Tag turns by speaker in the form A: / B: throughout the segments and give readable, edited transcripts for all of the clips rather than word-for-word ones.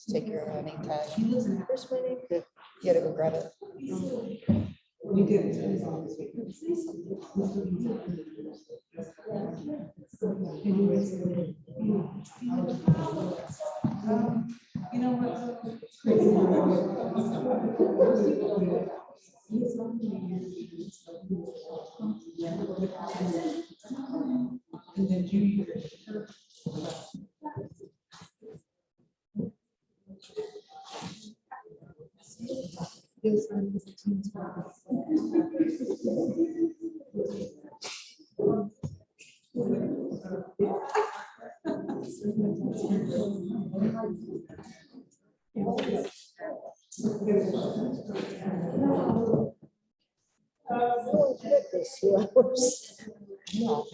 A: Take your name tag. Where's my name? You gotta go grab it.
B: We did. You know what? And then you.
A: This 2 hours. No.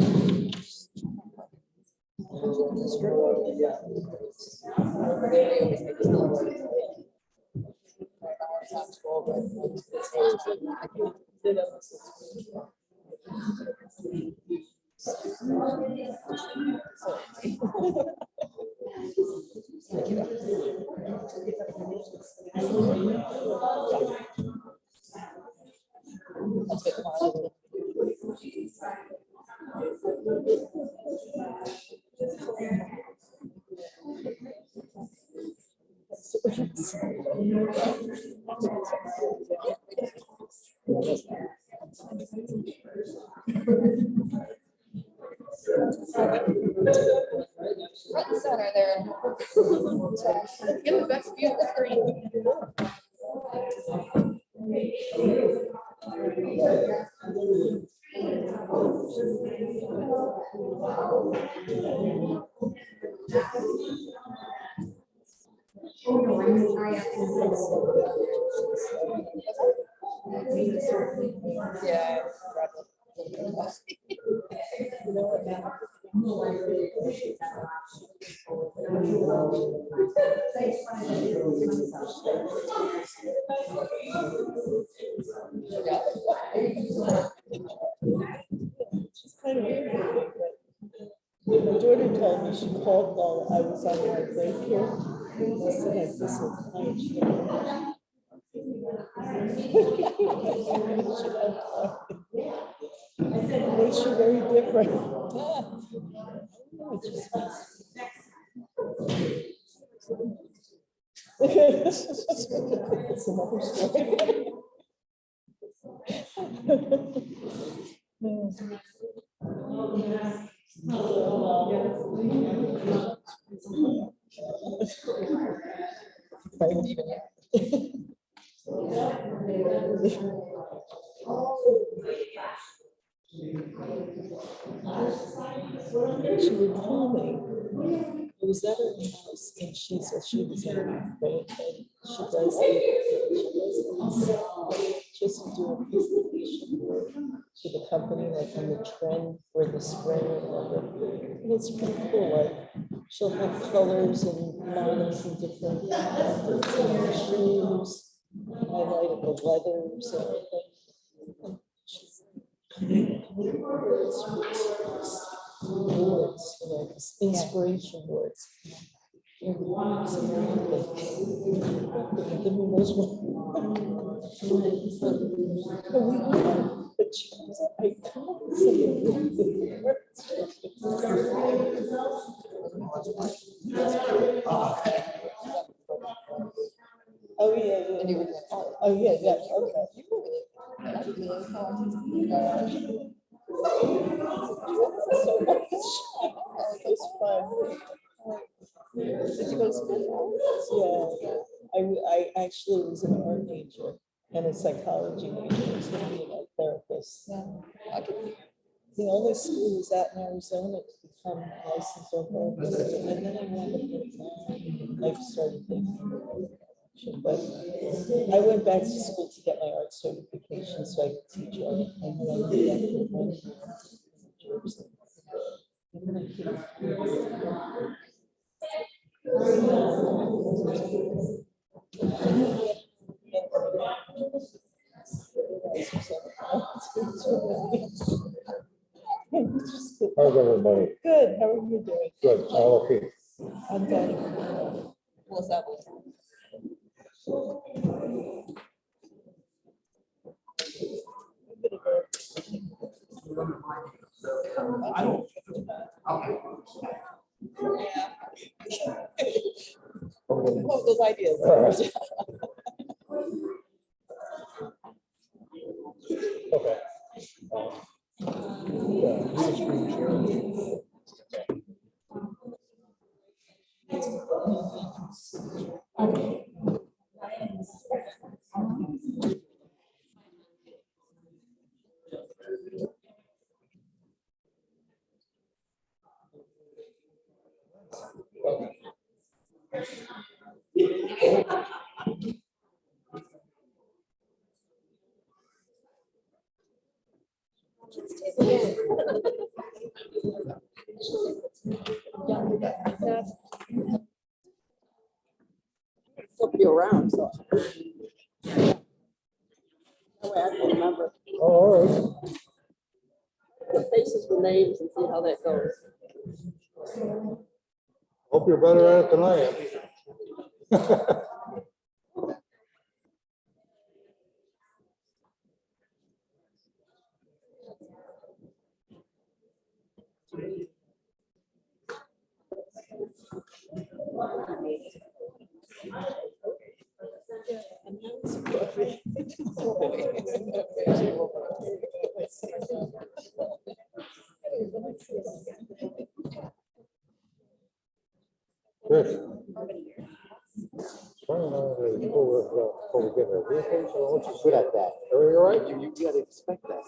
A: Center there. Get the best view of the screen. Yeah. You know what now?
C: My daughter told me, she called while I was on my break here. I said, I this is fine. It makes you very different. It's another story. She would call me. It was at her house, and she said she was in Ukraine, and she does just to do a presentation to the company, like on the trend for the spring or whatever. And it's pretty cool. Like she'll have colors and models and different shoes, highlighted the leathers and everything. Words, you know, inspiration words. Give me those ones. But she comes up, I come up with something. Oh, yeah, yeah. Oh, yeah, yeah, okay. So much. It was fun.
A: Did you go to school?
C: Yeah, I actually was an art major and a psychology major. I was going to be an art therapist.
A: Yeah. I could-
C: The only school was out in Arizona to become licensed art therapist. And then I wound up with I started thinking. But I went back to school to get my art certification so I could teach art. And then I moved back to New Jersey. And then I came.
D: How's everybody?
C: Good, how are you doing?
D: Good, all okay.
C: I'm done.
A: What's up?
C: What those ideas?
D: Okay.
A: Flip you around, so. That way I can remember.
D: Oh, all right.
A: Put faces with names and see how that goes.
D: Hope you're better at it than I am. Good. Before we get there, once you're good at that, are you all right? You gotta expect that.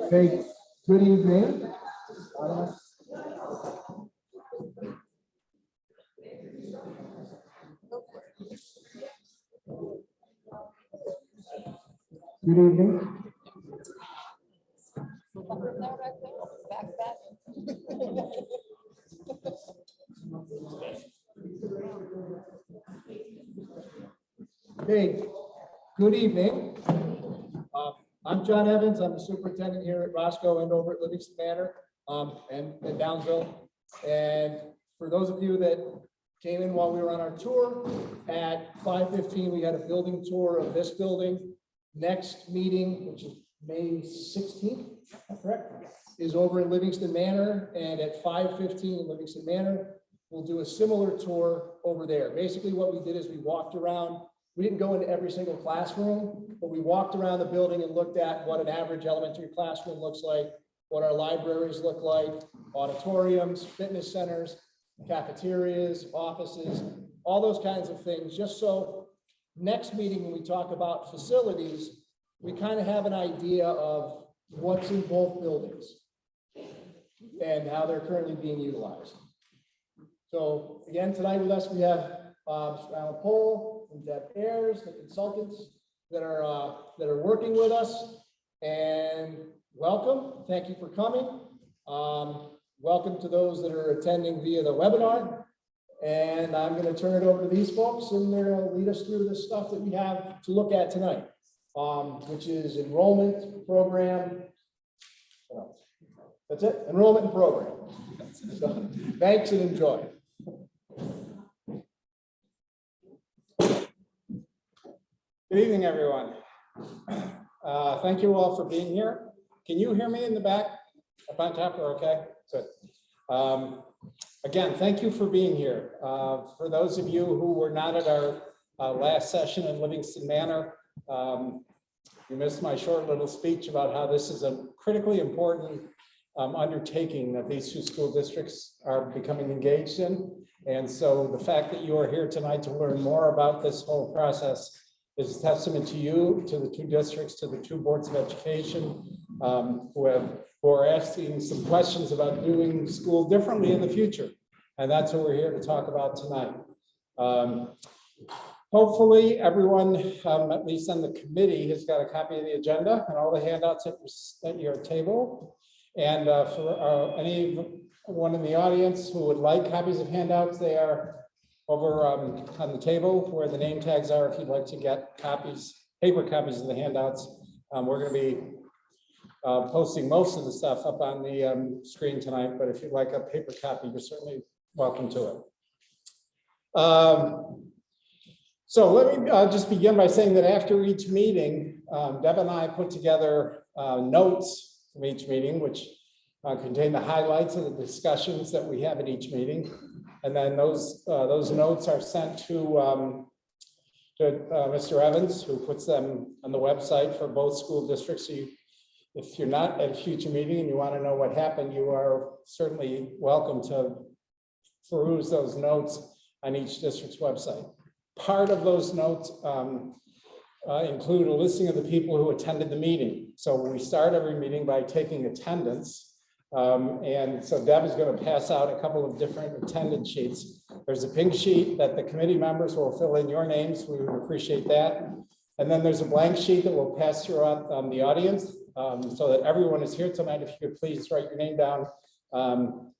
E: Okay, good evening. Good evening. Okay, good evening.
F: I'm John Evans. I'm the superintendent here at Roscoe and over at Livingston Manor, and Downsville. And for those of you that came in while we were on our tour, at 5:15, we had a building tour of this building. Next meeting, which is May 16th, correct? Is over in Livingston Manor, and at 5:15 in Livingston Manor, we'll do a similar tour over there. Basically, what we did is we walked around. We didn't go into every single classroom, but we walked around the building and looked at what an average elementary classroom looks like, what our libraries look like, auditoriums, fitness centers, cafeterias, offices, all those kinds of things, just so next meeting, when we talk about facilities, we kind of have an idea of what's in both buildings and how they're currently being utilized. So again, tonight with us, we have Mr. Alan Pohl and Deb Ayers, the consultants that are working with us. And welcome, thank you for coming. Welcome to those that are attending via the webinar. And I'm going to turn it over to these folks, and they're going to lead us through the stuff that we have to look at tonight, which is enrollment, program. That's it, enrollment and program. So, thanks and enjoy.
G: Good evening, everyone. Thank you all for being here. Can you hear me in the back? Up on top, we're okay? Good. Again, thank you for being here. For those of you who were not at our last session in Livingston Manor, you missed my short little speech about how this is a critically important undertaking that these two school districts are becoming engaged in. And so the fact that you are here tonight to learn more about this whole process is a testament to you, to the two districts, to the two boards of education who are asking some questions about doing school differently in the future. And that's what we're here to talk about tonight. Hopefully everyone, at least on the committee, has got a copy of the agenda and all the handouts at your table. And for anyone in the audience who would like copies of handouts, they are over on the table where the name tags are. If you'd like to get copies, paper copies of the handouts, we're going to be posting most of the stuff up on the screen tonight, but if you'd like a paper copy, you're certainly welcome to it. So let me just begin by saying that after each meeting, Deb and I put together notes from each meeting, which contain the highlights of the discussions that we have at each meeting. And then those notes are sent to Mr. Evans, who puts them on the website for both school districts. So if you're not at a future meeting and you want to know what happened, you are certainly welcome to peruse those notes on each district's website. Part of those notes include a listing of the people who attended the meeting. So we start every meeting by taking attendance. And so Deb is going to pass out a couple of different attendance sheets. There's a pink sheet that the committee members will fill in your names. We would appreciate that. And then there's a blank sheet that will pass throughout the audience so that everyone is here tonight. If you could please write your name down,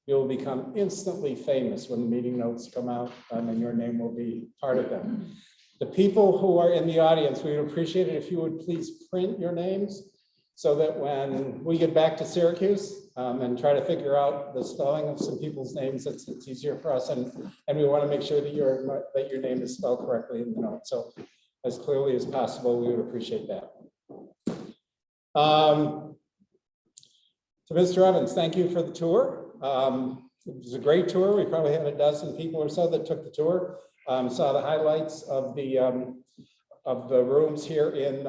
G: you'll become instantly famous when the meeting notes come out, and your name will be part of them. The people who are in the audience, we would appreciate it if you would please print your names so that when we get back to Syracuse and try to figure out the spelling of some people's names, it's easier for us. And we want to make sure that your name is spelled correctly in the note. So as clearly as possible, we would appreciate that. To Mr. Evans, thank you for the tour. It was a great tour. We probably had a dozen people or so that took the tour. Saw the highlights of the rooms here in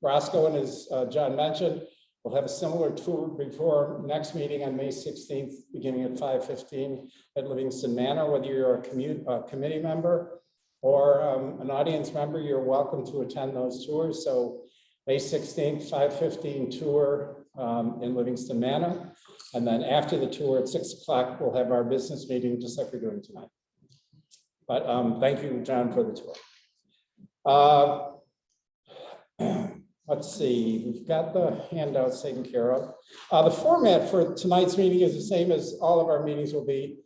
G: Roscoe, and as John mentioned, we'll have a similar tour before next meeting on May 16th, beginning at 5:15 at Livingston Manor. Whether you're a committee member or an audience member, you're welcome to attend those tours. So May 16th, 5:15 tour in Livingston Manor. And then after the tour at 6 o'clock, we'll have our business meeting just like we're doing tonight. But thank you, John, for the tour. Let's see, we've got the handouts taken care of. The format for tonight's meeting is the same as all of our meetings will be.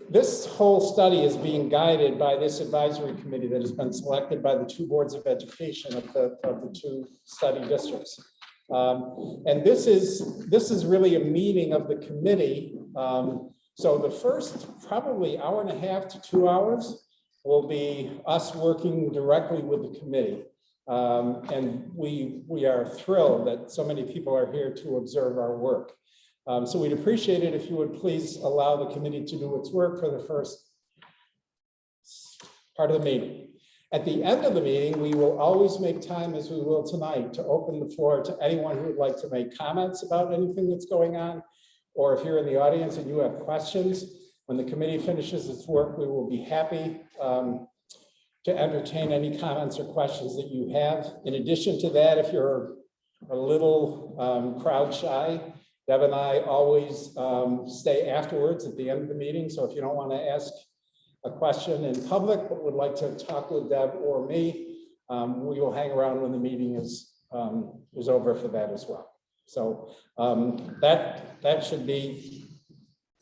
G: this whole study is being guided by this advisory committee that has been selected by the two boards of education of the two study districts. And this is really a meeting of the committee. So the first probably hour and a half to 2 hours will be us working directly with the committee. And we are thrilled that so many people are here to observe our work. So we'd appreciate it if you would please allow the committee to do its work for the first part of the meeting. At the end of the meeting, we will always make time, as we will tonight, to open the floor to anyone who would like to make comments about anything that's going on. Or if you're in the audience and you have questions, when the committee finishes its work, we will be happy to entertain any comments or questions that you have. In addition to that, if you're a little crowd shy, Deb and I always stay afterwards at the end of the meeting. So if you don't want to ask a question in public, but would like to talk with Deb or me, we will hang around when the meeting is over for that as well. So that should be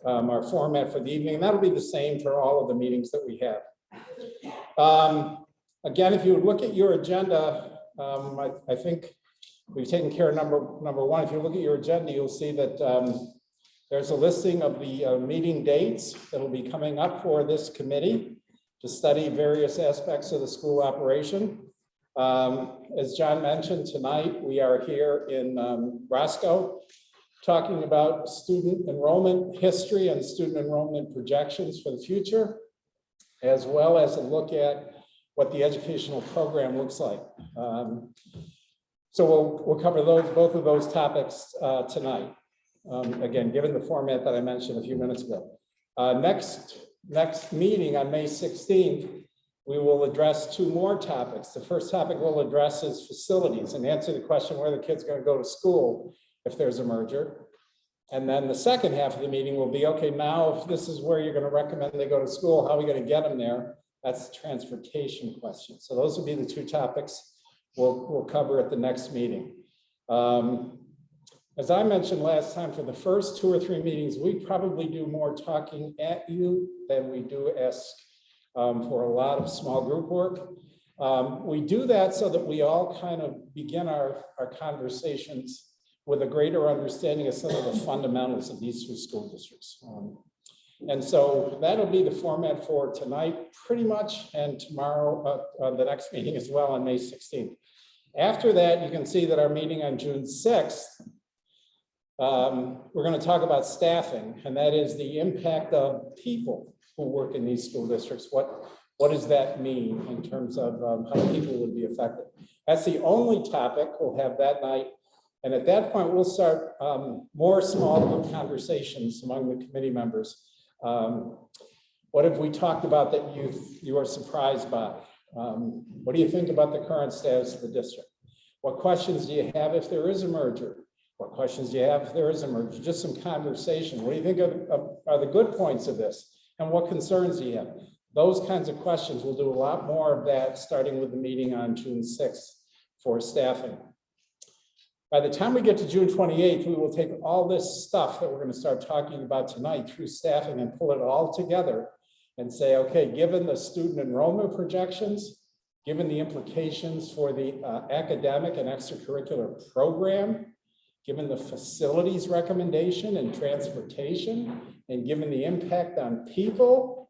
G: our format for the evening. And that'll be the same for all of the meetings that we have. Again, if you would look at your agenda, I think we've taken care of number one. If you look at your agenda, you'll see that there's a listing of the meeting dates that'll be coming up for this committee to study various aspects of the school operation. As John mentioned, tonight we are here in Roscoe talking about student enrollment history and student enrollment projections for the future, as well as a look at what the educational program looks like. So we'll cover both of those topics tonight. Again, given the format that I mentioned a few minutes ago. Next meeting on May 16th, we will address two more topics. The first topic we'll address is facilities and answer the question where the kid's going to go to school if there's a merger. And then the second half of the meeting will be, okay, now if this is where you're going to recommend they go to school, how are we going to get them there? That's the transportation question. So those will be the two topics we'll cover at the next meeting. As I mentioned last time, for the first 2 or 3 meetings, we probably do more talking at you than we do ask for a lot of small group work. We do that so that we all kind of begin our conversations with a greater understanding of some of the fundamentals of these two school districts. And so that'll be the format for tonight, pretty much, and tomorrow, the next meeting as well on May 16th. After that, you can see that our meeting on June 6th, we're going to talk about staffing, and that is the impact of people who work in these school districts. What does that mean in terms of how people would be affected? That's the only topic we'll have that night. And at that point, we'll start more small group conversations among the committee members. What have we talked about that you are surprised by? What do you think about the current status of the district? What questions do you have if there is a merger? What questions do you have if there is a merger? Just some conversation. What do you think are the good points of this? And what concerns do you have? Those kinds of questions. We'll do a lot more of that starting with the meeting on June 6th for staffing. By the time we get to June 28th, we will take all this stuff that we're going to start talking about tonight through staffing and pull it all together and say, okay, given the student enrollment projections, given the implications for the academic and extracurricular program, given the facilities recommendation and transportation, and given the impact on people,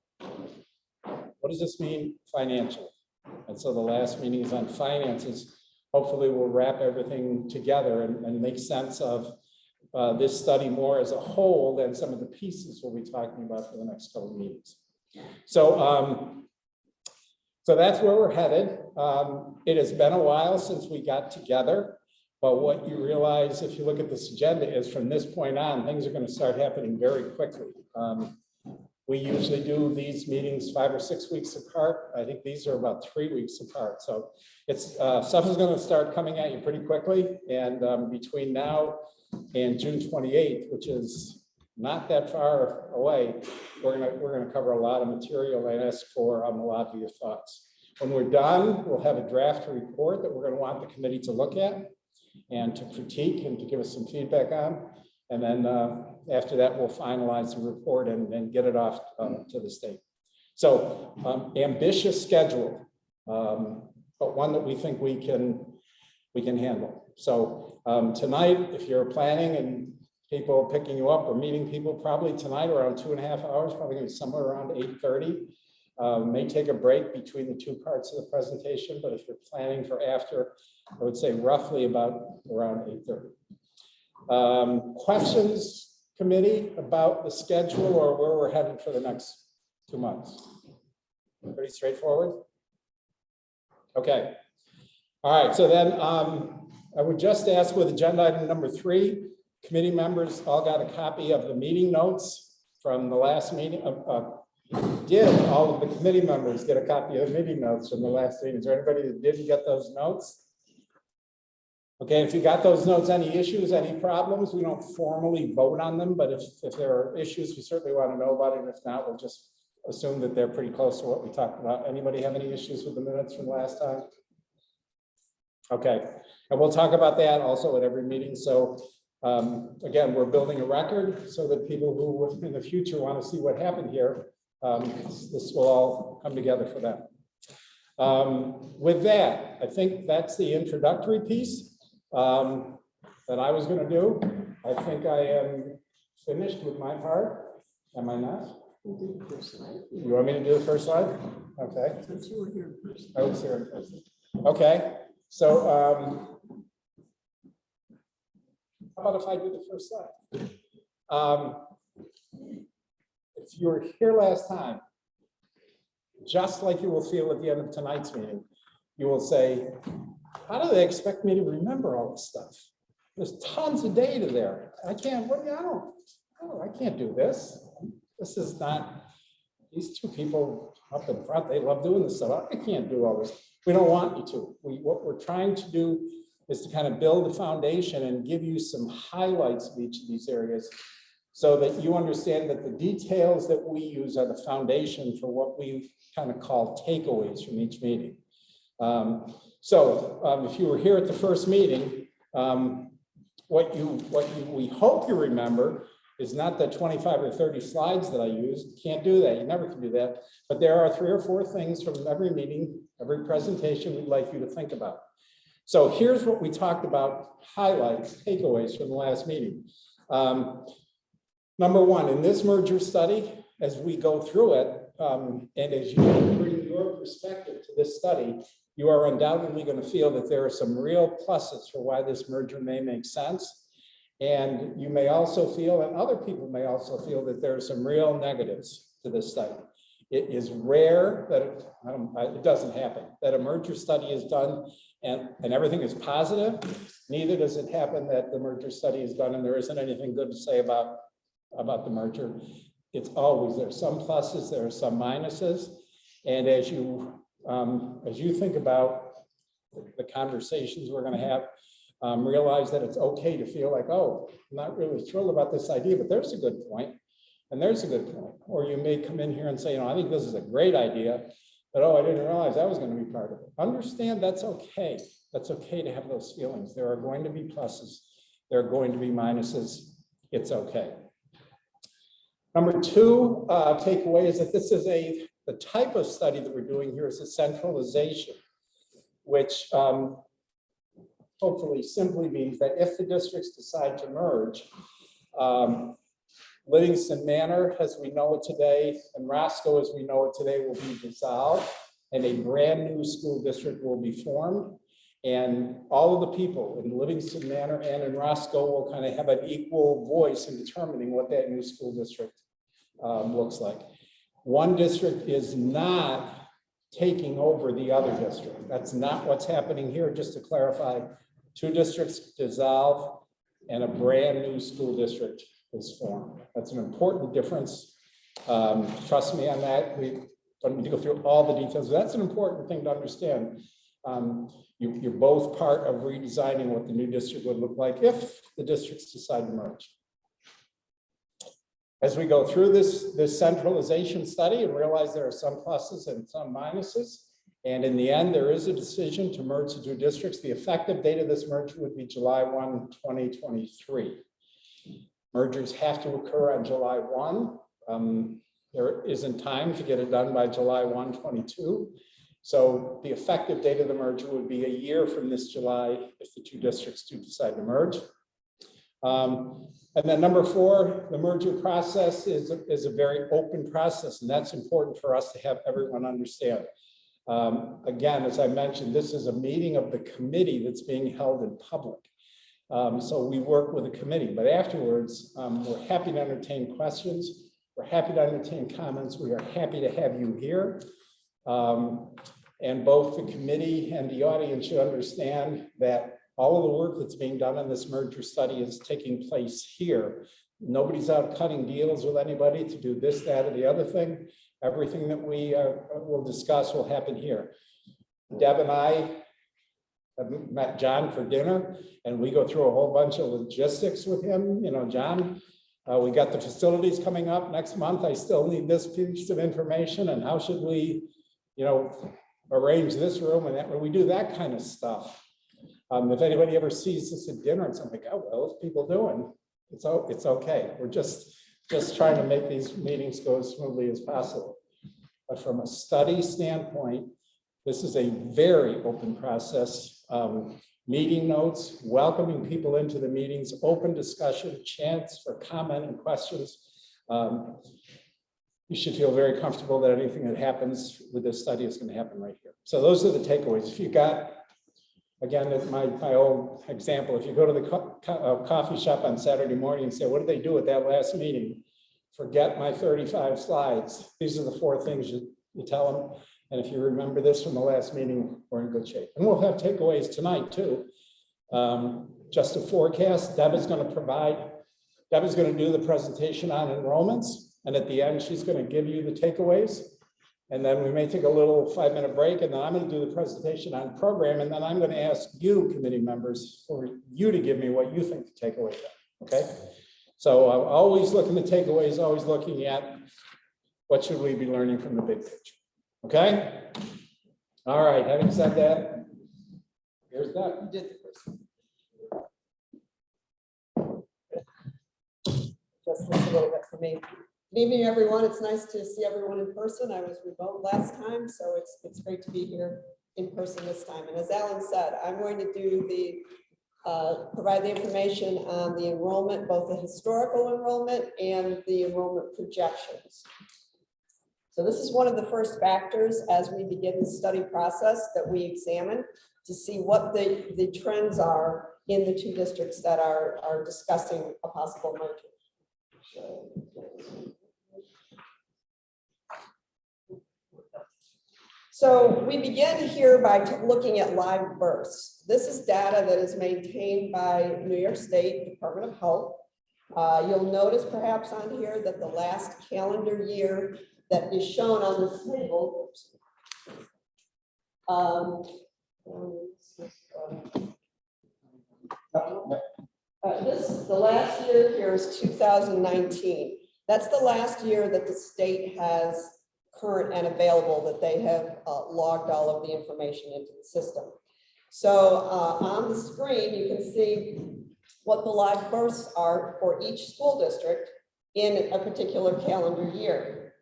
G: what does this mean financially? And so the last meeting is on finances. Hopefully we'll wrap everything together and make sense of this study more as a whole than some of the pieces we'll be talking about for the next couple of meetings. So, so that's where we're headed. It has been a while since we got together. But what you realize if you look at this agenda is from this point on, things are going to start happening very quickly. We usually do these meetings 5 or 6 weeks apart. I think these are about 3 weeks apart. So it's stuff is going to start coming at you pretty quickly. And between now and June 28th, which is not that far away, we're going to cover a lot of material and ask for a lot of your thoughts. When we're done, we'll have a draft report that we're going to want the committee to look at and to critique and to give us some feedback on. And then after that, we'll finalize the report and get it off to the state. So ambitious schedule, but one that we think we can handle. So tonight, if you're planning and people are picking you up or meeting people, probably tonight around 2.5 hours, probably gonna be somewhere around 8:30. May take a break between the two parts of the presentation, but if you're planning for after, I would say roughly about around 8:30. Questions, committee, about the schedule or where we're headed for the next 2 months? Pretty straightforward? Okay. All right, so then I would just ask with agenda item number 3, committee members all got a copy of the meeting notes from the last meeting. Did all of the committee members get a copy of the meeting notes from the last meeting? Is there anybody that didn't get those notes? Okay, if you got those notes, any issues, any problems, we don't formally vote on them, but if there are issues, we certainly want to know about it. And if not, we'll just assume that they're pretty close to what we talked about. Anybody have any issues with the minutes from last time? Okay, and we'll talk about that also at every meeting. So again, we're building a record so that people who in the future want to see what happened here, this will all come together for them. With that, I think that's the introductory piece that I was going to do. I think I am finished with my part. Am I not?
C: You
G: You want me to do the first slide? Okay.
C: were here first.
G: I was here in person. Okay, so how about if I do the first slide? If you were here last time, just like you will feel at the end of tonight's meeting, you will say, how do they expect me to remember all this stuff? There's tons of data there. I can't do this. This is not, these two people up in front, they love doing this stuff. I can't do all this. We don't want you to. What we're trying to do is to kind of build a foundation and give you some highlights of each of these areas so that you understand that the details that we use are the foundation for what we kind of call takeaways from each meeting. If you were here at the first meeting, we hope you remember is not the 25 or 30 slides that I used. Can't do that. You never can do that. But there are 3 or 4 things from every meeting, every presentation we'd like you to think about. So here's what we talked about, highlights, takeaways from the last meeting. Number 1, in this merger study, as we go through it, and as you bring your perspective to this study, you are undoubtedly going to feel that there are some real pluses for why this merger may make sense. And you may also feel, and other people may also feel, that there are some real negatives to this study. It is rare that it doesn't happen, that a merger study is done and everything is positive. Neither does it happen that the merger study is done and there isn't anything good to say about the merger. It's always, there are some pluses, there are some minuses. And as you think about the conversations we're going to have, realize that it's okay to feel like, oh, I'm not really thrilled about this idea, but there's a good point, and there's a good point. Or you may come in here and say, I think this is a great idea, but oh, I didn't realize I was going to be part of it. Understand that's okay. That's okay to have those feelings. There are going to be pluses. There are going to be minuses. It's okay. Number 2 takeaway is that this is the type of study that we're doing here is a centralization, which hopefully simply means that if the districts decide to merge, Livingston Manor, as we know it today, and Roscoe, as we know it today, will be dissolved, and a brand new school district will be formed. And all of the people in Livingston Manor and in Roscoe will kind of have an equal voice in determining what that new school district looks like. One district is not taking over the other district. That's not what's happening here. Just to clarify, 2 districts dissolve and a brand new school district is formed. That's an important difference. Trust me on that. We don't need to go through all the details. That's an important thing to understand. You're both part of redesigning what the new district would look like if the districts decide to merge. As we go through this centralization study and realize there are some pluses and some minuses, and in the end, there is a decision to merge the 2 districts. The effective date of this merger would be July 1, 2023. Mergers have to occur on July 1. There isn't time to get it done by July 1, 22. So the effective date of the merger would be a year from this July if the two districts do decide to merge. And then number 4, the merger process is a very open process, and that's important for us to have everyone understand. Again, as I mentioned, this is a meeting of the committee that's being held in public. So we work with the committee, but afterwards, we're happy to entertain questions. We're happy to entertain comments. We are happy to have you here. And both the committee and the audience should understand that all of the work that's being done on this merger study is taking place here. Nobody's out cutting deals with anybody to do this, that, or the other thing. Everything that we will discuss will happen here. Deb and I have met John for dinner, and we go through a whole bunch of logistics with him. You know, John, we got the facilities coming up next month. I still need this piece of information, and how should we, you know, arrange this room and that. We do that kind of stuff. If anybody ever sees this at dinner, it's like, oh, well, what's people doing? It's okay. We're just trying to make these meetings go as smoothly as possible. But from a study standpoint, this is a very open process. Meeting notes, welcoming people into the meetings, open discussion, chance for comment and questions. You should feel very comfortable that anything that happens with this study is going to happen right here. So those are the takeaways. If you got, again, my old example, if you go to the coffee shop on Saturday morning and say, what did they do at that last meeting? Forget my 35 slides. These are the 4 things you tell them. And if you remember this from the last meeting, we're in good shape. And we'll have takeaways tonight too. Just a forecast, Deb is going to do the presentation on enrollments. And at the end, she's going to give you the takeaways. And then we may take a little 5-minute break, and then I'm going to do the presentation on program. And then I'm going to ask you, committee members, for you to give me what you think the takeaways are, okay? So I'm always looking at takeaways, always looking at what should we be learning from the big picture, okay? All right, having said that, here's that.
C: You did the first one. Just a little bit for me. Good evening, everyone. It's nice to see everyone in person. I was remote last time, so it's great to be here in person this time. And as Alan said, I'm going to do provide the information on the enrollment, both the historical enrollment and the enrollment projections. So this is one of the first factors as we begin the study process that we examine to see what the trends are in the 2 districts that are discussing a possible merger. So we begin here by looking at live births. This is data that is maintained by New York State Department of Health. You'll notice perhaps on here that the last calendar year that is shown on this table the last year here is 2019. That's the last year that the state has current and available, that they have logged all of the information into the system. So on the screen, you can see what the live births are for each school district in a particular calendar year.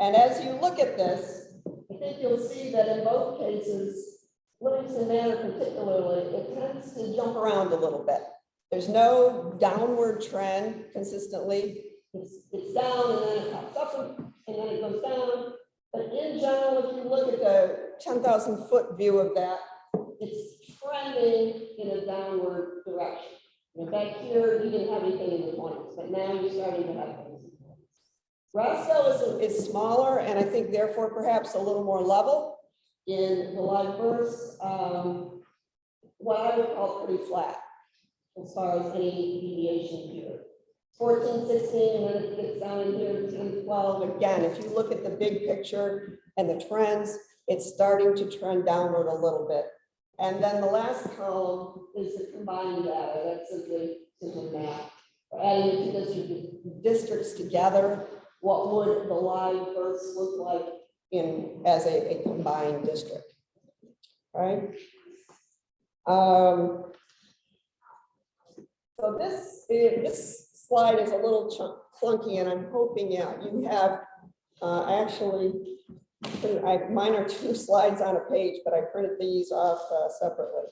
C: And as you look at this, I think you'll see that in both cases, Livingston Manor particularly, it tends to jump around a little bit. There's no downward trend consistently. It's down and then it pops up and then it goes down. But in general, if you look at the 10,000-foot view of that, it's trending in a downward direction. And back here, you didn't have anything in the 20s, but now you're starting to have things. Roscoe is smaller and I think therefore perhaps a little more level in the live births. What I would call pretty flat as far as any deviation here. 14, 16, and then it gets down in here, 10, 12. Again, if you look at the big picture and the trends, it's starting to trend downward a little bit. And then the last column is the combined data. That's simply math. Adding the 2 districts together, what would the live births look like as a combined district? All right. So this
H: slide is a little clunky, and I'm hoping, yeah, you have actually, mine are 2 slides on a page, but I printed these off separately.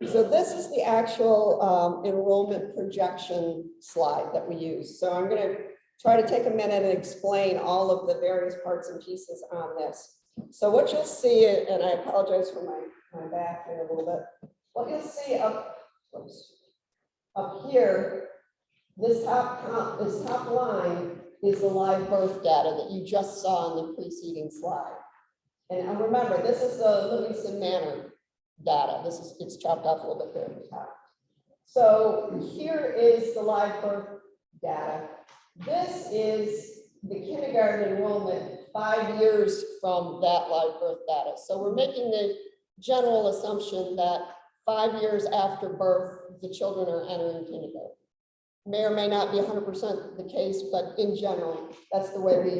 H: So this is the actual enrollment projection slide that we use. So I'm going to try to take a minute and explain all of the various parts and pieces on this. So what you'll see, and I apologize for my back here a little bit, what you'll see up here, this top line is the live birth data that you just saw in the preceding slide. And remember, this is the Livingston Manor data. It's chopped off a little bit there at the top. So here is the live birth data. This is the kindergarten enrollment 5 years from that live birth data. So we're making the general assumption that 5 years after birth, the children are entering kindergarten. May or may not be 100% the case, but in general, that's the way we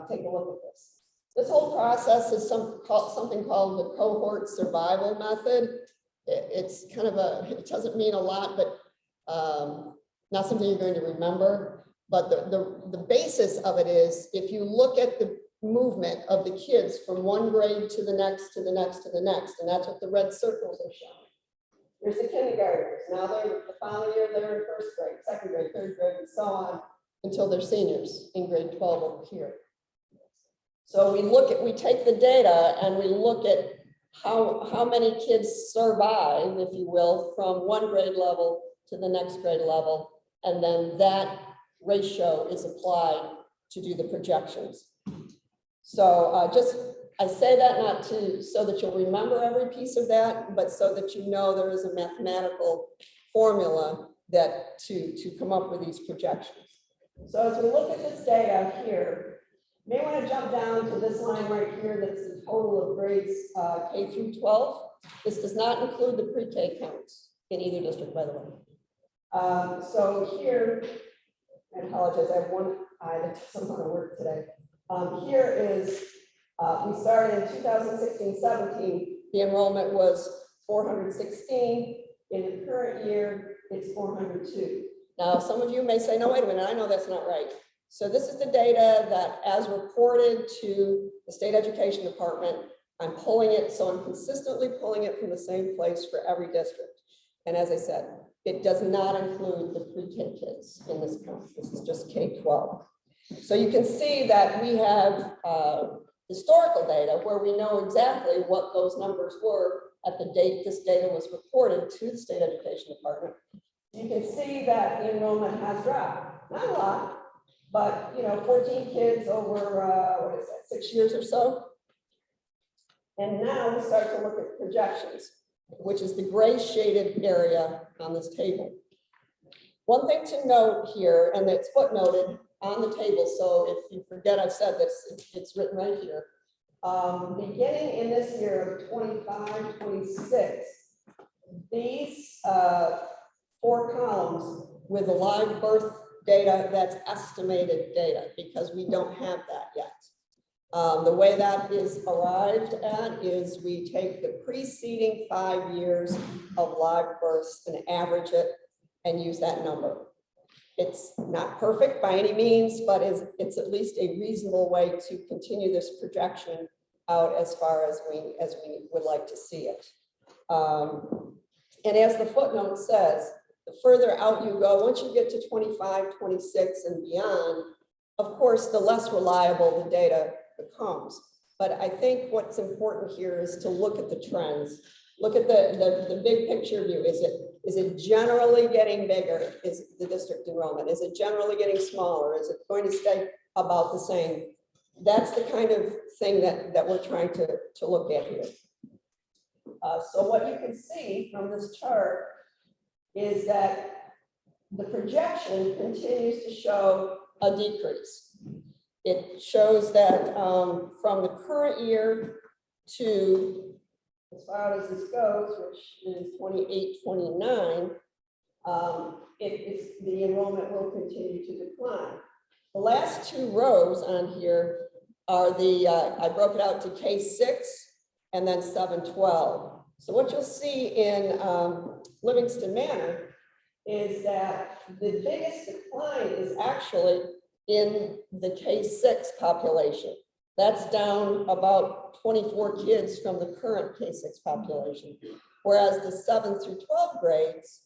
H: take a look at this. This whole process is something called the cohort survival method. It's kind of it doesn't mean a lot, but not something you're going to remember. But the basis of it is, if you look at the movement of the kids from one grade to the next, to the next, to the next, and that's what the red circles are showing. Here's the kindergartners. Now the following year, they're in 1st grade, 2nd grade, 3rd grade, and so on until they're seniors in grade 12 over here. So we take the data and we look at how many kids survive, if you will, from one grade level to the next grade level. And then that ratio is applied to do the projections. So I say that not so that you'll remember every piece of that, but so that you know there is a mathematical formula that to come up with these projections. So as we look at this data here, you may want to jump down to this line right here. That's the total of grades K through 12. This does not include the pre-K counts in either district, by the way. So here, I apologize, I have one eye that doesn't want to work today. Here is, we started in 2016-17, the enrollment was 416. In the current year, it's 402. Now, some of you may say, no, wait a minute, I know that's not right. So this is the data that, as reported to the State Education Department, I'm pulling it, so I'm consistently pulling it from the same place for every district. And as I said, it does not include the pre-K kids in this count. This is just K-12. So you can see that we have historical data where we know exactly what those numbers were at the date this data was reported to the State Education Department. You can see that the enrollment has dropped. Not a lot, but 14 kids over, 6 years or so. And now we start to look at projections, which is the gray shaded area on this table. One thing to note here, and it's footnoted on the table, so if you forget I've said this, it's written right here. Beginning in this year of 25-26, these 4 columns with the live birth data, that's estimated data because we don't have that yet. The way that is arrived at is we take the preceding 5 years of live births and average it and use that number. It's not perfect by any means, but it's at least a reasonable way to continue this projection out as far as we would like to see it. And as the footnote says, the further out you go, once you get to 25, 26 and beyond, of course, the less reliable the data becomes. But I think what's important here is to look at the trends. Look at the big picture view. Is it generally getting bigger? Is the district enrollment? Is it generally getting smaller? Is it going to stay about the same? That's the kind of thing that we're trying to look at here. So what you can see from this chart is that the projection continues to show a decrease. It shows that from the current year to as far as this goes, which is 28-29, the enrollment will continue to decline. The last 2 rows on here are I broke it out to K6 and then 7-12. So what you'll see in Livingston Manor is that the biggest decline is actually in the K-6 population. That's down about 24 kids from the current K-6 population, whereas the 7 through 12 grades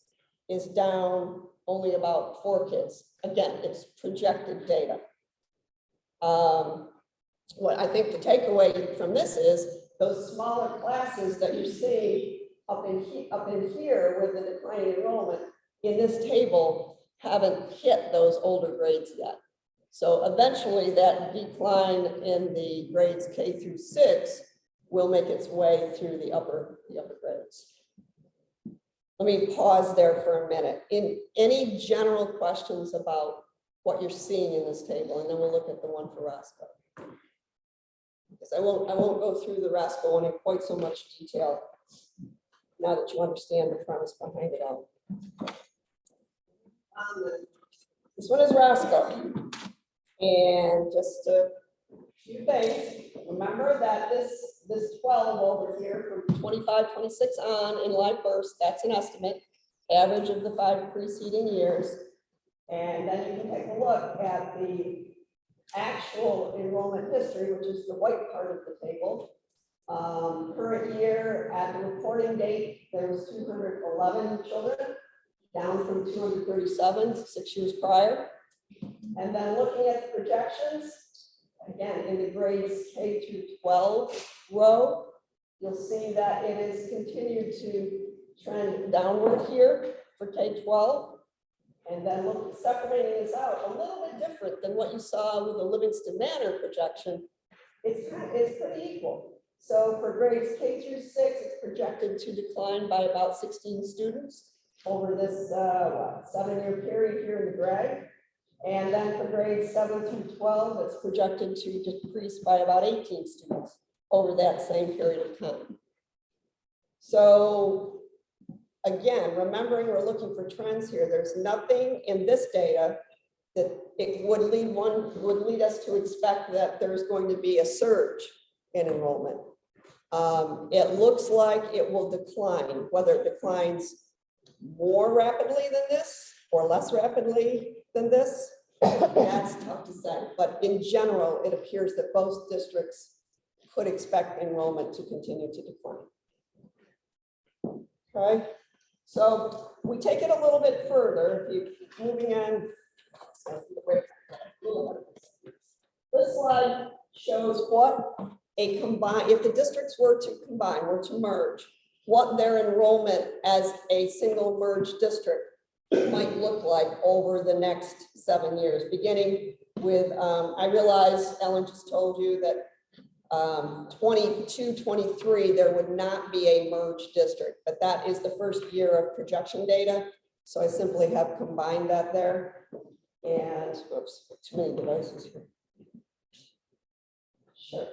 H: is down only about 4 kids. Again, it's projected data. What I think the takeaway from this is those smaller classes that you're seeing up in here with the declining enrollment in this table haven't hit those older grades yet. So eventually that decline in the grades K through 6 will make its way through the upper grades. Let me pause there for a minute. In any general questions about what you're seeing in this table, and then we'll look at the one for Roscoe. Because I won't go through the Roscoe one in quite so much detail now that you understand the premise behind it all. This one is Roscoe. And just a few things. Remember that this 12 over here from 25, 26 on in live burst, that's an estimate, average of the 5 preceding years. And then you can take a look at the actual enrollment history, which is the white part of the table. Current year at the reporting date, there was 211 children, down from 237 6 years prior. And then looking at the projections, again, in the grades K through 12 row, you'll see that it has continued to trend downward here for K-12. And then separating this out a little bit different than what you saw with the Livingston Manor projection. It's pretty equal. So for grades K through 6, it's projected to decline by about 16 students over this 7-year period here in the gray. And then for grades 7 through 12, it's projected to decrease by about 18 students over that same period of time. So again, remembering we're looking for trends here, there's nothing in this data that it would lead us to expect that there's going to be a surge in enrollment. It looks like it will decline, whether it declines more rapidly than this or less rapidly than this, that's tough to say. But in general, it appears that both districts could expect enrollment to continue to decline. Okay, so we take it a little bit further. If you're moving on, this slide shows what a combined, if the districts were to combine, were to merge, what their enrollment as a single merged district might look like over the next 7 years, beginning with, I realize Ellen just told you that 22, 23, there would not be a merged district, but that is the first year of projection data. So I simply have combined that there. And oops, too many devices here. Sure.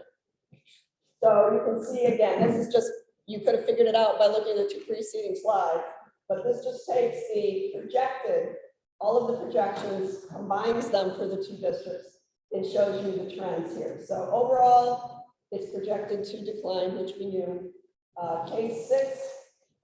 H: So you can see again, this is just, you could have figured it out by looking at the 2 preceding slides, but this just takes the projected, all of the projections, combines them for the 2 districts, and shows you the trends here. So overall, it's projected to decline, which we knew. K-6,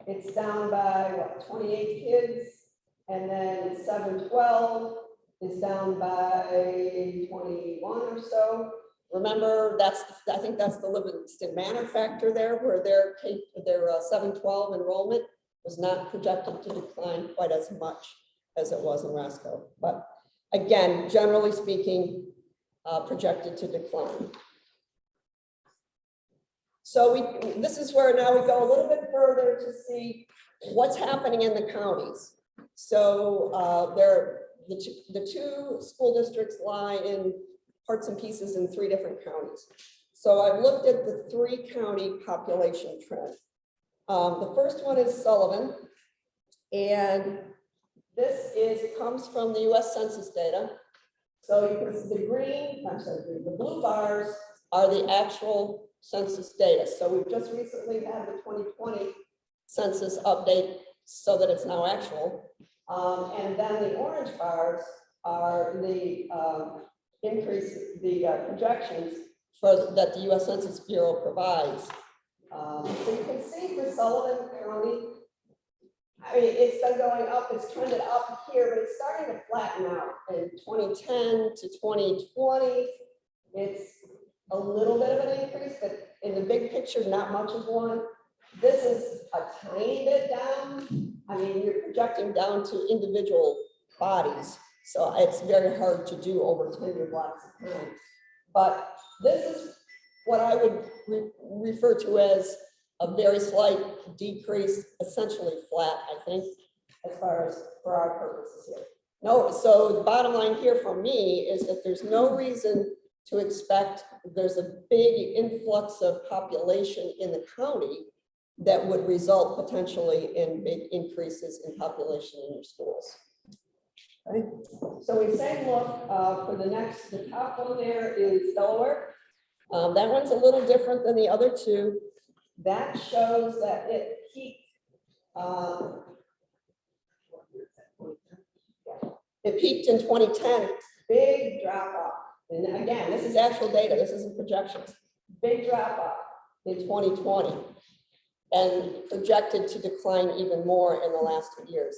H: it's down by what, 28 kids, and then 7-12 is down by 21 or so. Remember, I think that's the Livingston Manor factor there, where their 7-12 enrollment was not projected to decline quite as much as it was in Roscoe. But again, generally speaking, projected to decline. So this is where now we go a little bit further to see what's happening in the counties. So the 2 school districts lie in parts and pieces in 3 different counties. So I've looked at the 3 county population trend. The first one is Sullivan, and this comes from the US Census data. So you can see the blue bars are the actual census data. So we've just recently had the 2020 census update so that it's now actual. And then the orange bars are the projections that the US Census Bureau provides. So you can see for Sullivan County, I mean, it's been going up, it's trended up here, but it's starting to flatten out. In 2010 to 2020, it's a little bit of an increase, but in the big picture, not much of one. This is a tiny bit down. I mean, you're projecting down to individual bodies, so it's very hard to do over 10-year blocks of time. But this is what I would refer to as a very slight decrease, essentially flat, I think, as far as for our purposes here. No, so the bottom line here for me is that there's no reason to expect there's a big influx of population in the county that would result potentially in big increases in population in your schools. Okay. So we say, look, for the top one there is Delaware. That one's a little different than the other two. That shows that it peaked. It peaked in 2010, big drop off. And again, this is actual data, this isn't projections. Big drop off in 2020 and projected to decline even more in the last 2 years.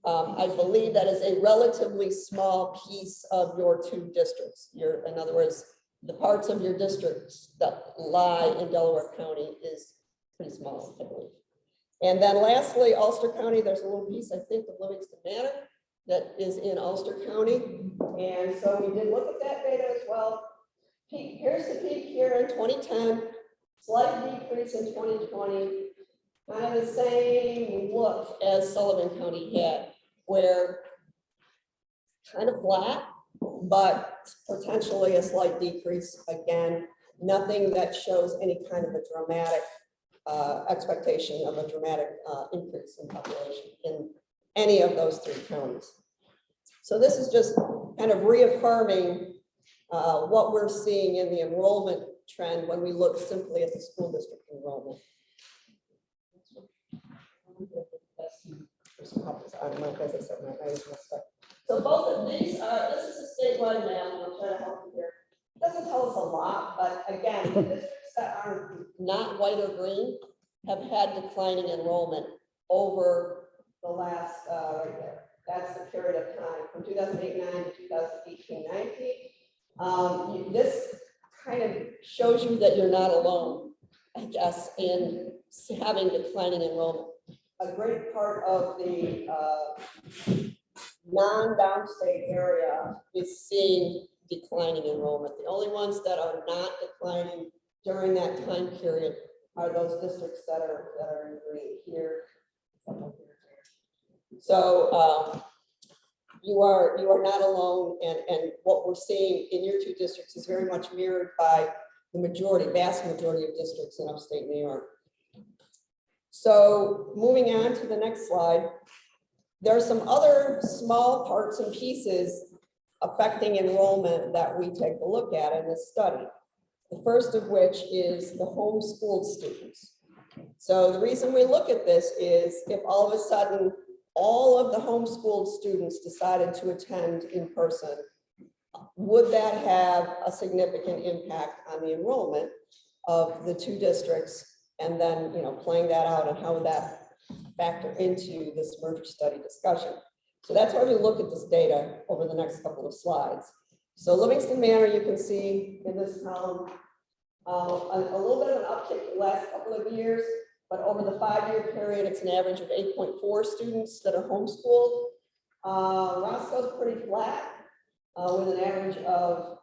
H: I believe that is a relatively small piece of your two districts. In other words, the parts of your districts that lie in Delaware County is pretty small, I believe. And then lastly, Ulster County, there's a little piece, I think, of Livingston Manor that is in Ulster County. And so we did look at that data as well. Here's the peak here in 2010, slight decrease in 2020, kind of the same look as Sullivan County had, where kind of flat, but potentially a slight decrease. Again, nothing that shows any kind of a dramatic expectation of a dramatic increase in population in any of those three counties. So this is just kind of reaffirming what we're seeing in the enrollment trend when we look simply at the school district enrollment. So both of these are, this is a statewide map, and I'll try to help you here. It doesn't tell us a lot, but again, the districts that are not white or green have had declining enrollment over the last, right there. That's the period of time from 2008-9 to 2018-19. This kind of shows you that you're not alone, I guess, in having declining enrollment. A great part of the non-downstate area is seeing declining enrollment. The only ones that are not declining during that time period are those districts that are in green here. So you are not alone, and what we're seeing in your two districts is very much mirrored by the vast majority of districts in upstate New York. So moving on to the next slide, there are some other small parts and pieces affecting enrollment that we take a look at in this study. The first of which is the homeschooled students. So the reason we look at this is if all of a sudden all of the homeschooled students decided to attend in person, would that have a significant impact on the enrollment of the two districts? And then, playing that out and how would that factor into this merger study discussion? So that's why we look at this data over the next couple of slides. So Livingston Manor, you can see in this column, a little bit of an uptick the last couple of years, but over the 5-year period, it's an average of 8.4 students that are homeschooled. Roscoe's pretty flat with an average of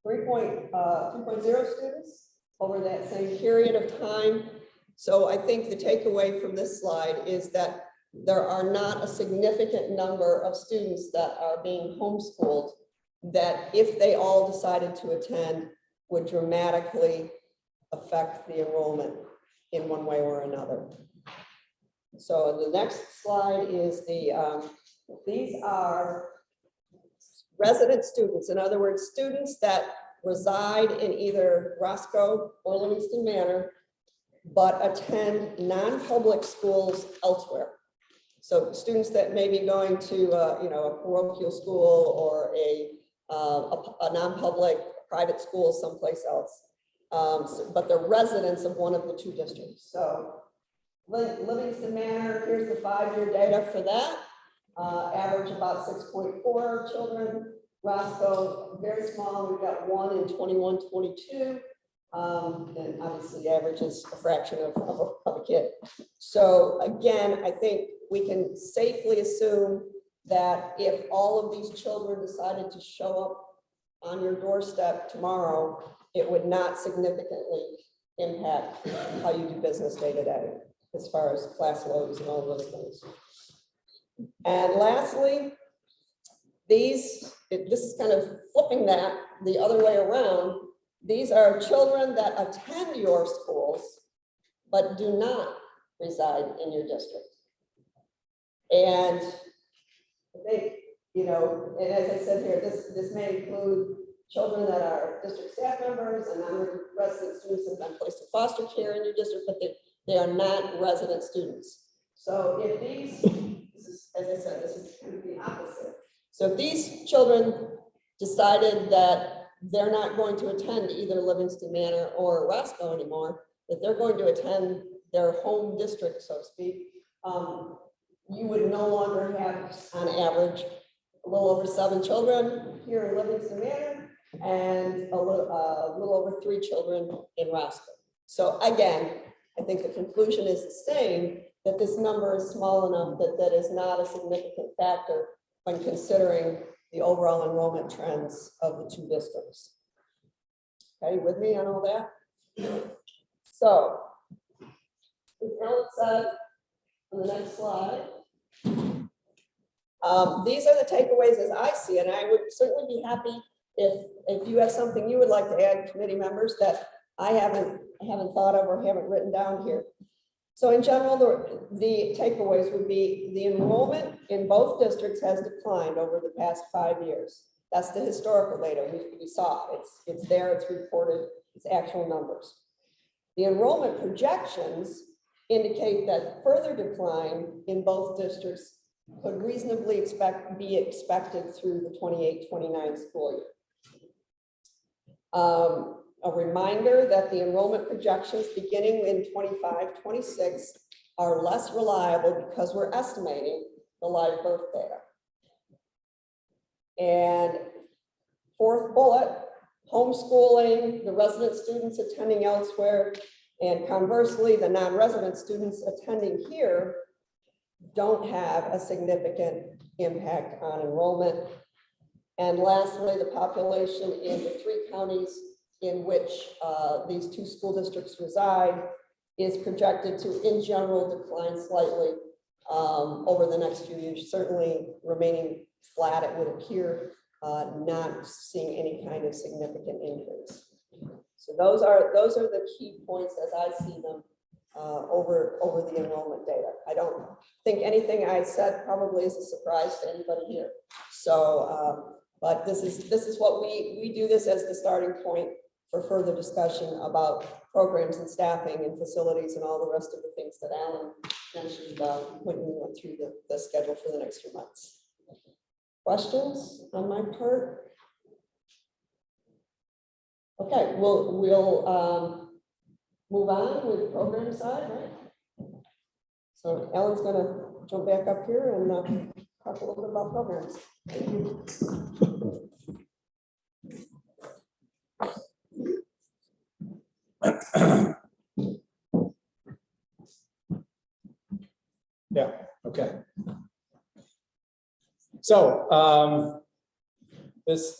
H: 3.0 students over that same period of time. So I think the takeaway from this slide is that there are not a significant number of students that are being homeschooled that if they all decided to attend would dramatically affect the enrollment in one way or another. So the next slide is these are resident students. In other words, students that reside in either Roscoe or Livingston Manor, but attend non-public schools elsewhere. So students that may be going to a parochial school or a non-public private school someplace else, but they're residents of one of the two districts. So Livingston Manor, here's the 5-year data for that. Average about 6.4 children. Roscoe, very small, we've got 1 in 21, 22. And obviously the average is a fraction of a kid. So again, I think we can safely assume that if all of these children decided to show up on your doorstep tomorrow, it would not significantly impact how you do business day to day, as far as class loads and all those things. And lastly, this is kind of flipping that the other way around. These are children that attend your schools, but do not reside in your district. And I think, you know, and as I said here, this may include children that are district staff members and non-resident students that have been placed in foster care in your district, but they are not resident students. So if these, this is, as I said, this is kind of the opposite. So if these children decided that they're not going to attend either Livingston Manor or Roscoe anymore, that they're going to attend their home district, so to speak, you would no longer have, on average, a little over 7 children here in Livingston Manor and a little over 3 children in Roscoe. So again, I think the conclusion is the same, that this number is small enough that that is not a significant factor when considering the overall enrollment trends of the 2 districts. Okay, with me on all that? So, as Ellen said on the next slide, these are the takeaways as I see it, and I would certainly be happy if you have something you would like to add, committee members, that I haven't thought of or haven't written down here. So in general, the takeaways would be the enrollment in both districts has declined over the past 5 years. That's the historical data we saw. It's there, it's reported, it's actual numbers. The enrollment projections indicate that further decline in both districts could reasonably be expected through the 28-29 school year. A reminder that the enrollment projections beginning in 25-26 are less reliable because we're estimating the live birth data. And 4th bullet, homeschooling, the resident students attending elsewhere, and conversely, the non-resident students attending here don't have a significant impact on enrollment. And lastly, the population in the 3 counties in which these 2 school districts reside is projected to, in general, decline slightly over the next few years, certainly remaining flat, it would appear, not seeing any kind of significant increase. So those are the key points as I see them over the enrollment data. I don't think anything I said probably is a surprise to anybody here. So, but this is what we do this as the starting point for further discussion about programs and staffing and facilities and all the rest of the things that Alan mentioned when we went through the schedule for the next few months. Questions on my part? Okay, we'll move on with the program side, right? So Ellen's gonna jump back up here and talk a little bit about programs. Thank you.
G: Yeah, okay. So this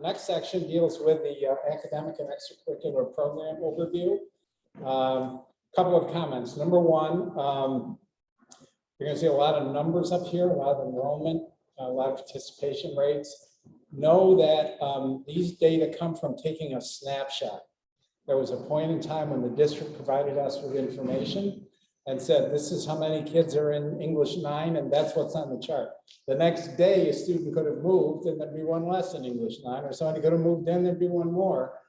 G: next section deals with the academic and extracurricular program overview. Couple of comments. Number one, you're going to see a lot of numbers up here, a lot of enrollment, a lot of participation rates. Know that these data come from taking a snapshot. There was a point in time when the district provided us with information and said, this is how many kids are in English 9, and that's what's on the chart. The next day, a student could have moved, and there'd be one less in English 9, or somebody could have moved in, there'd be one more.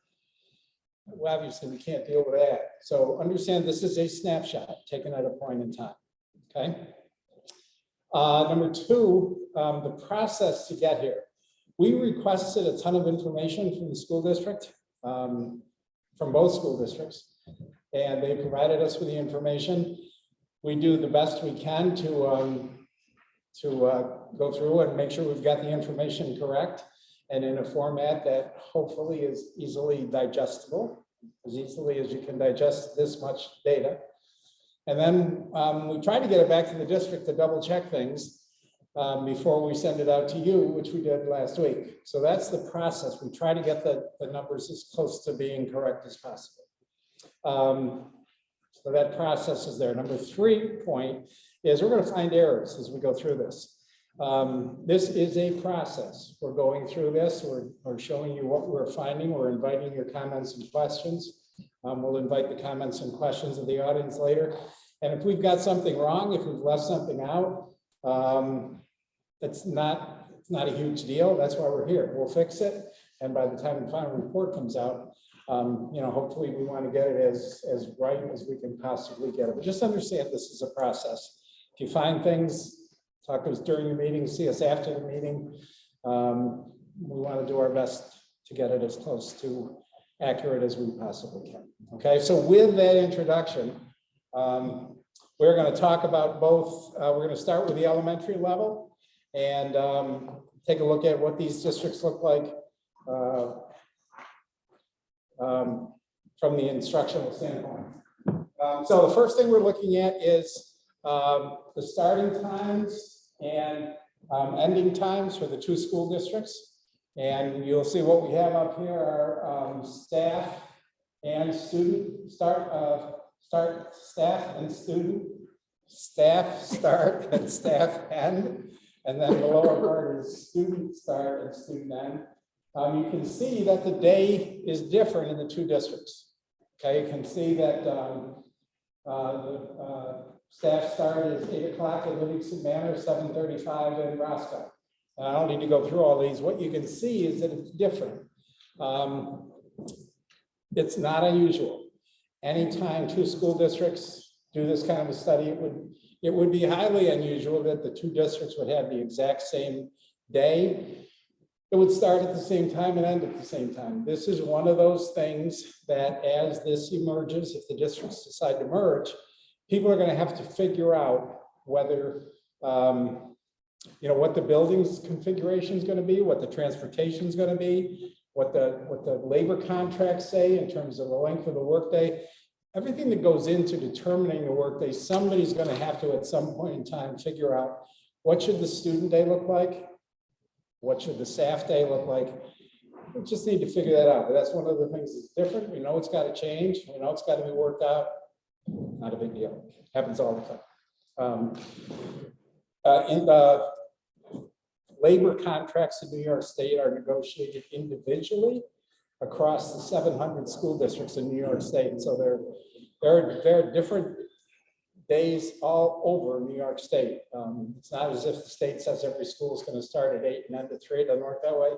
G: Well, obviously, we can't deal with that. So understand this is a snapshot taken at a point in time, okay? Number two, the process to get here. We requested a ton of information from the school district, from both school districts, and they provided us with the information. we do the best we can to go through and make sure we've got the information correct and in a format that hopefully is easily digestible, as easily as you can digest this much data. And then we try to get it back to the district to double check things before we send it out to you, which we did last week. So that's the process. We try to get the numbers as close to being correct as possible. So that process is there. Number 3 point is we're going to find errors as we go through this. This is a process. We're going through this. We're showing you what we're finding. We're inviting your comments and questions. We'll invite the comments and questions of the audience later. And if we've got something wrong, if we've left something out, it's not a huge deal. That's why we're here. We'll fix it. And by the time the final report comes out, hopefully we want to get it as right as we can possibly get it. But just understand this is a process. If you find things, talk to us during the meeting, see us after the meeting. We want to do our best to get it as close to accurate as we possibly can. Okay, so with that introduction, we're going to talk about both. We're going to start with the elementary level and take a look at what these districts look like from the instructional standpoint. So the first thing we're looking at is the starting times and ending times for the 2 school districts. And you'll see what we have up here are staff and student staff and student, staff start and staff end. And then the lower part is student start and student end. You can see that the day is different in the 2 districts. Okay, you can see that the staff start is 8 o'clock at Livingston Manor, 7:35 in Roscoe. And I don't need to go through all these. What you can see is that it's different. It's not unusual. Anytime 2 school districts do this kind of a study, it would be highly unusual that the 2 districts would have the exact same day. It would start at the same time and end at the same time. This is one of those things that as this emerges, if the districts decide to merge, people are going to have to figure out whether, what the building's configuration is going to be, what the transportation is going to be, what the labor contracts say in terms of the length of the workday. Everything that goes into determining the workday, somebody's going to have to, at some point in time, figure out what should the student day look like, what should the staff day look like. We just need to figure that out. But that's one of the things that's different. We know it's got to change. We know it's got to be worked out. Not a big deal. Happens all the time. In the labor contracts in New York State are negotiated individually across the 700 school districts in New York State. And so there are different days all over New York State. It's not as if the state says every school is going to start at 8 and end at 3. It doesn't work that way.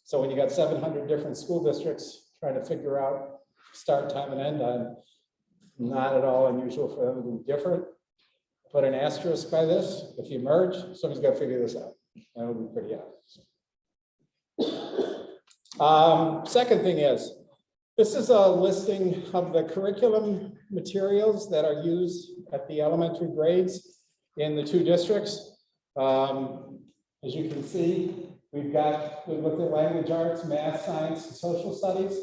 G: So when you got 700 different school districts trying to figure out start time and end time, not at all unusual for them to be different. Put an asterisk by this. If you merge, somebody's got to figure this out. That'll be pretty obvious. Second thing is, this is a listing of the curriculum materials that are used at the elementary grades in the 2 districts. As you can see, we looked at language arts, math, science, and social studies.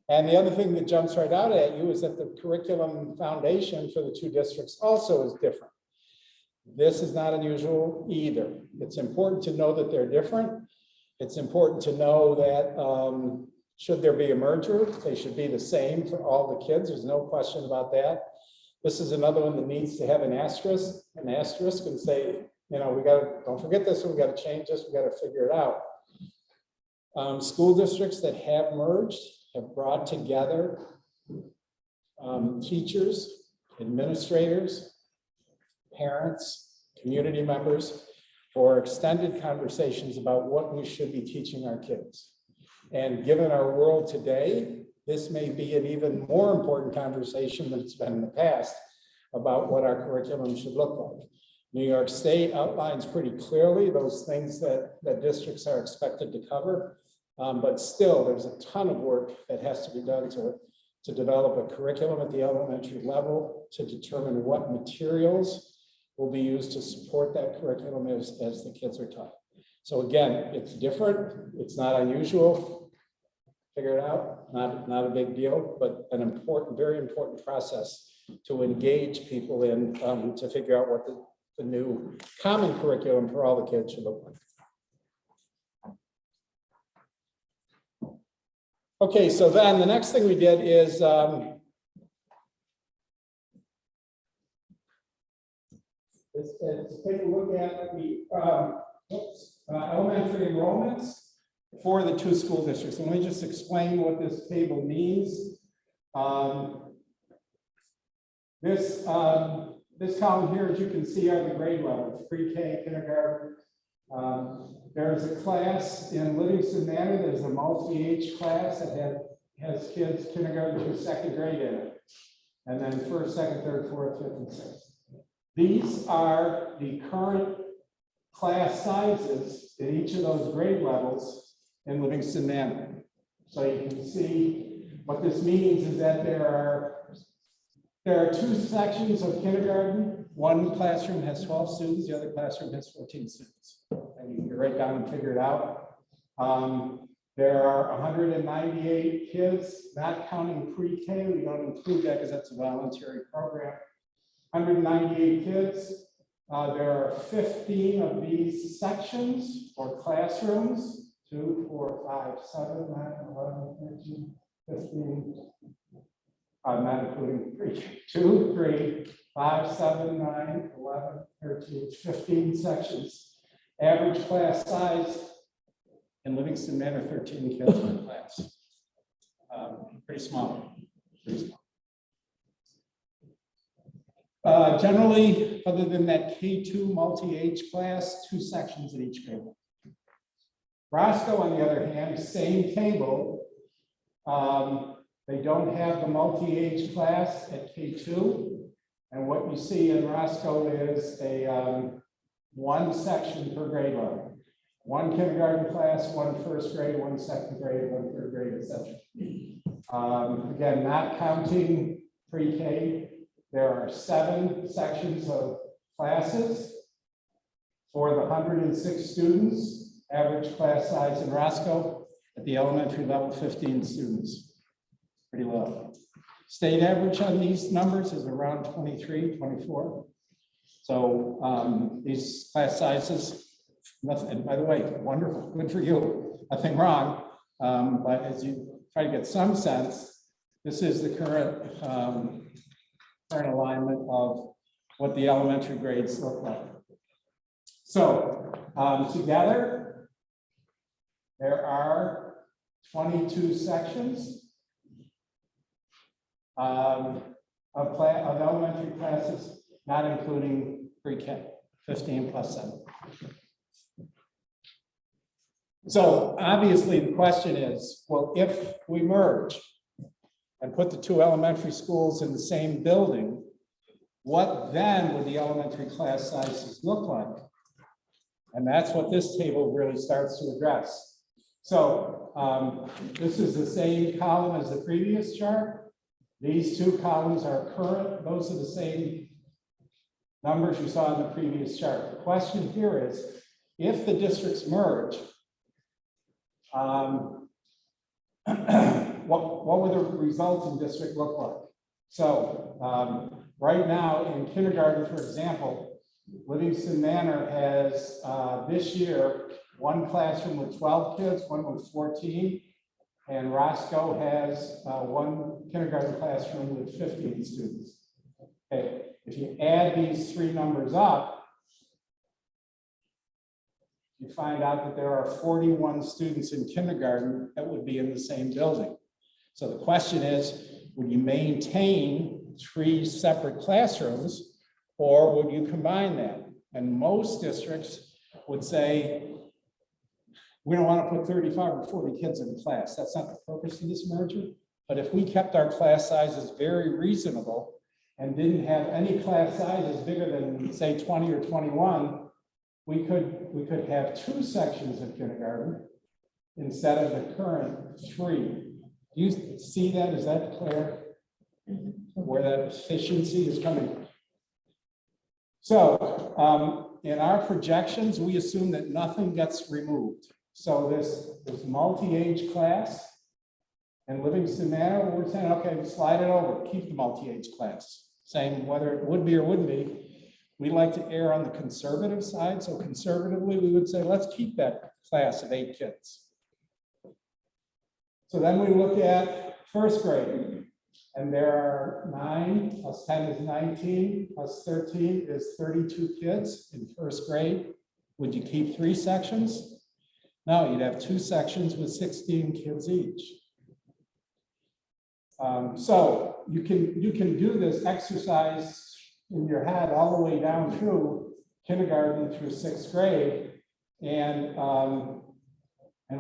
G: And the other thing that jumps right out at you is that the curriculum foundation for the 2 districts also is different. This is not unusual either. It's important to know that they're different. It's important to know that should there be a merger, they should be the same for all the kids. There's no question about that. This is another one that needs to have an asterisk and say, don't forget this, we got to change this, we got to figure it out. School districts that have merged have brought together teachers, administrators, parents, community members for extended conversations about what we should be teaching our kids. And given our world today, this may be an even more important conversation than it's been in the past about what our curriculum should look like. New York State outlines pretty clearly those things that districts are expected to cover, but still there's a ton of work that has to be done to to develop a curriculum at the elementary level to determine what materials will be used to support that curriculum as the kids are taught. So again, it's different, it's not unusual, figure it out, not a big deal, but an important, very important process to engage people in, to figure out what the new common curriculum for all the kids should look like. Okay, so then the next thing we did is take a look at the elementary enrollments for the two school districts. And let me just explain what this table means. This column here, as you can see, are the grade levels, pre-K, kindergarten. There's a class in Livingston Manor. There's a multi-age class that has kids kindergarten through second grade in it. And then first, second, third, fourth, fifth, and sixth. These are the current class sizes in each of those grade levels in Livingston Manor. So you can see what this means is that there are two sections of kindergarten. One classroom has 12 students, the other classroom has 14 students. And you can write down and figure it out. There are 198 kids, not counting pre-K. We don't include that because that's a voluntary program. 198 kids. There are 15 of these sections or classrooms. 2, 4, 5, 7, 9, 11, 13, 15. Not including pre-K. 2, 3, 5, 7, 9, 11, 13, 15 sections. Average class size in Livingston Manor, 13 kids per class. Pretty small. Generally, other than that K2 multi-age class, 2 sections in each grade. Roscoe, on the other hand, same table. They don't have the multi-age class at K2. And what you see in Roscoe is a 1 section per grade level. 1 kindergarten class, 1 first grade, 1 second grade, 1 third grade, etc. Again, not counting pre-K. There are 7 sections of classes for the 106 students. Average class size in Roscoe at the elementary level, 15 students. Pretty low. State average on these numbers is around 23, 24. So these class sizes, nothing, and by the way, wonderful, good for you, nothing wrong. But as you try to get some sense, this is the current alignment of what the elementary grades look like. So together, there are 22 sections of elementary classes, not including pre-K, 15 plus 7. So obviously the question is, well, if we merge and put the 2 elementary schools in the same building, what then would the elementary class sizes look like? And that's what this table really starts to address. So this is the same column as the previous chart. These 2 columns are current. Those are the same numbers you saw in the previous chart. The question here is, if the districts merge, what would the resulting district look like? So right now in kindergarten, for example, Livingston Manor has this year 1 classroom with 12 kids, 1 with 14, and Roscoe has 1 kindergarten classroom with 15 students. Okay, if you add these 3 numbers up, you find out that there are 41 students in kindergarten that would be in the same building. So the question is, would you maintain 3 separate classrooms, or would you combine that? And most districts would say, we don't want to put 35 or 40 kids in a class. That's not the purpose of this merger. But if we kept our class sizes very reasonable and didn't have any class sizes bigger than, say, 20 or 21, we could have 2 sections of kindergarten instead of the current 3. Do you see that? Is that clear? Where that efficiency is coming? So in our projections, we assume that nothing gets removed. So this multi-age class in Livingston Manor, we're saying, okay, slide it over, keep the multi-age class. Same whether it would be or wouldn't be. We like to err on the conservative side. So conservatively, we would say, let's keep that class of 8 kids. So then we look at first grade. And there are 9 plus 10 is 19, plus 13 is 32 kids in first grade. Would you keep 3 sections? No, you'd have 2 sections with 16 kids each. So you can do this exercise in your head all the way down through kindergarten through 6th grade. And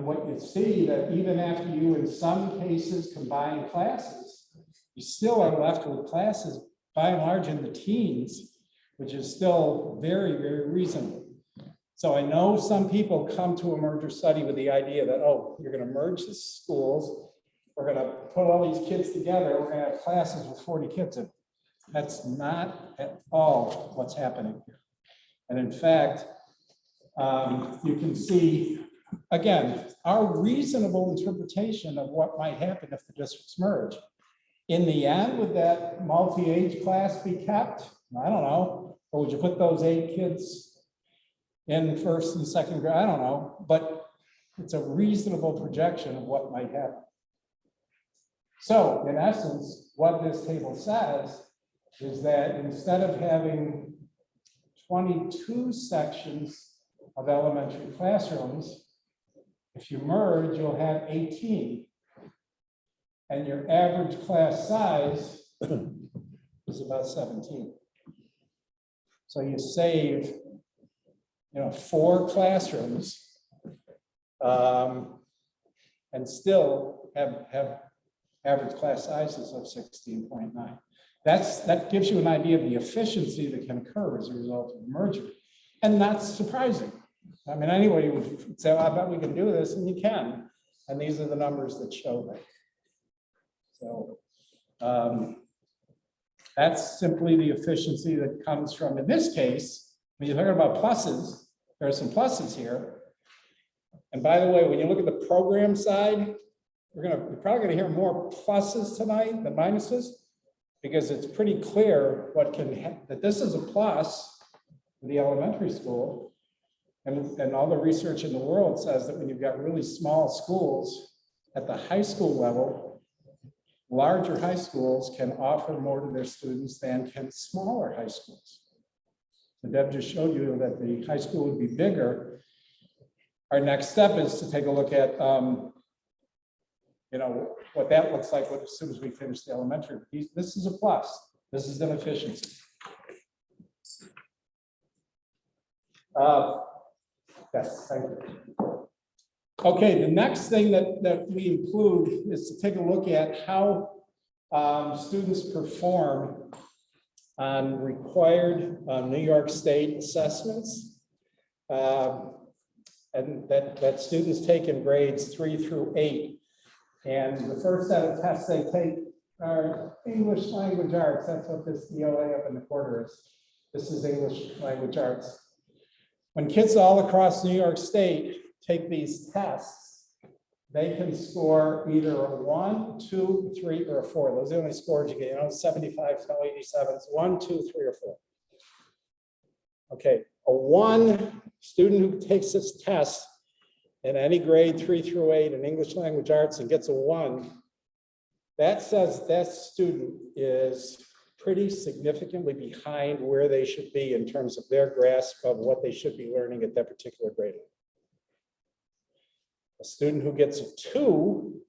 G: what you see that even after you, in some cases, combine classes, you still are left with classes by and large in the teens, which is still very, very reasonable. So I know some people come to a merger study with the idea that, oh, you're going to merge the schools, we're going to put all these kids together, we're going to have classes with 40 kids in. That's not at all what's happening here. And in fact, you can see, again, our reasonable interpretation of what might happen if the districts merge. In the end, would that multi-age class be kept? I don't know. Or would you put those 8 kids in first and second grade? I don't know. But it's a reasonable projection of what might happen. So in essence, what this table says is that instead of having 22 sections of elementary classrooms, if you merge, you'll have 18. And your average class size is about 17. So you save, 4 classrooms and still have average class sizes of 16.9. That gives you an idea of the efficiency that can occur as a result of merger. And that's surprising. I mean, anybody would say, I bet we can do this, and you can. And these are the numbers that show that. So that's simply the efficiency that comes from, in this case, when you're talking about pluses, there are some pluses here. And by the way, when you look at the program side, we're probably gonna hear more pluses tonight than minuses, because it's pretty clear that this is a plus for the elementary school. And all the research in the world says that when you've got really small schools at the high school level, larger high schools can offer more to their students than can smaller high schools. So Deb just showed you that the high school would be bigger. Our next step is to take a look at what that looks like as soon as we finish the elementary. This is a plus. This is an efficiency. Yes, thank you. Okay, the next thing that we include is to take a look at how students perform on required New York State assessments, and that students take in grades 3 through 8. And the first set of tests they take are English language arts. That's what this DOA up in the corner is. This is English language arts. When kids all across New York State take these tests, they can score either a 1, 2, 3, or a 4. Those are the only scores you get. 75, 87, it's 1, 2, 3, or 4. Okay, a 1 student who takes this test in any grade 3 through 8 in English language arts and gets a 1, that says that student is pretty significantly behind where they should be in terms of their grasp of what they should be learning at that particular grade level. A student who gets a 2,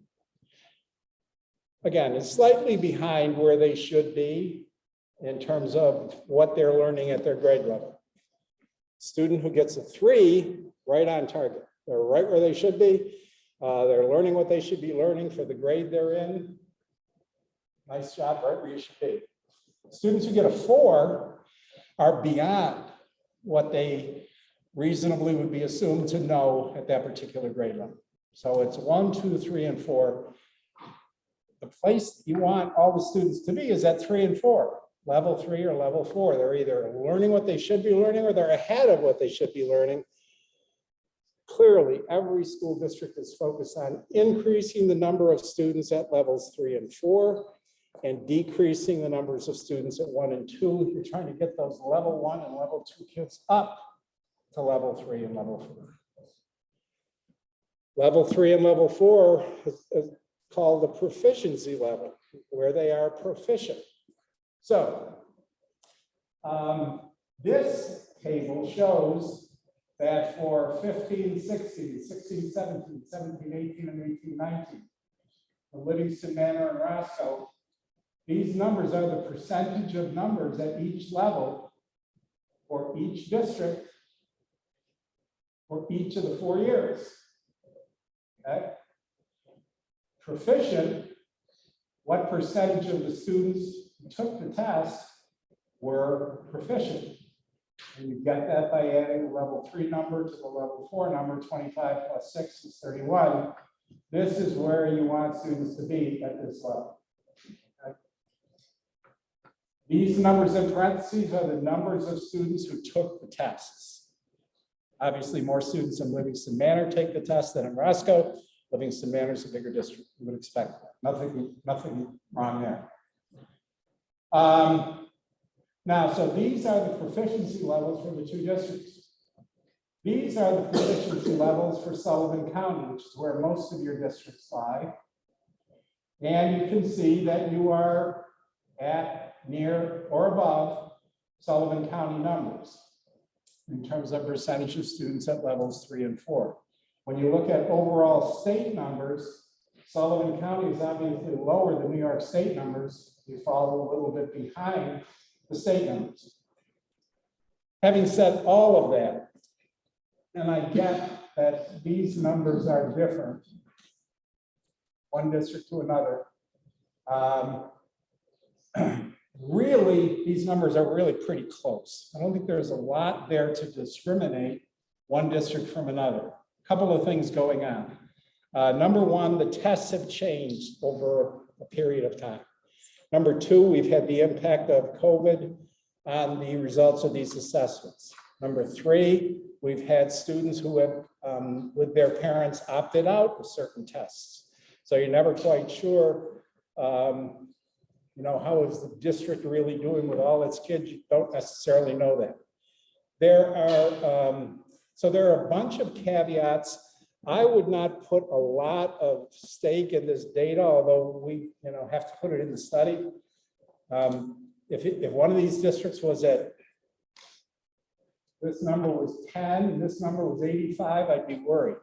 G: again, is slightly behind where they should be in terms of what they're learning at their grade level. Student who gets a 3, right on target. They're right where they should be. They're learning what they should be learning for the grade they're in. Nice job, right where you should be. Students who get a 4 are beyond what they reasonably would be assumed to know at that particular grade level. So it's 1, 2, 3, and 4. the place you want all the students to be is at 3 and 4, level 3 or level 4. They're either learning what they should be learning or they're ahead of what they should be learning. Clearly, every school district is focused on increasing the number of students at levels 3 and 4 and decreasing the numbers of students at 1 and 2. You're trying to get those level 1 and level 2 kids up to level 3 and level 4. Level 3 and level 4 is called the proficiency level, where they are proficient. So this table shows that for 15, 16, 16, 17, 17, 18, and 18, 19, the Livingston Manor and Roscoe, these numbers are the percentage of numbers at each level for each district for each of the 4 years. Okay? Proficient, what percentage of the students who took the test were proficient? And you get that by adding the level 3 number to the level 4 number. 25 plus 6 is 31. This is where you want students to be at this level. Okay? These numbers in parentheses are the numbers of students who took the tests. Obviously, more students in Livingston Manor take the test than in Roscoe. Livingston Manor is a bigger district. You would expect that. Nothing wrong there. Now, so these are the proficiency levels for the 2 districts. These are the proficiency levels for Sullivan County, which is where most of your districts lie. And you can see that you are at, near, or above Sullivan County numbers in terms of percentage of students at levels 3 and 4. When you look at overall state numbers, Sullivan County is obviously lower than New York State numbers. You fall a little bit behind the state numbers. Having said all of that, and I get that these numbers are different, one district to another, really, these numbers are really pretty close. I don't think there's a lot there to discriminate one district from another. A couple of things going on. Number one, the tests have changed over a period of time. Number two, we've had the impact of COVID on the results of these assessments. Number three, we've had students who have, with their parents, opted out of certain tests. So you're never quite sure, how is the district really doing with all its kids? You don't necessarily know that. There are a bunch of caveats. I would not put a lot of stake in this data, although we have to put it in the study. If one of these districts was at, this number was 10 and this number was 85, I'd be worried.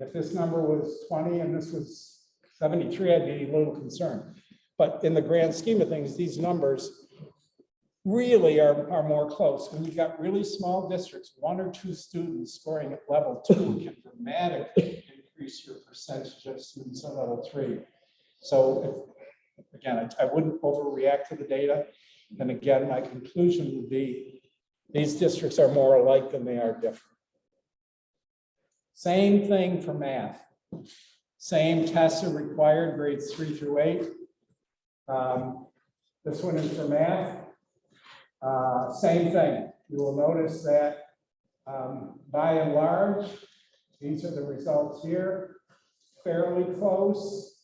G: If this number was 20 and this was 73, I'd be a little concerned. But in the grand scheme of things, these numbers really are more close. When you've got really small districts, 1 or 2 students scoring at level 2 can dramatically increase your percentage of students at level 3. So again, I wouldn't overreact to the data. And again, my conclusion would be these districts are more alike than they are different. Same thing for math. Same tests are required, grades 3 through 8. This one is for math. Same thing. You will notice that by and large, these are the results here, fairly close.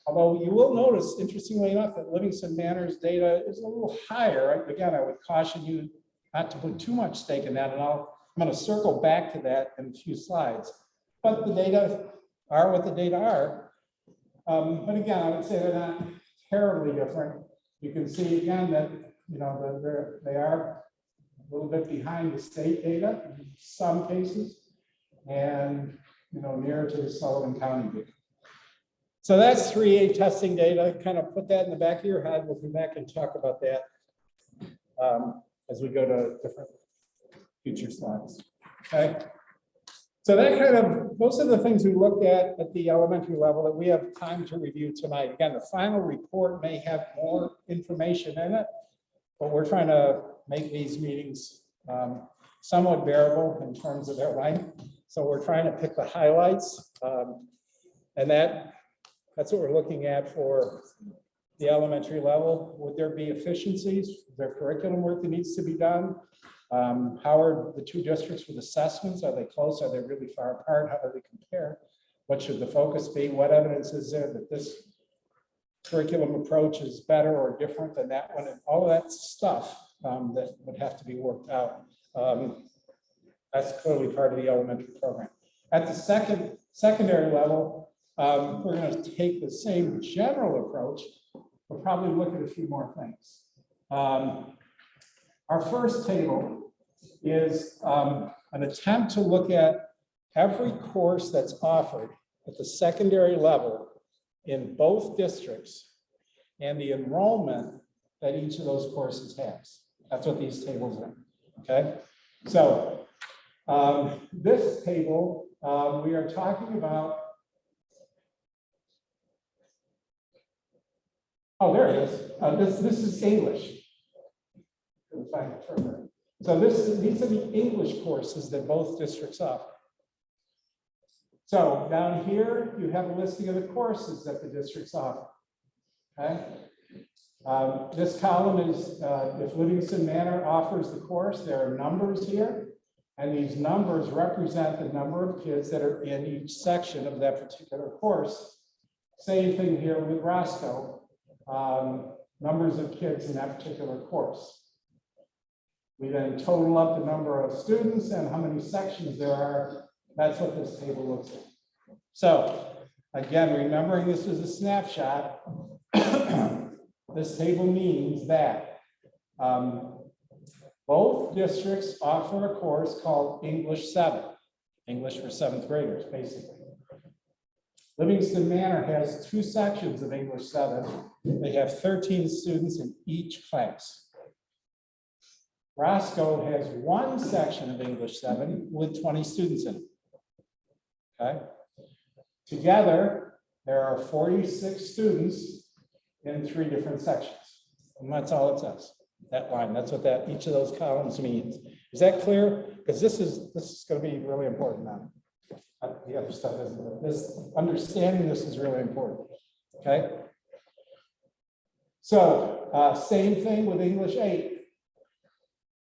G: Although you will notice, interestingly enough, that Livingston Manor's data is a little higher. Again, I would caution you not to put too much stake in that, and I'm going to circle back to that in a few slides. But the data are what the data are. But again, I would say they're not terribly different. You can see again that they are a little bit behind the state data in some cases, and nearer to the Sullivan County data. So that's 3A testing data. Kind of put that in the back of your head. We'll come back and talk about that as we go to different future slides. Okay. So those are the things we looked at the elementary level that we have time to review tonight. Again, the final report may have more information in it, but we're trying to make these meetings somewhat bearable in terms of their length. So we're trying to pick the highlights, and that That's what we're looking at for the elementary level. Would there be efficiencies? Is there curriculum work that needs to be done? How are the two districts with assessments? Are they close? Are they really far apart? How do they compare? What should the focus be? What evidence is there that this curriculum approach is better or different than that one? And all of that stuff that would have to be worked out. That's clearly part of the elementary program. At the secondary level, we're going to take the same general approach, but probably look at a few more things. Our first table is an attempt to look at every course that's offered at the secondary level in both districts and the enrollment that each of those courses has. That's what these tables are, okay? So this table, we are talking about, oh, there it is. This is English. Couldn't find it further. So these are the English courses that both districts offer. So down here, you have a listing of the courses that the districts offer. Okay. This column is if Livingston Manor offers the course, there are numbers here, and these numbers represent the number of kids that are in each section of that particular course. Same thing here with Roscoe, numbers of kids in that particular course. We then total up the number of students and how many sections there are. That's what this table looks like. So again, remembering this is a snapshot, this table means that both districts offer a course called English 7, English for 7th graders, basically. Livingston Manor has 2 sections of English 7. They have 13 students in each class. Roscoe has 1 section of English 7 with 20 students in it. Okay. Together, there are 46 students in 3 different sections. And that's all it says. That line, that's what each of those columns means. Is that clear? Because this is going to be really important now. The other stuff isn't. Understanding this is really important. Okay. So same thing with English 8.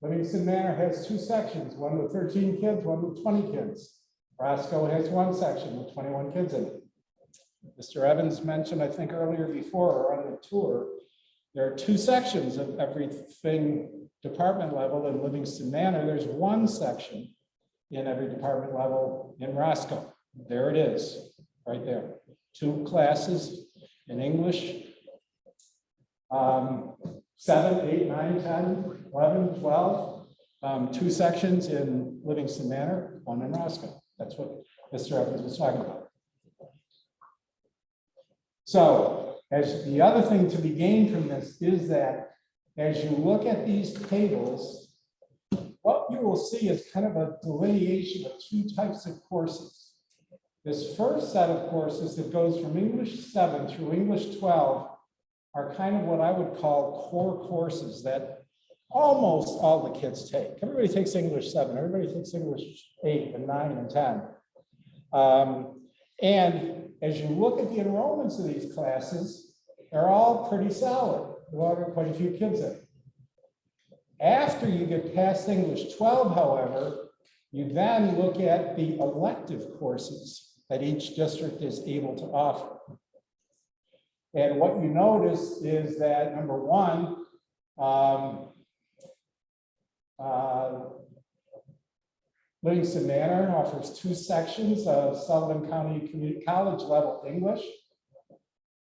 G: Livingston Manor has 2 sections, one with 13 kids, one with 20 kids. Roscoe has 1 section with 21 kids in it. Mr. Evans mentioned, I think earlier before or on the tour, there are 2 sections of everything department level in Livingston Manor. There's 1 section in every department level in Roscoe. There it is, right there. 2 classes in English. 7, 8, 9, 10, 11, 12, 2 sections in Livingston Manor, 1 in Roscoe. That's what Mr. Evans was talking about. So, as the other thing to be gained from this is that as you look at these tables, what you will see is kind of a delineation of 2 types of courses. This first set of courses that goes from English 7 through English 12 are kind of what I would call core courses that almost all the kids take. Everybody takes English 7, everybody takes English 8 and 9 and 10. And as you look at the enrollments of these classes, they're all pretty solid. There are quite a few kids in. After you get past English 12, however, you then look at the elective courses that each district is able to offer. And what you notice is that, number 1, Livingston Manor offers 2 sections of Sullivan County Community College level English.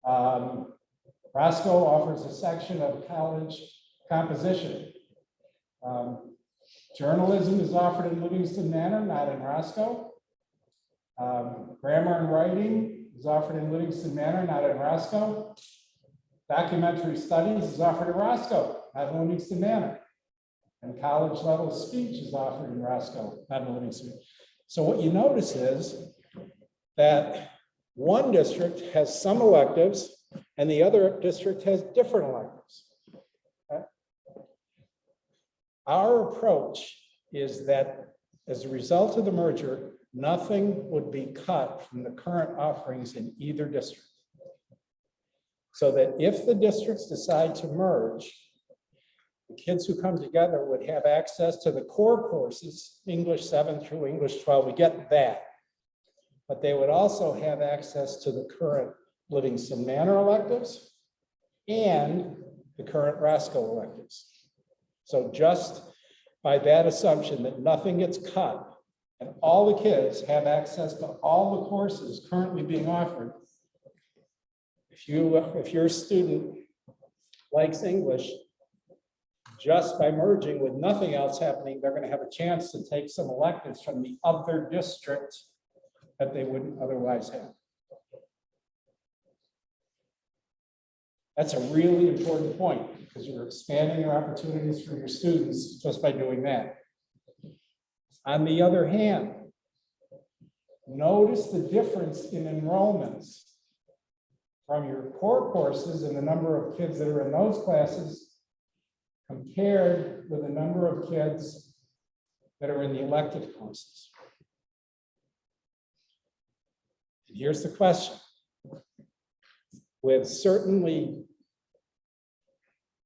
G: Roscoe offers a section of college composition. Journalism is offered in Livingston Manor, not in Roscoe. Grammar and writing is offered in Livingston Manor, not in Roscoe. Documentary studies is offered in Roscoe, not in Livingston Manor. And college level speech is offered in Roscoe, not in Livingston. So what you notice is that one district has some electives and the other district has different electives. Okay? Our approach is that as a result of the merger, nothing would be cut from the current offerings in either district. so that if the districts decide to merge, the kids who come together would have access to the core courses, English 7 through English 12, we get that. But they would also have access to the current Livingston Manor electives and the current Roscoe electives. So just by that assumption that nothing gets cut and all the kids have access to all the courses currently being offered, if your student likes English, just by merging with nothing else happening, they're going to have a chance to take some electives from the other district that they wouldn't otherwise have. That's a really important point because you're expanding your opportunities for your students just by doing that. On the other hand, notice the difference in enrollments from your core courses and the number of kids that are in those classes compared with the number of kids that are in the elective courses. And here's the question. With certainly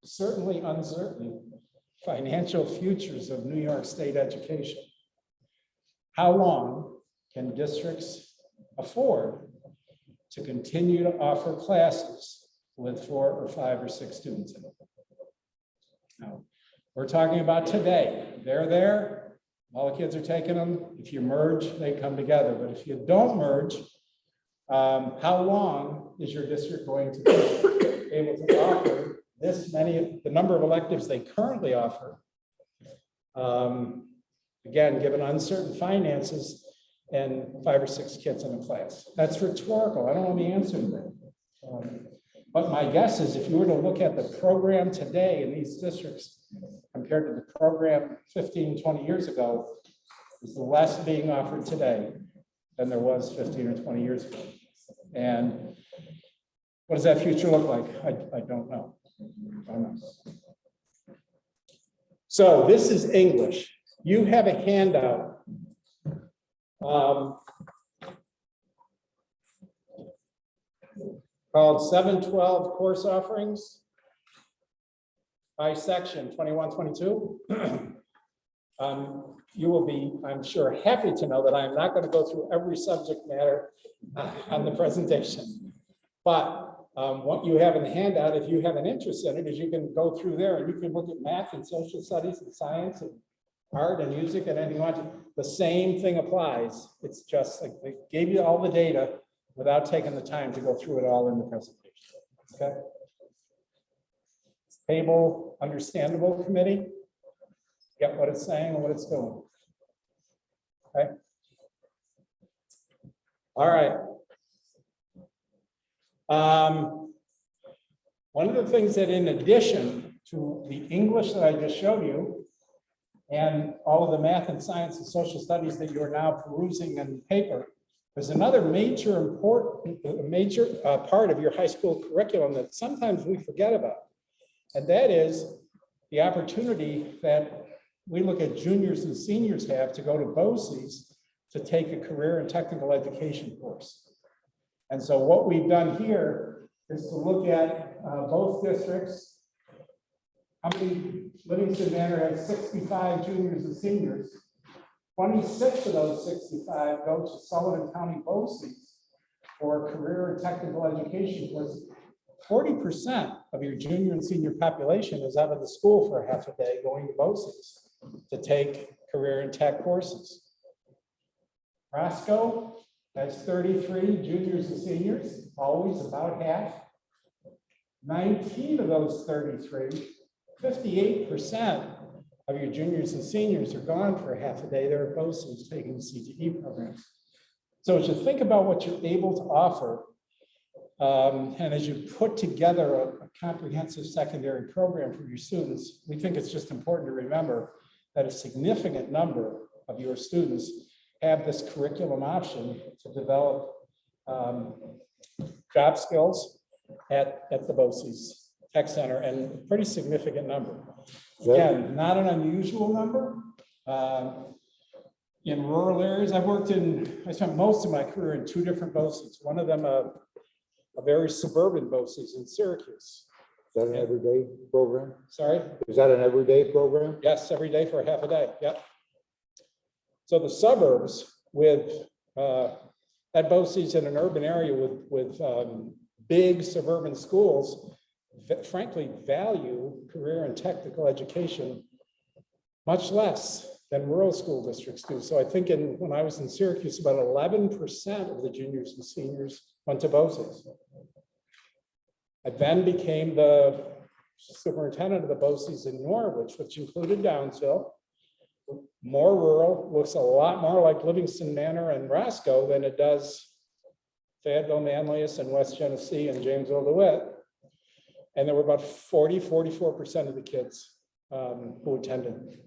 G: uncertain financial futures of New York State education, how long can districts afford to continue to offer classes with 4 or 5 or 6 students in it? Now, we're talking about today. They're there, all the kids are taking them. If you merge, they come together. But if you don't merge, how long is your district going to be able to offer this many, the number of electives they currently offer? Again, given uncertain finances and 5 or 6 kids in a class. That's rhetorical. I don't know the answer to that. But my guess is if you were to look at the program today in these districts compared to the program 15, 20 years ago, there's less being offered today than there was 15 or 20 years ago. And what does that future look like? I don't know. So this is English. You have a handout. Called 712 course offerings by section 21-22. You will be, I'm sure, happy to know that I am not going to go through every subject matter on the presentation. But what you have in the handout, if you have an interest in it, is you can go through there and you can look at math and social studies and science and art and music and anything you want to. The same thing applies. It's just like they gave you all the data without taking the time to go through it all in the presentation. Okay. Table understandable committee. Get what it's saying and what it's doing. Okay. All right. One of the things that in addition to the English that I just showed you and all of the math and science and social studies that you're now perusing in paper, there's another major part of your high school curriculum that sometimes we forget about. And that is the opportunity that we look at juniors and seniors have to go to BOCES to take a career and technical education course. And so what we've done here is to look at both districts. How many? Livingston Manor has 65 juniors and seniors. 26 of those 65 go to Sullivan County BOCES for career and technical education courses. 40% of your junior and senior population is out of the school for a half a day going to BOCES to take career and tech courses. Roscoe has 33 juniors and seniors, always about half. 19 of those 33, 58% of your juniors and seniors are gone for a half a day. They're at BOCES taking the CTE programs. So as you think about what you're able to offer, and as you put together a comprehensive secondary program for your students, we think it's just important to remember that a significant number of your students have this curriculum option to develop job skills at the BOCES Tech Center, and a pretty significant number. Again, not an unusual number. In rural areas, I spent most of my career in 2 different BOCES. One of them a very suburban BOCES in Syracuse.
D: Is that an everyday program?
G: Sorry?
D: Is that an everyday program?
G: Yes, every day for half a day, yep. So the suburbs with, at BOCES in an urban area with big suburban schools, frankly, value career and technical education much less than rural school districts do. So I think when I was in Syracuse, about 11% of the juniors and seniors went to BOCES. I then became the superintendent of the BOCES in Norwich, which included Downsville. More rural, looks a lot more like Livingston Manor and Roscoe than it does Fayetteville, Manlius, and West Genesee and Jamesville, DeWitt. And there were about 44% of the kids who attended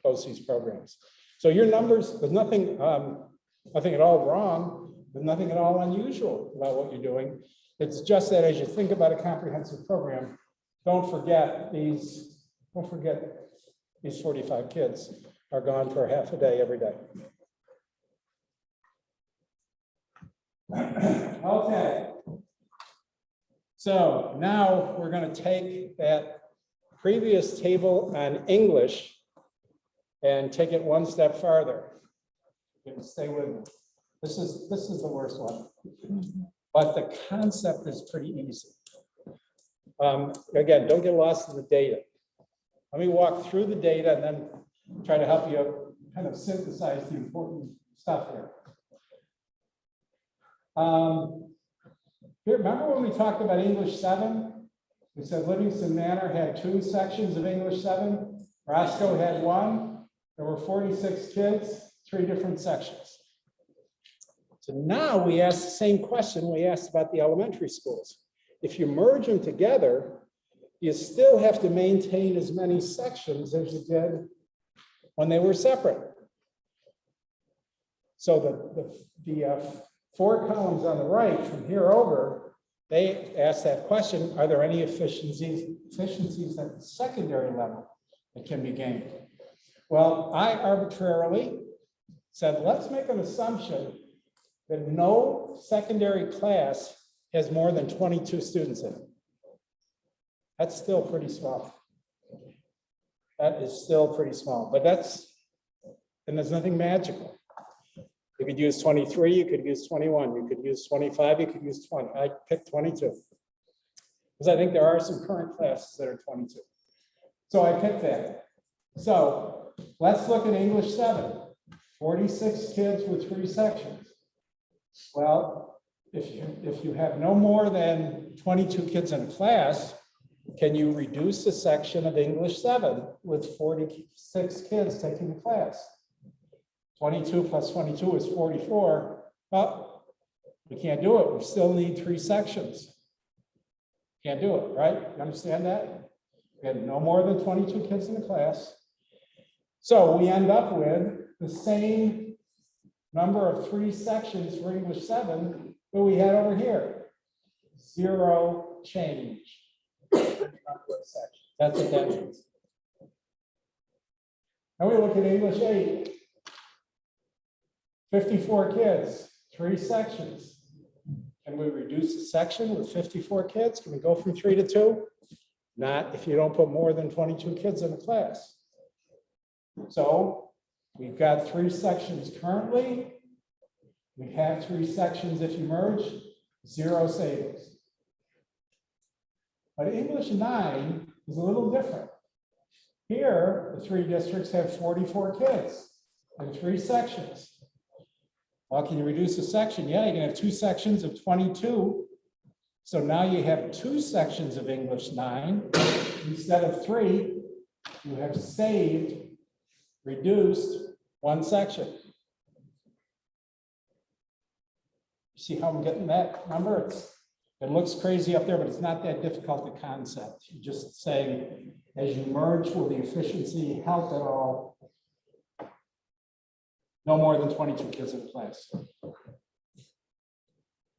G: BOCES programs. So your numbers, there's nothing at all wrong, there's nothing at all unusual about what you're doing. It's just that as you think about a comprehensive program, don't forget these 45 kids are gone for half a day every day. Okay. So now we're going to take that previous table on English and take it one step farther. You can stay with me. This is the worst one, but the concept is pretty easy. Again, don't get lost in the data. Let me walk through the data and then try to help you kind of synthesize the important stuff here. Remember when we talked about English 7? We said Livingston Manor had 2 sections of English 7. Roscoe had 1. There were 46 kids, 3 different sections. So now we ask the same question we asked about the elementary schools. If you merge them together, you still have to maintain as many sections as you did when they were separate. So the 4 columns on the right from here over, they ask that question, are there any efficiencies at the secondary level that can be gained? Well, I arbitrarily said, let's make an assumption that no secondary class has more than 22 students in it. That's still pretty small. That is still pretty small, but and there's nothing magical. You could use 23, you could use 21, you could use 25, you could use 20. I picked 22 because I think there are some current classes that are 22. So I picked that. So let's look at English 7, 46 kids with 3 sections. Well, if you have no more than 22 kids in a class, can you reduce the section of English 7 with 46 kids taking the class? 22 plus 22 is 44. Well, we can't do it. We still need 3 sections. Can't do it, right? You understand that? We have no more than 22 kids in the class. So we end up with the same number of 3 sections for English 7 that we had over here. 0 change. That's what that means. Now we look at English 8. 54 kids, 3 sections. Can we reduce the section with 54 kids? Can we go from 3 to 2? Not if you don't put more than 22 kids in the class. So we've got 3 sections currently. We have 3 sections if you merge, 0 savings. But English 9 is a little different. Here, the 3 districts have 44 kids and 3 sections. Well, can you reduce a section? Yeah, you can have 2 sections of 22. So now you have 2 sections of English 9 instead of 3. You have saved, reduced 1 section. You see how I'm getting that number? It looks crazy up there, but it's not that difficult a concept. You just say, as you merge, will the efficiency help at all? No more than 22 kids in class.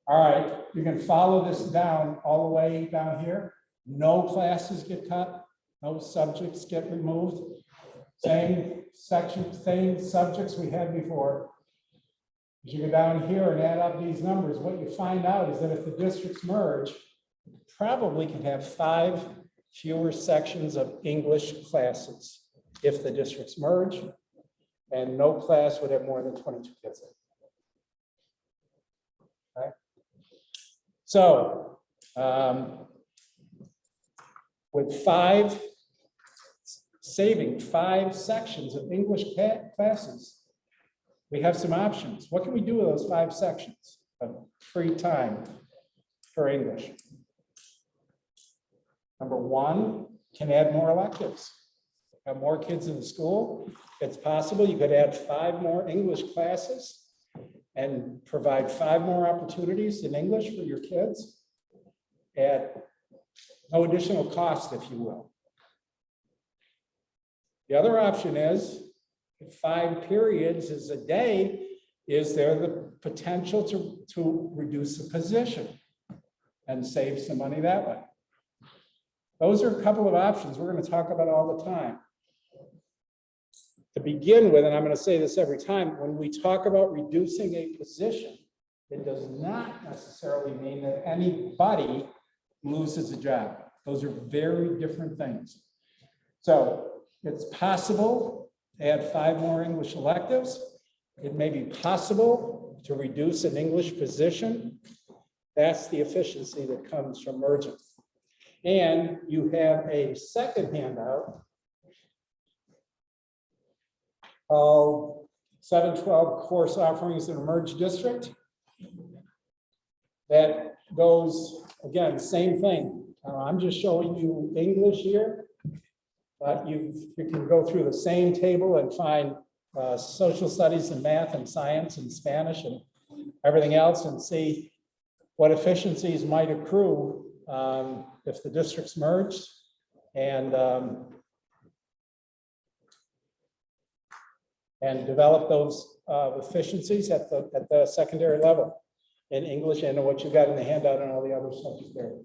G: All right, you can follow this down all the way down here. No classes get cut, no subjects get removed. Same section, same subjects we had before. As you go down here and add up these numbers, what you find out is that if the districts merge, probably can have 5 fewer sections of English classes if the districts merge, and no class would have more than 22 kids in it. Okay? So, with saving 5 sections of English classes, we have some options. What can we do with those 5 sections of free time for English? Number 1, can add more electives. Have more kids in the school. It's possible you could add 5 more English classes and provide 5 more opportunities in English for your kids at no additional cost, if you will. The other option is, if 5 periods is a day, is there the potential to reduce the position and save some money that way? Those are a couple of options we're going to talk about all the time. To begin with, and I'm going to say this every time, when we talk about reducing a position, it does not necessarily mean that anybody loses a job. Those are very different things. So it's possible to add 5 more English electives. It may be possible to reduce an English position. That's the efficiency that comes from merging. And you have a second handout called 712 course offerings in a merged district. That goes, again, same thing. I'm just showing you English here, but you can go through the same table and find social studies and math and science and Spanish and everything else and see what efficiencies might accrue if the districts merged and develop those efficiencies at the secondary level in English and what you got in the handout and all the other subject areas.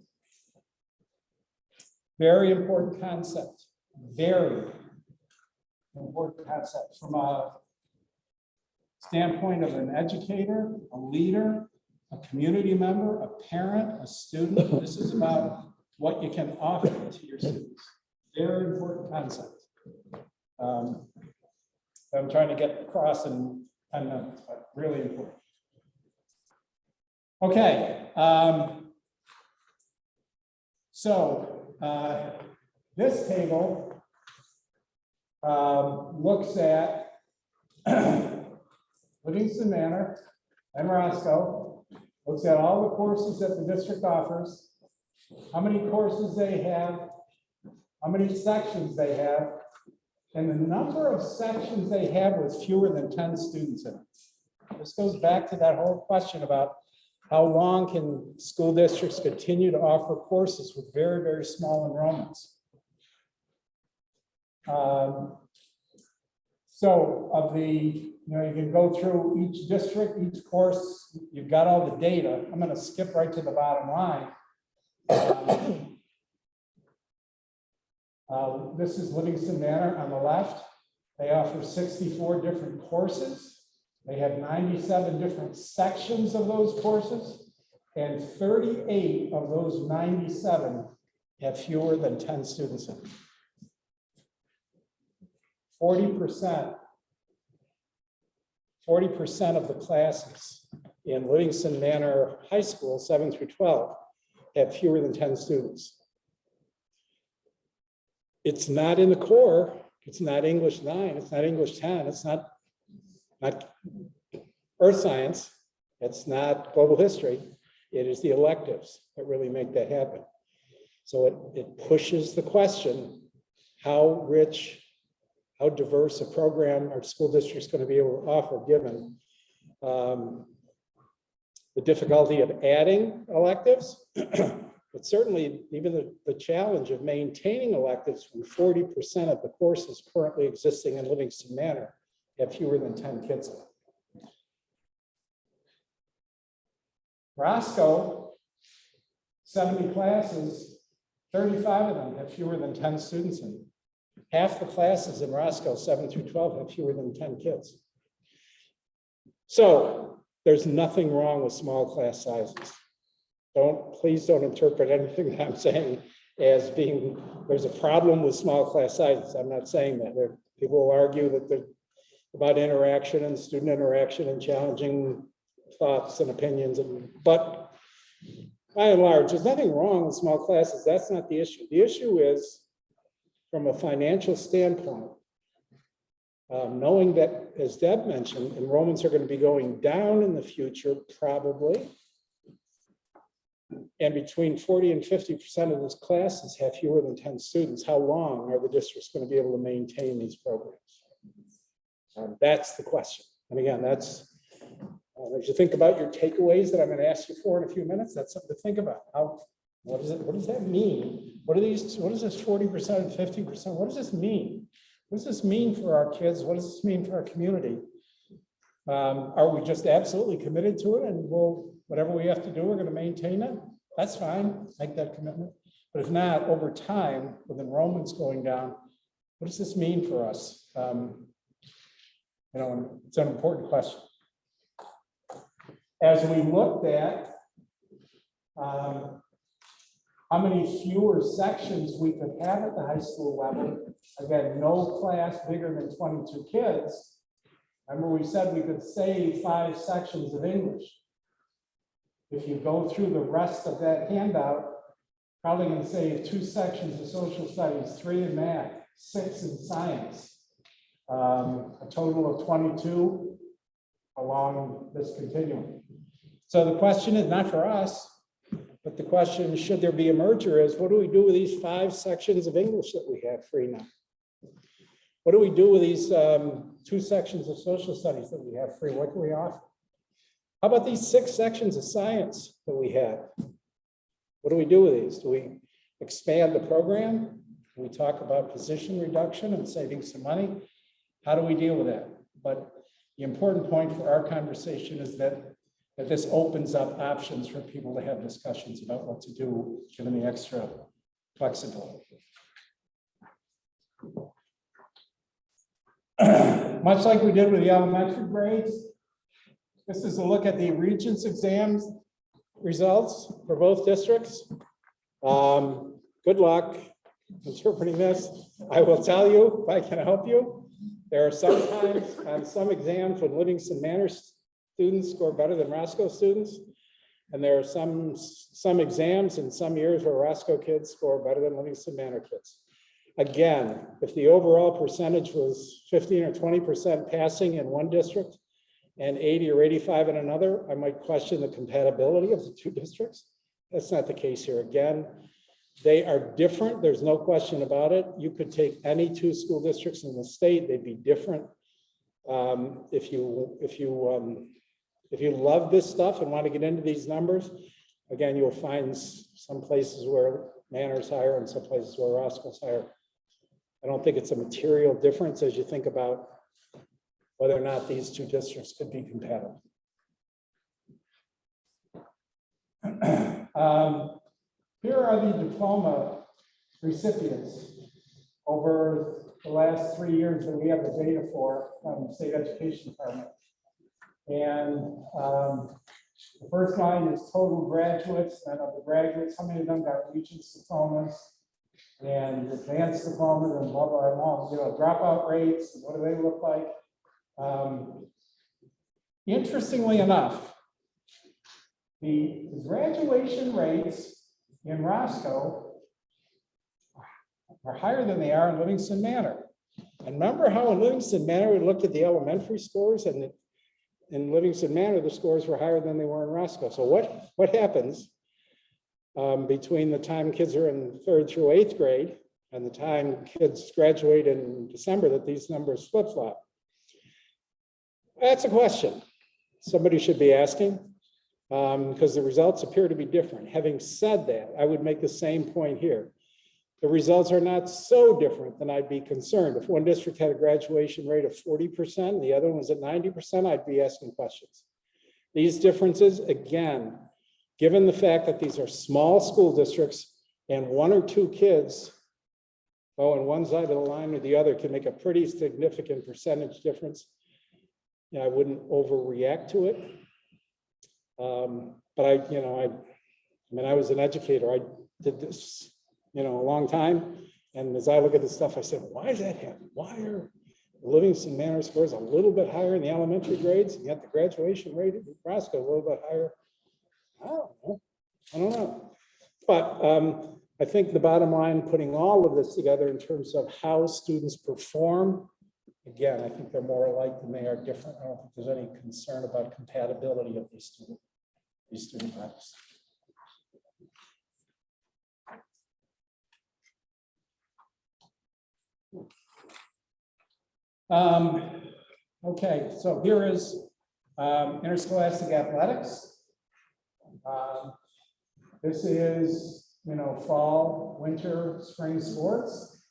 G: Very important concept. Very important concept from a standpoint of an educator, a leader, a community member, a parent, a student. This is about what you can offer to your students. Very important concept. I'm trying to get across in 10 minutes, but really important. Okay. This table looks at Livingston Manor and Roscoe, looks at all the courses that the district offers, how many courses they have, how many sections they have, and the number of sections they have with fewer than 10 students in it. This goes back to that whole question about how long can school districts continue to offer courses with very, very small enrollments. So of the, you can go through each district, each course, you've got all the data. I'm going to skip right to the bottom line. This is Livingston Manor on the left. They offer 64 different courses. They have 97 different sections of those courses, and 38 of those 97 have fewer than 10 students in them. 40% of the classes in Livingston Manor High School, 7 through 12, have fewer than 10 students. It's not in the core. It's not English 9. It's not English 10. It's not earth science. It's not global history. It is the electives that really make that happen. So it pushes the question, how rich, how diverse a program our school district is going to be able to offer, given the difficulty of adding electives, but certainly even the challenge of maintaining electives when 40% of the courses currently existing in Livingston Manor have fewer than 10 kids in it. Roscoe, 70 classes, 35 of them have fewer than 10 students in them. Half the classes in Roscoe, 7 through 12, have fewer than 10 kids. So There's nothing wrong with small class sizes. Please don't interpret anything that I'm saying as being, there's a problem with small class sizes. I'm not saying that. People will argue that they're about interaction and student interaction and challenging thoughts and opinions, but by and large, there's nothing wrong with small classes. That's not the issue. The issue is from a financial standpoint, knowing that, as Deb mentioned, enrollments are going to be going down in the future, probably. And between 40 and 50% of those classes have fewer than 10 students. How long are the districts going to be able to maintain these programs? That's the question. And again, that's, as you think about your takeaways that I'm going to ask you for in a few minutes, that's something to think about. What does that mean? What is this 40% and 50%? What does this mean? What does this mean for our kids? What does this mean for our community? Are we just absolutely committed to it and whatever we have to do, we're going to maintain it? That's fine, make that commitment. But if not, over time, with enrollments going down, what does this mean for us? It's an important question. As we looked at how many fewer sections we could have at the high school level, again, no class bigger than 22 kids. Remember, we said we could save 5 sections of English. If you go through the rest of that handout, probably going to save 2 sections of social studies, 3 in math, 6 in science, a total of 22 along this continuum. So the question is not for us, but the question, should there be a merger, is what do we do with these 5 sections of English that we have free now? What do we do with these 2 sections of social studies that we have free? What do we offer? How about these 6 sections of science that we have? What do we do with these? Do we expand the program? Do we talk about position reduction and saving some money? How do we deal with that? But the important point for our conversation is that this opens up options for people to have discussions about what to do, given the extra flexibility. Much like we did with the elementary grades, this is a look at the Regents exams results for both districts. Good luck interpreting this. I will tell you, if I can help you, there are sometimes on some exams when Livingston Manor students score better than Roscoe students. And there are some exams in some years where Roscoe kids score better than Livingston Manor kids. Again, if the overall percentage was 15 or 20% passing in one district and 80 or 85 in another, I might question the compatibility of the 2 districts. That's not the case here. Again, they are different. There's no question about it. You could take any 2 school districts in the state, they'd be different. If you love this stuff and want to get into these numbers, again, you'll find some places where Manor's higher and some places where Roscoe's higher. I don't think it's a material difference as you think about whether or not these 2 districts could be compatible. Here are the diploma recipients over the last 3 years that we have the data for from the State Education Department. And the first line is total graduates, and of the graduates, how many of them got Regents diplomas and advanced diplomas and blah, blah, blah, dropout rates, what do they look like? Interestingly enough, the graduation rates in Roscoe are higher than they are in Livingston Manor. And remember how in Livingston Manor we looked at the elementary scores, and in Livingston Manor the scores were higher than they were in Roscoe. So what happens between the time kids are in 3rd through 8th grade and the time kids graduate in December that these numbers flip-flop? That's a question somebody should be asking, because the results appear to be different. Having said that, I would make the same point here. The results are not so different that I'd be concerned. If one district had a graduation rate of 40% and the other one was at 90%, I'd be asking questions. These differences, again, given the fact that these are small school districts and 1 or 2 kids go on one side of the line or the other, can make a pretty significant percentage difference. I wouldn't overreact to it. But I was an educator. I did this, a long time. And as I look at this stuff, I said, why does that happen? Why are Livingston Manor scores a little bit higher in the elementary grades, and yet the graduation rate at Nebraska a little bit higher? I don't know. But I think the bottom line, putting all of this together in terms of how students perform, again, I think they're more alike than they are different. I don't think there's any concern about compatibility of these student lives. Okay, so here is interscholastic athletics. This is, fall, winter, spring sports.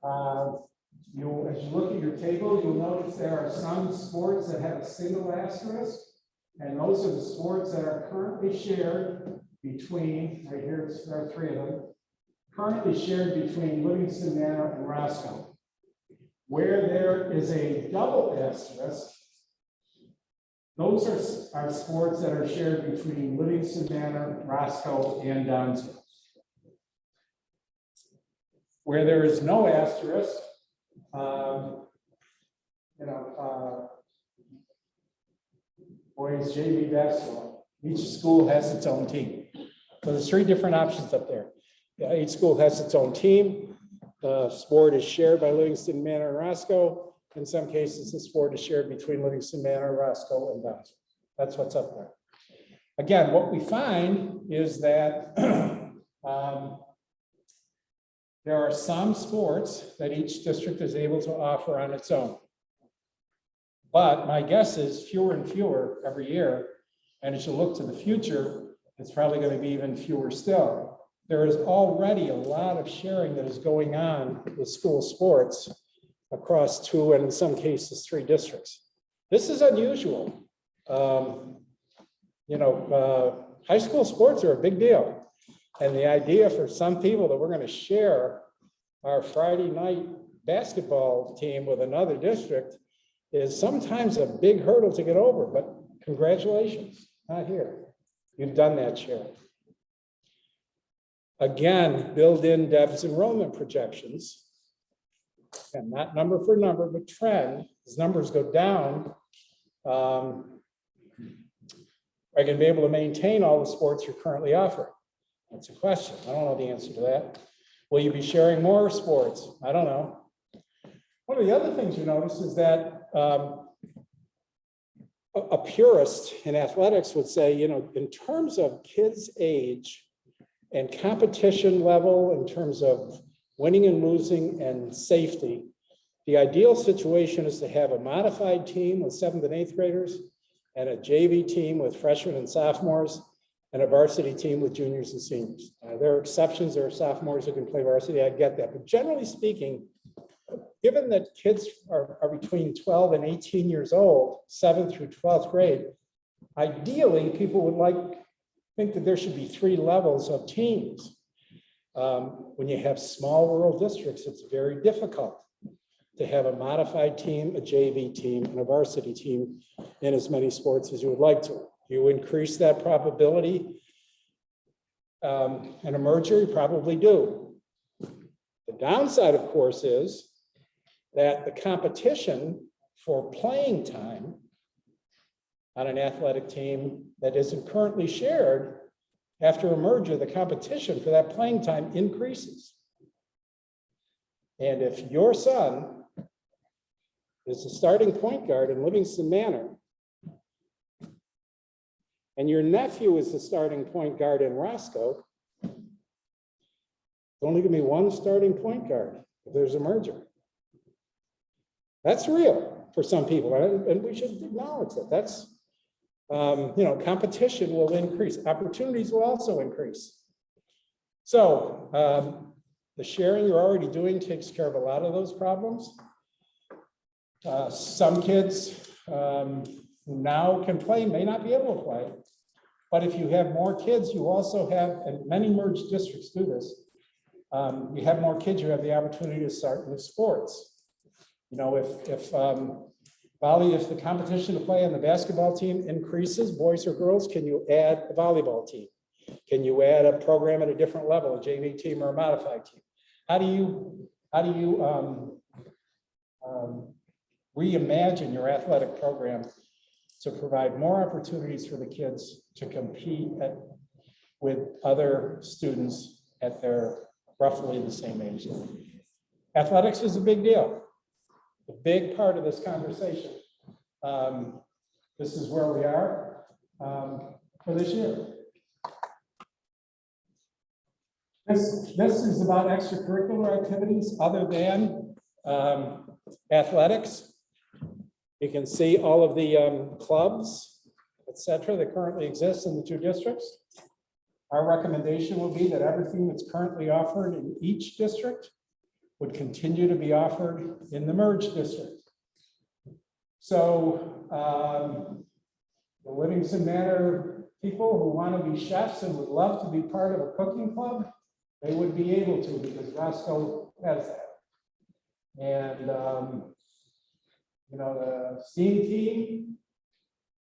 G: As you look at your table, you'll notice there are some sports that have a single asterisk, and those are the sports that are currently shared between, right here, there are 3 of them, currently shared between Livingston Manor and Roscoe. Where there is a double asterisk, those are sports that are shared between Livingston Manor, Roscoe, and Downsville. Where there is no asterisk, boys JV basketball. Each school has its own team. So there's 3 different options up there. Each school has its own team. The sport is shared by Livingston Manor and Roscoe. In some cases, the sport is shared between Livingston Manor, Roscoe, and Downsville. That's what's up there. Again, what we find is that there are some sports that each district is able to offer on its own. But my guess is fewer and fewer every year. And as you look to the future, it's probably going to be even fewer still. There is already a lot of sharing that is going on with school sports across 2 and in some cases 3 districts. This is unusual. High school sports are a big deal. And the idea for some people that we're going to share our Friday night basketball team with another district is sometimes a big hurdle to get over, but congratulations, not here. You've done that, Sharon. Again, build in Deb's enrollment projections, and not number for number, but trend. As numbers go down, are you going to be able to maintain all the sports you're currently offering? That's a question. I don't know the answer to that. Will you be sharing more sports? I don't know. One of the other things you notice is that a purist in athletics would say, in terms of kids' age and competition level, in terms of winning and losing and safety, the ideal situation is to have a modified team with 7th and 8th graders and a JV team with freshmen and sophomores and a varsity team with juniors and seniors. There are exceptions. There are sophomores who can play varsity. I get that. But generally speaking, given that kids are between 12 and 18 years old, 7th through 12th grade, ideally people would think that there should be 3 levels of teams. When you have small rural districts, it's very difficult to have a modified team, a JV team, and a varsity team in as many sports as you would like to. You increase that probability in a merger, you probably do. The downside, of course, is that the competition for playing time on an athletic team that isn't currently shared, after a merger, the competition for that playing time increases. And if your son is the starting point guard in Livingston Manor, and your nephew is the starting point guard in Roscoe, there's only going to be 1 starting point guard if there's a merger. That's real for some people, and we should acknowledge that. That's, competition will increase. Opportunities will also increase. So the sharing you're already doing takes care of a lot of those problems. Some kids who now can play may not be able to play. But if you have more kids, you also have, and many merged districts do this, you have more kids, you have the opportunity to start with sports. If Volley, if the competition to play on the basketball team increases, boys or girls, can you add a volleyball team? Can you add a program at a different level, a JV team or a modified team? How do you reimagine your athletic program to provide more opportunities for the kids to compete with other students at their roughly the same age? Athletics is a big deal, a big part of this conversation. This is where we are for this year. This is about extracurricular activities other than athletics. You can see all of the clubs, et cetera, that currently exist in the two districts. Our recommendation will be that everything that's currently offered in each district would continue to be offered in the merged district. So the Livingston Manor people who want to be chefs and would love to be part of a cooking club, they would be able to, because Roscoe has that. And you know, the STEAM team,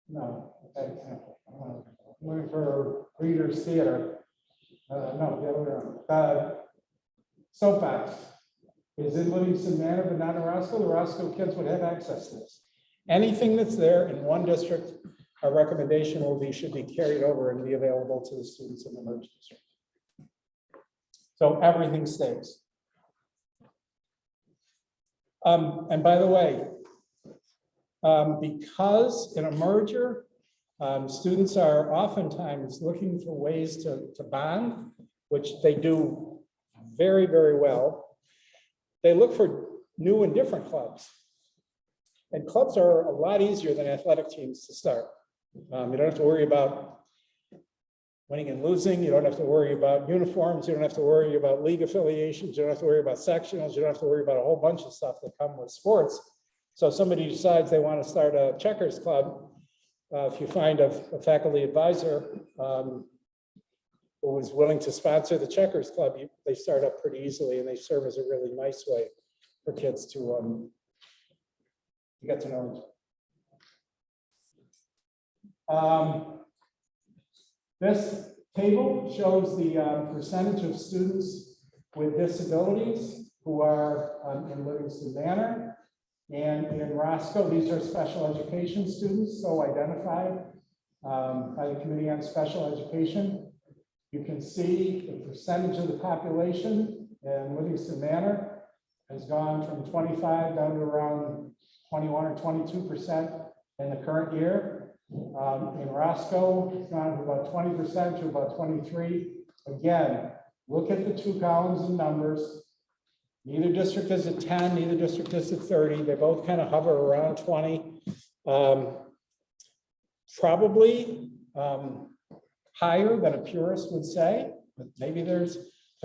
G: no, that example. I'm looking for Reader's Theater. No, the other way around. Soapbox is in Livingston Manor, but not in Roscoe. The Roscoe kids would have access to this. Anything that's there in one district, our recommendation will be should be carried over and be available to the students in the merged district. So everything stays. And by the way, because in a merger, students are oftentimes looking for ways to bond, which they do very, very well. They look for new and different clubs. And clubs are a lot easier than athletic teams to start. You don't have to worry about winning and losing. You don't have to worry about uniforms. You don't have to worry about league affiliations. You don't have to worry about sectionals. You don't have to worry about a whole bunch of stuff that come with sports. So if somebody decides they want to start a checkers club, if you find a faculty advisor who is willing to sponsor the checkers club, they start up pretty easily and they serve as a really nice way for kids to get to know them. This table shows the percentage of students with disabilities who are in Livingston Manor and in Roscoe. These are special education students, so identified by the Committee on Special Education. You can see the percentage of the population in Livingston Manor has gone from 25 down to around 21 or 22% in the current year. In Roscoe, it's gone from about 20% to about 23%. Again, look at the two columns of numbers. Neither district is at 10, neither district is at 30. They both kind of hover around 20. Probably higher than a purist would say, but maybe there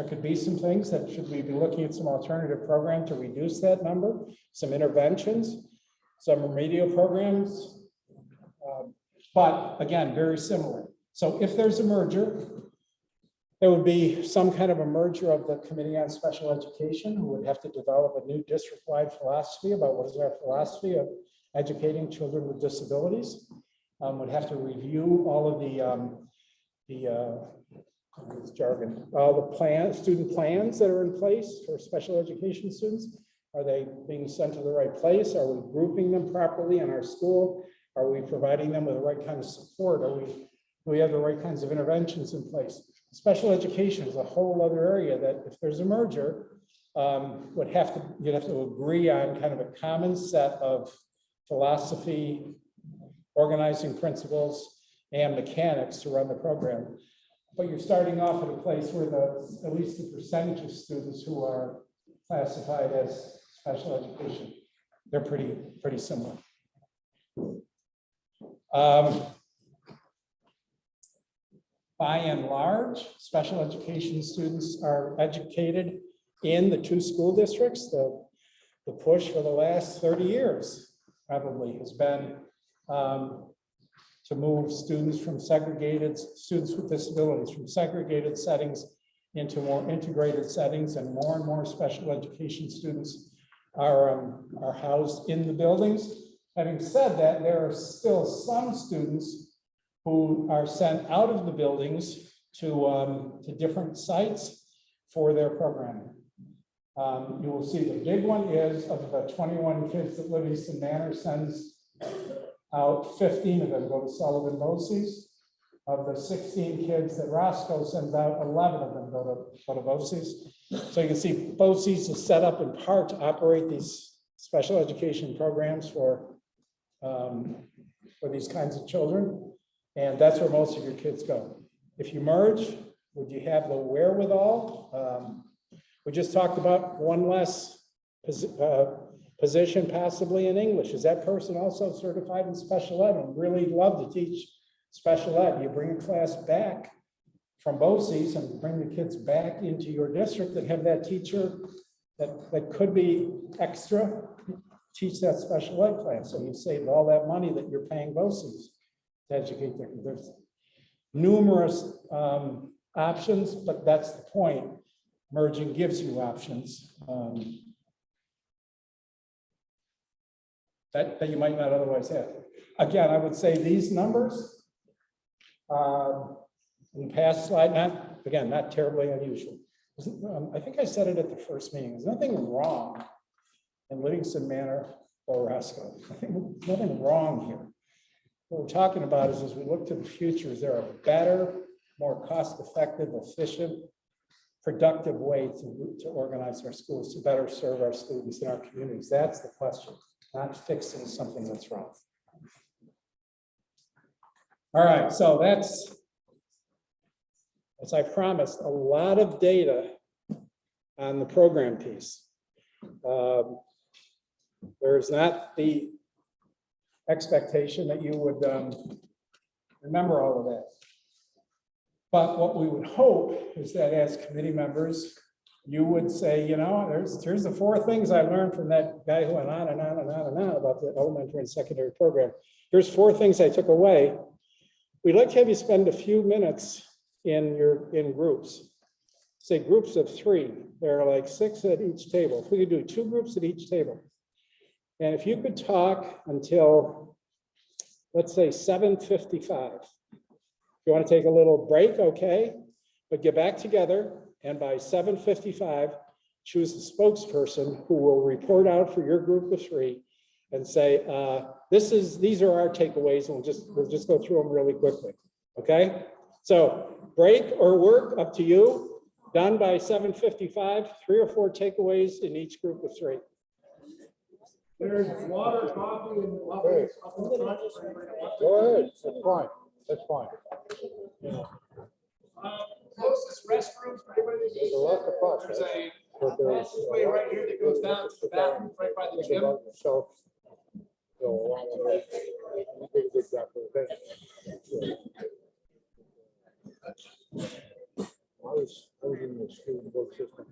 G: could be some things that should we be looking at some alternative program to reduce that number, some interventions, some remedial programs. But again, very similar. So if there's a merger, there would be some kind of a merger of the Committee on Special Education, who would have to develop a new district-wide philosophy about what is our philosophy of educating children with disabilities. Would have to review all of jargon, all the student plans that are in place for special education students. Are they being sent to the right place? Are we grouping them properly in our school? Are we providing them with the right kind of support? Do we have the right kinds of interventions in place? Special education is a whole other area that if there's a merger, you'd have to agree on kind of a common set of philosophy, organizing principles, and mechanics to run the program. But you're starting off at a place where at least the percentage of students who are classified as special education, they're pretty similar. By and large, special education students are educated in the two school districts. The push for the last 30 years probably has been to move students with disabilities from segregated settings into more integrated settings, and more special education students are housed in the buildings. Having said that, there are still some students who are sent out of the buildings to different sites for their programming. You will see the big one is of the 21 kids that Livingston Manor sends out, 15 of them go to Sullivan Bosse's. Of the 16 kids that Roscoe sends out, 11 of them go to Bosse's. So you can see Bosse's is set up in part to operate these special education programs for these kinds of children. And that's where most of your kids go. If you merge, would you have the wherewithal? We just talked about one less position possibly in English. Is that person also certified in special ed and really love to teach special ed? You bring a class back from BOCES and bring the kids back into your district and have that teacher that could be extra teach that special ed class. So you save all that money that you're paying BOCES to educate them. There's numerous options, but that's the point. Merging gives you options that you might not otherwise have. Again, I would say these numbers in the past slide, not terribly unusual. I think I said it at the first meeting. There's nothing wrong in Livingston Manor or Roscoe. Nothing wrong here. What we're talking about is as we look to the future, is there a better, more cost-effective, efficient, productive way to organize our schools to better serve our students and our communities? That's the question, not fixing something that's wrong. All right, so that's, as I promised, a lot of data on the program piece. There's not the expectation that you would remember all of that. But what we would hope is that as committee members, you would say, you know, here's the 4 things I learned from that guy who went on and on and on and on about the elementary and secondary program. Here's 4 things I took away. We'd like to have you spend a few minutes in groups. Say groups of 3. There are like 6 at each table. If we could do 2 groups at each table. And if you could talk until, let's say 7:55. If you want to take a little break, okay, but get back together and by 7:55, choose the spokesperson who will report out for your group of 3 and say, these are our takeaways, and we'll just go through them really quickly, okay? So break or work, up to you. Done by 7:55, 3 or 4 takeaways in each group of 3.
F: There's water, coffee, and muffins up in the front.
D: Go ahead, that's fine, that's fine.
F: Closest restrooms for anybody to
D: There's
F: use.
D: a lot to process.
F: There's a
D: but there's
F: passageway right here that goes down to the bathroom right by the
D: Think
F: gym.
D: about yourself, go along with it. You did a good job for the thing. I was in the student vote system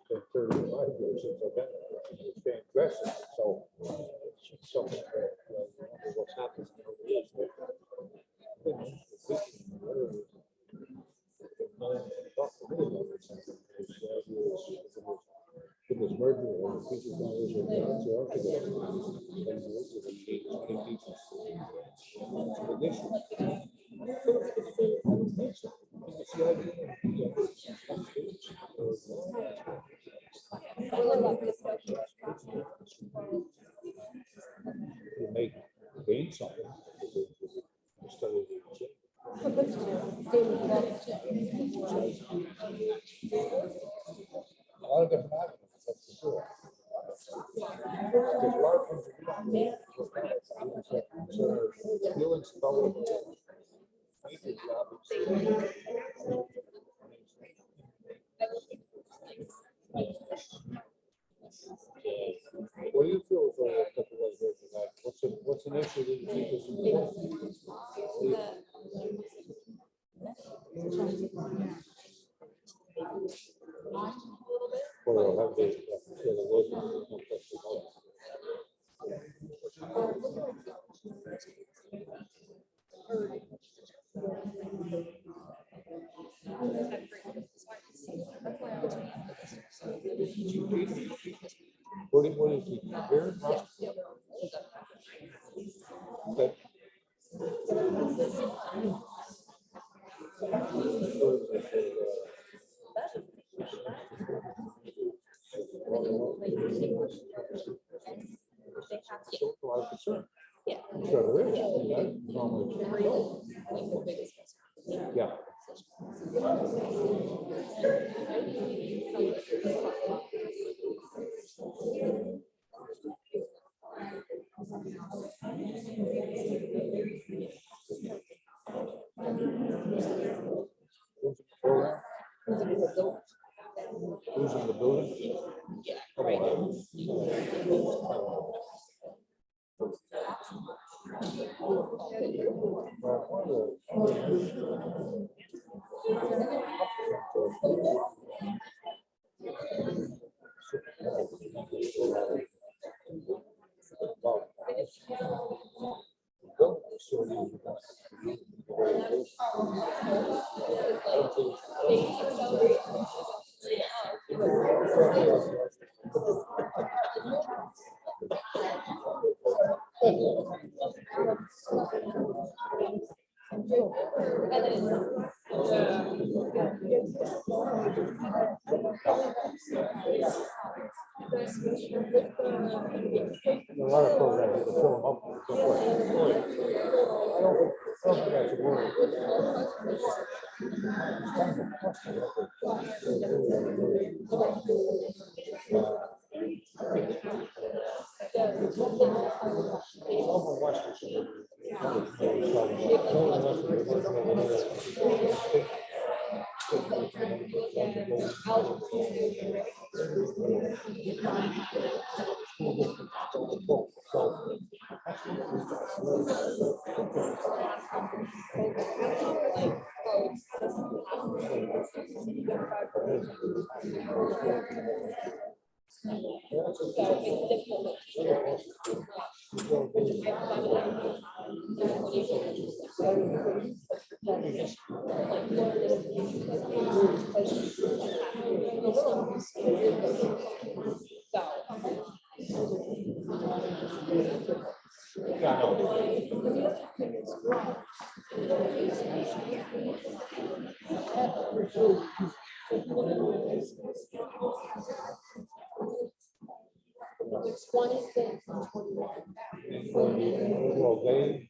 D: for 35 years since I've been there. It's been aggressive, so it's something that what's happening over the years. It was merging and teachers always were down to our to make gain something. A lot of different avenues, that's for sure. There's a lot of things that you don't do. So feelings about what do you feel for a couple of days of that? What's an issue that you think is important? Or we'll have the local. What do you keep here? Okay. So, a lot of concern.
A: Yeah.
D: Sure there is. Yeah, normally. Yeah. Program? Who's in the building? A lot of programs, you can fill them up. Don't worry. I don't think that's a word. Yeah, I know. Well, they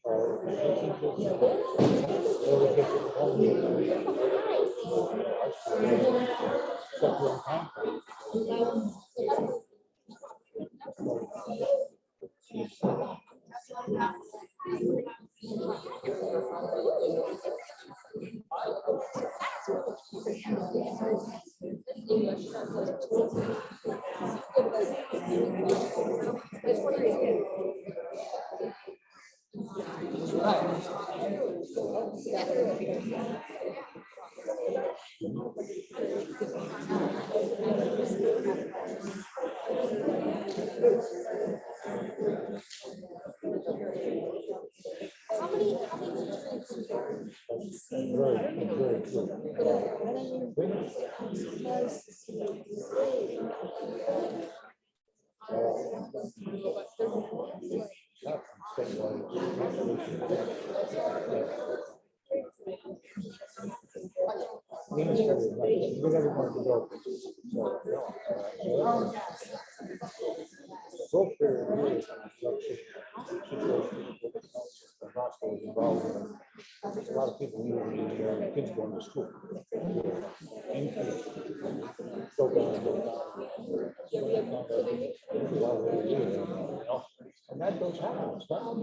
D: a lot of people need kids going to school. So and that does happen. It's not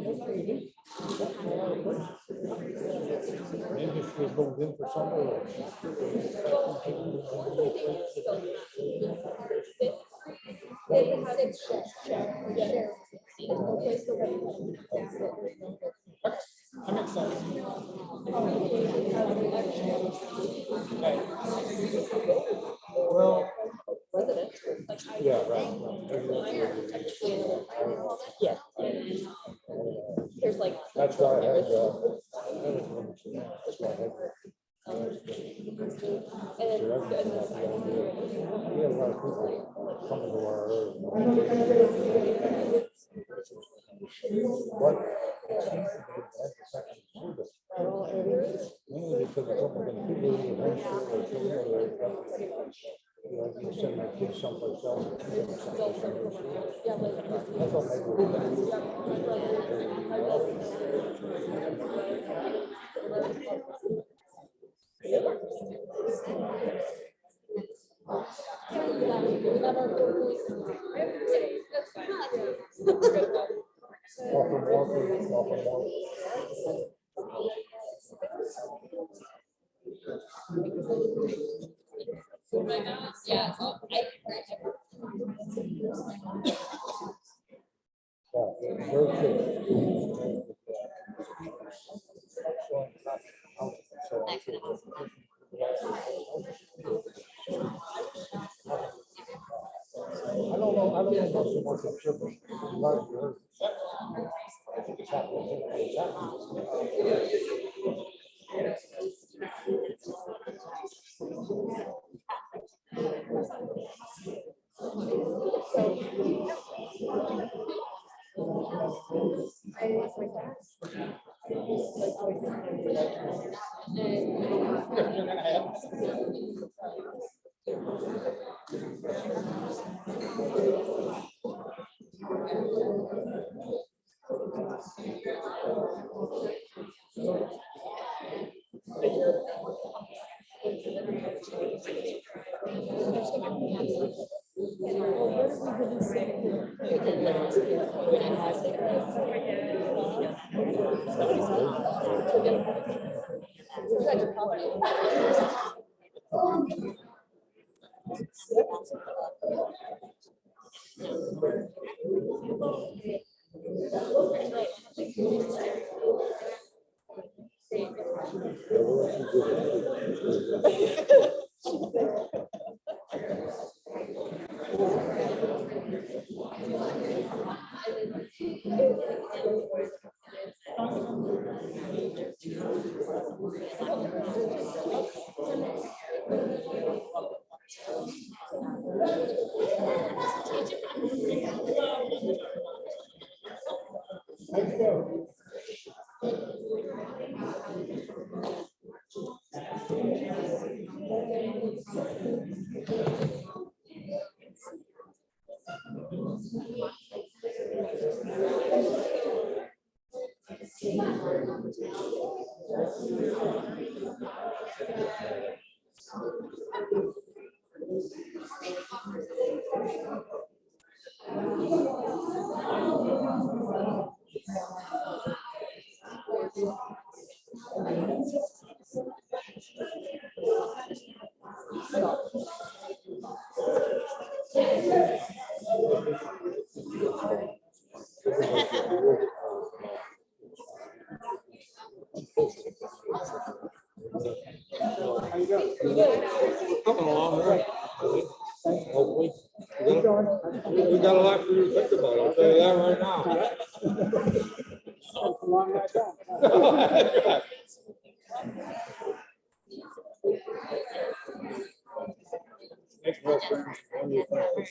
D: industry is moved in for summer.
G: That makes sense. Okay.
D: Well, yeah, right.
A: Yeah. There's like.
D: That's why I had, that's why I had.
A: And then.
D: We have a lot of people coming to our area. What? Mainly because a couple of them people who were homeschooled or children you send their kids someplace else. I thought
A: Yeah.
D: very good. I don't know about so much of sugar. Coming along, right? Hopefully. We got a lot for you to think about, I'll tell you that right now. Next reference, when you think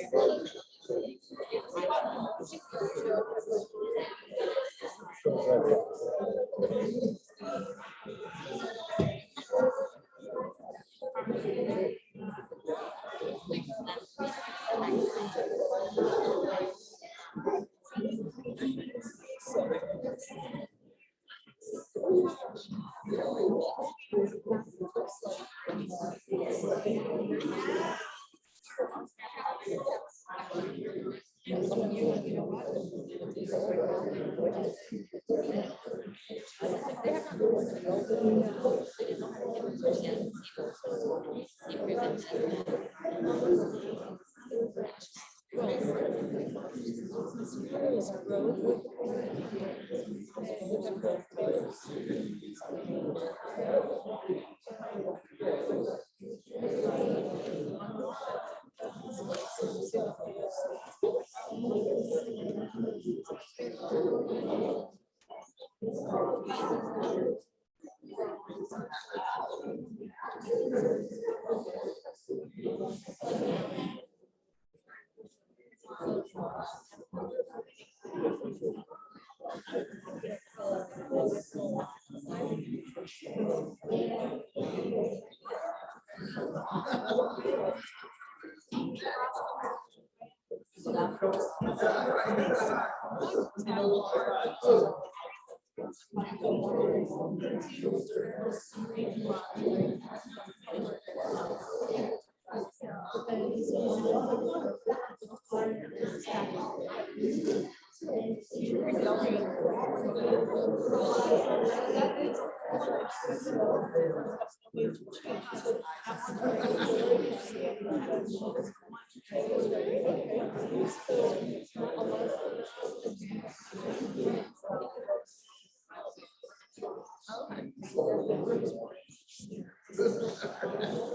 D: about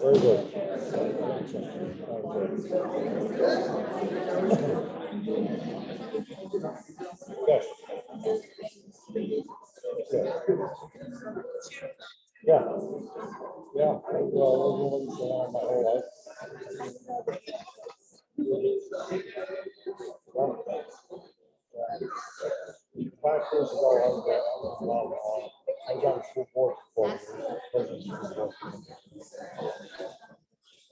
D: Very good. Yes. Yeah. Yeah, well, my whole life. Yeah. 5 years ago, I was on school board for 4 years.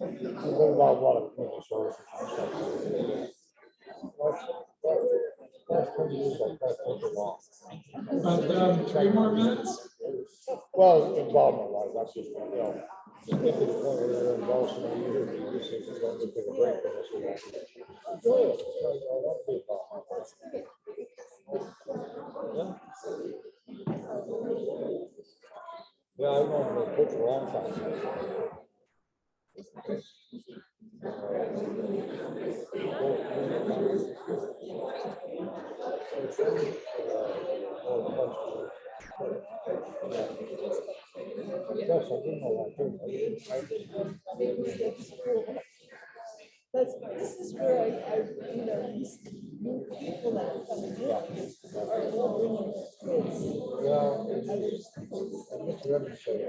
D: I learned about a lot of community service. Last 20 years, I tried to take it long.
F: About 3 more minutes.
D: Well, involvement wise, that's just, you know, get to the point where you're involved so many years, you just say, "Well, let's take a break from this." Enjoy it. That's the problem. Yeah. Yeah, I've known the coach for a long time. Yes, I didn't know that too.
C: That's, this is where you know, these new people that are coming in are all bringing their kids.
D: Yeah, and Mr. Evans said,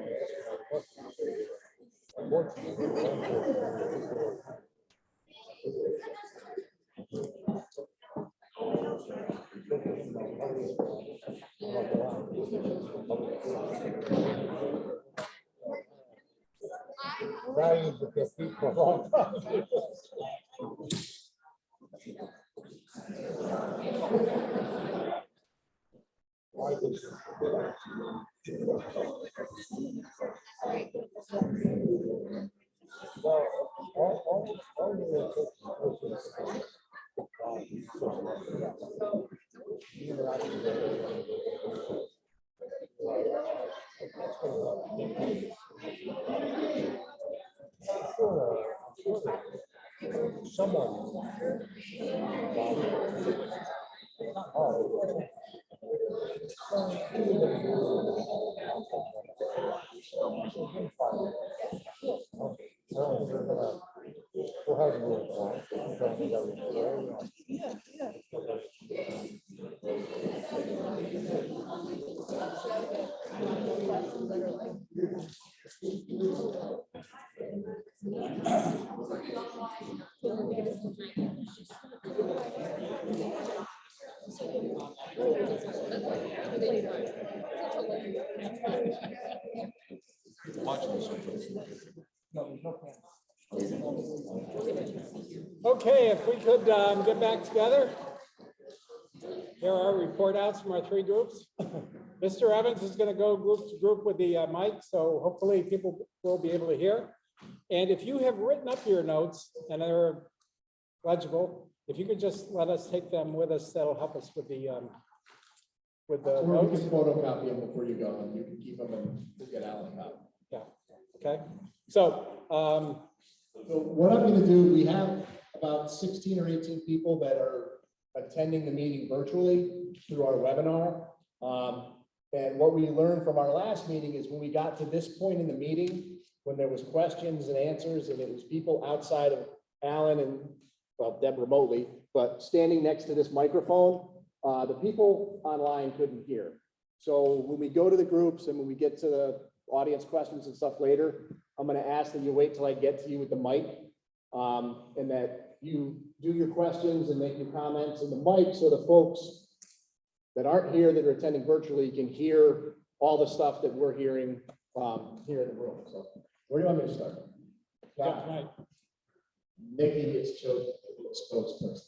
D: values with their feet for a long time. I just- Well, all the someone. We'll have a little
G: Okay, if we could get back together. Here are our report outs from our 3 groups. Mr. Evans is going to go group to group with the mic, so hopefully people will be able to hear. And if you have written up your notes and they're legible, if you could just let us take them with us, that'll help us with the
F: Or
G: notes.
F: you can photocopy them before you go, and you can keep them and we'll get Alan a copy.
G: Yeah, okay. So,
F: So what I'm gonna do, we have about 16 or 18 people that are attending the meeting virtually through our webinar. And what we learned from our last meeting is when we got to this point in the meeting, when there was questions and answers, and it was people outside of Alan and, well, Deb remotely, but standing next to this microphone, the people online couldn't hear. So when we go to the groups and when we get to the audience questions and stuff later, I'm gonna ask that you wait till I get to you with the mic, and that you do your questions and make your comments in the mic so the folks that aren't here, that are attending virtually, can hear all the stuff that we're hearing here in the room. So where do you want me to start?
G: Right.
F: Nikki gets chosen to be the spokesperson.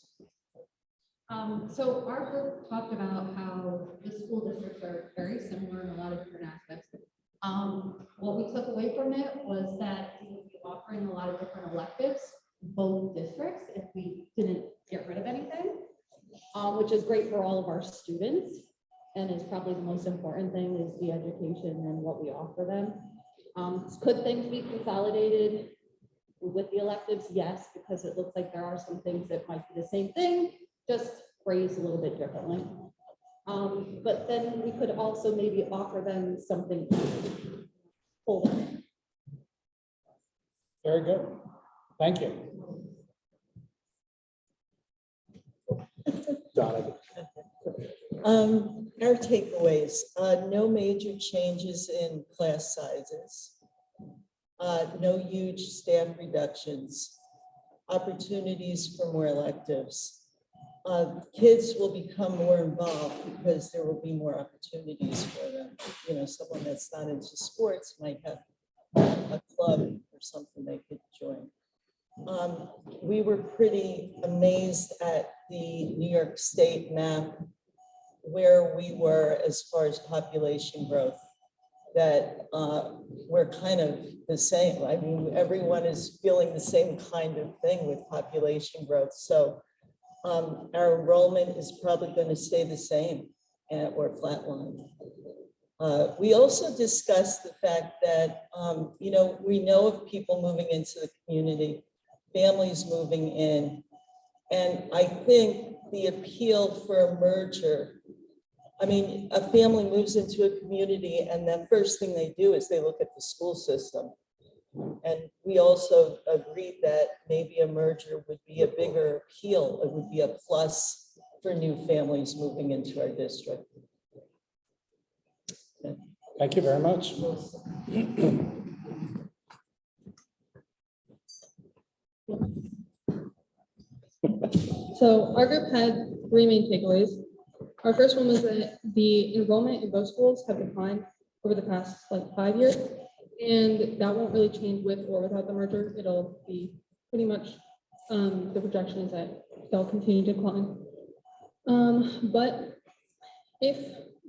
A: So our group talked about how the school districts are very similar in a lot of different aspects. What we took away from it was that we would be offering a lot of different electives, both districts, if we didn't get rid of anything, which is great for all of our students. And is probably the most important thing is the education and what we offer them. Could things be consolidated with the electives? Yes, because it looks like there are some things that might be the same thing, just phrased a little bit differently. But then we could also maybe offer them something. Hold on.
G: Very good. Thank you.
F: Donna.
C: Our takeaways, no major changes in class sizes. No huge staff reductions, opportunities for more electives. Kids will become more involved because there will be more opportunities for them. You know, someone that's not into sports might have a club or something they could join. We were pretty amazed at the New York State map where we were as far as population growth, that we're kind of the same. I mean, everyone is feeling the same kind of thing with population growth. So our enrollment is probably going to stay the same or flatline. We also discussed the fact that, you know, we know of people moving into the community, families moving in, and I think the appeal for a merger, I mean, a family moves into a community and the first thing they do is they look at the school system. And we also agreed that maybe a merger would be a bigger appeal. It would be a plus for new families moving into our district.
G: Thank you very much.
A: So our group had three main takeaways. Our first one was that the enrollment in both schools have declined over the past 5 years, and that won't really change with or without the merger. It'll be pretty much the projection is that they'll continue to decline. But if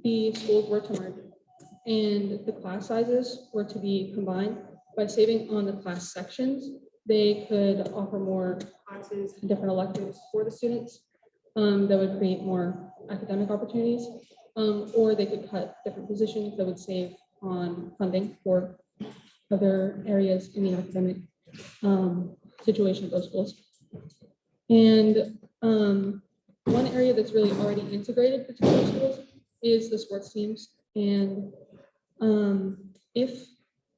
A: the schools were to merge and the class sizes were to be combined, by saving on the class sections, they could offer more classes and different electives for the students that would create more academic opportunities, or they could cut different positions that would save on funding for other areas in the academic situation of those schools. And one area that's really already integrated between those schools is the sports teams. And if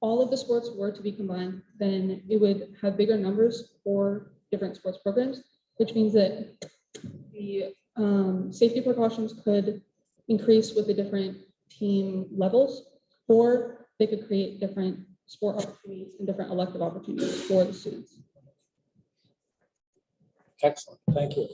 A: all of the sports were to be combined, then it would have bigger numbers for different sports programs, which means that the safety precautions could increase with the different team levels, or they could create different sport opportunities and different elective opportunities for the students.
G: Excellent. Thank you.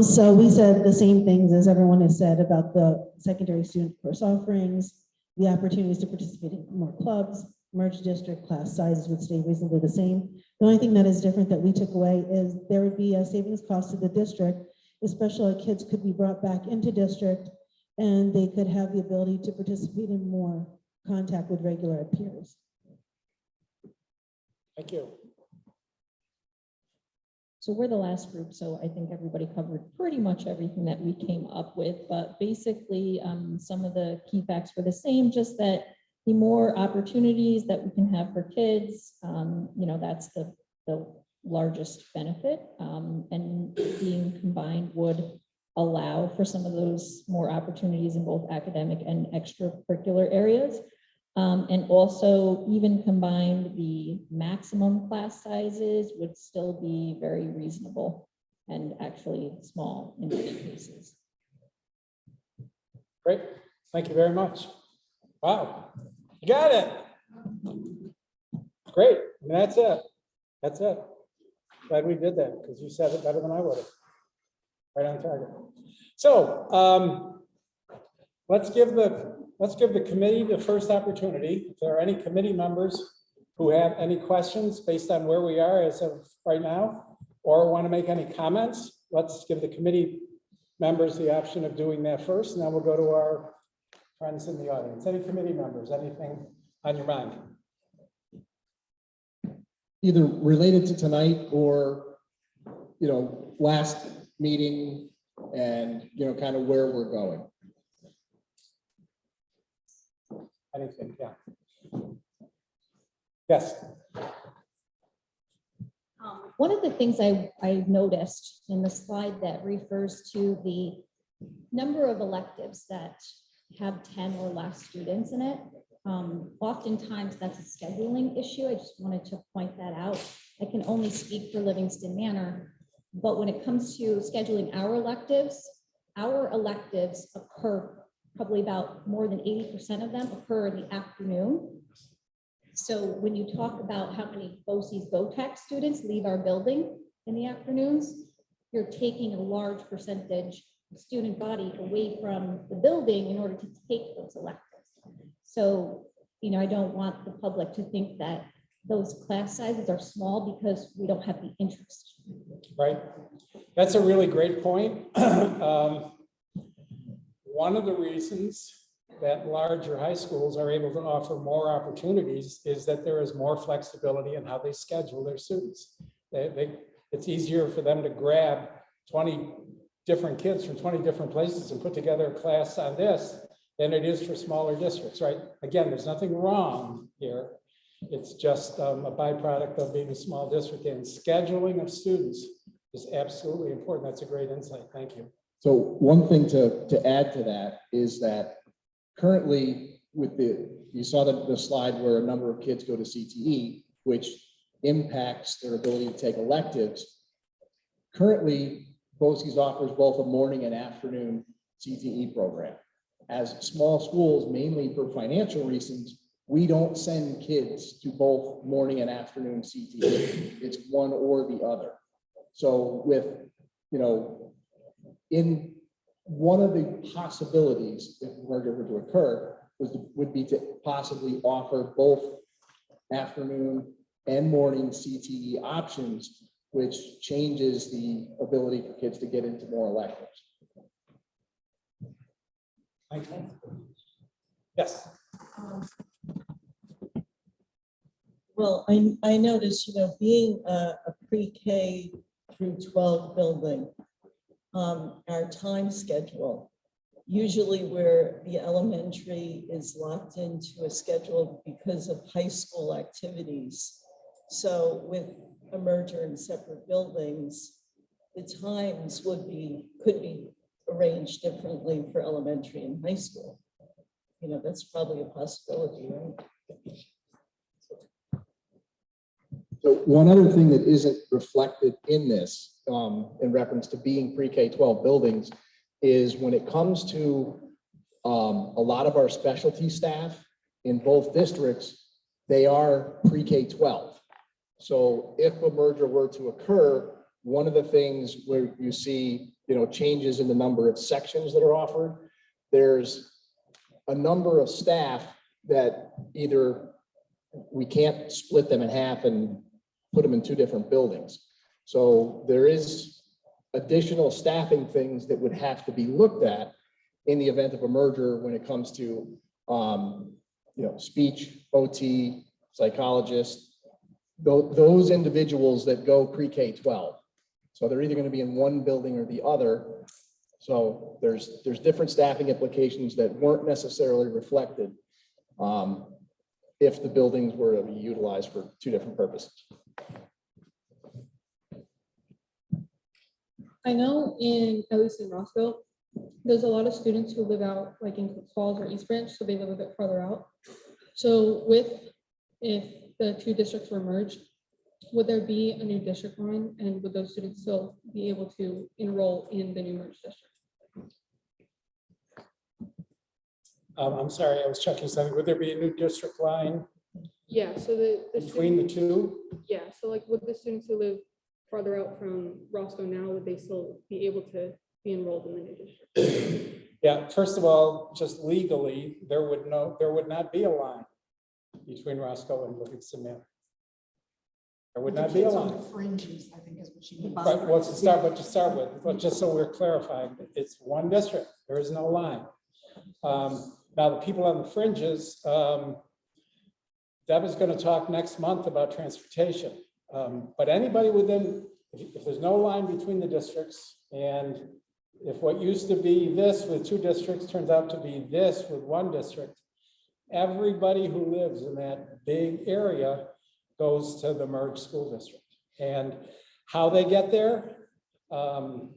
I: So we said the same things as everyone has said about the secondary student course offerings, the opportunities to participate in more clubs, merged district class sizes would stay reasonably the same. The only thing that is different that we took away is there would be a savings cost to the district, especially kids could be brought back into district and they could have the ability to participate in more contact with regular peers.
G: Thank you.
J: So we're the last group, so I think everybody covered pretty much everything that we came up with, but basically some of the key facts were the same, just that the more opportunities that we can have for kids, you know, that's the largest benefit, and being combined would allow for some of those more opportunities in both academic and extracurricular areas. And also even combined, the maximum class sizes would still be very reasonable and actually small in many cases.
G: Great. Thank you very much. Wow. You got it. Great. And that's it. That's it. Glad we did that, because you said it better than I would have. Right on target. So let's give the committee the first opportunity. If there are any committee members who have any questions based on where we are as of right now, or want to make any comments, let's give the committee members the option of doing that first, and then we'll go to our friends in the audience. Any committee members, anything on your mind?
F: Either related to tonight or, last meeting and, kind of where we're going.
G: Anything, yeah. Yes.
J: One of the things I noticed in the slide that refers to the number of electives that have 10 or less students in it, oftentimes that's a scheduling issue. I just wanted to point that out. I can only speak for Livingston Manor, but when it comes to scheduling our electives occur, probably about more than 80% of them occur in the afternoon. So when you talk about how many BOCES VOTEC students leave our building in the afternoons, you're taking a large percentage of student body away from the building in order to take those electives. So, I don't want the public to think that those class sizes are small because we don't have the interest.
G: Right. That's a really great point. One of the reasons that larger high schools are able to offer more opportunities is that there is more flexibility in how they schedule their students. It's easier for them to grab 20 different kids from 20 different places and put together a class on this than it is for smaller districts, right? Again, there's nothing wrong here. It's just a byproduct of being a small district, and scheduling of students is absolutely important. That's a great insight. Thank you.
F: So one thing to add to that is that currently you saw the slide where a number of kids go to CTE, which impacts their ability to take electives. Currently, BOCES offers both a morning and afternoon CTE program. As small schools, mainly for financial reasons, we don't send kids to both morning and afternoon CTE. It's one or the other. So with, in one of the possibilities, if merger were to occur, would be to possibly offer both afternoon and morning CTE options, which changes the ability for kids to get into more electives.
G: Thank you. Yes.
K: Well, I noticed, being a pre-K through 12 building, our time schedule, usually where the elementary is locked into a schedule because of high school activities. So with a merger in separate buildings, the times could be arranged differently for elementary and high school. That's probably a possibility, right?
F: So one other thing that isn't reflected in this, in reference to being pre-K-12 buildings, is when it comes to a lot of our specialty staff in both districts, they are pre-K-12. So if a merger were to occur, one of the things where you see, changes in the number of sections that are offered, there's a number of staff that either we can't split them in half and put them in two different buildings. So there is additional staffing things that would have to be looked at in the event of a merger when it comes to, speech, OT, psychologists, those individuals that go pre-K-12. So they're either going to be in one building or the other. So there's different staffing implications that weren't necessarily reflected if the buildings were to be utilized for two different purposes.
A: I know at least in Rossville, there's a lot of students who live out like in Falls or East Branch, so they live a bit farther out. So if the two districts were merged, would there be a new district line, and would those students still be able to enroll in the new merged district?
G: I'm sorry, I was checking something. Would there be a new district line
A: Yeah, so the
G: between the two?
A: yeah, so like would the students who live farther out from Roscoe now, would they still be able to be enrolled in the new district?
G: Yeah, first of all, just legally, there would not be a line between Roscoe and Livingston Manor. There would not be a line.
H: Fringes, I think is what she meant.
G: Right, well, to start with, but just so we're clarifying, it's one district, there is no line. Now, the people on the fringes, Deb is going to talk next month about transportation. But anybody within, if there's no line between the districts, and if what used to be this with two districts turns out to be this with one district, everybody who lives in that big area goes to the merged school district. And how they get there, how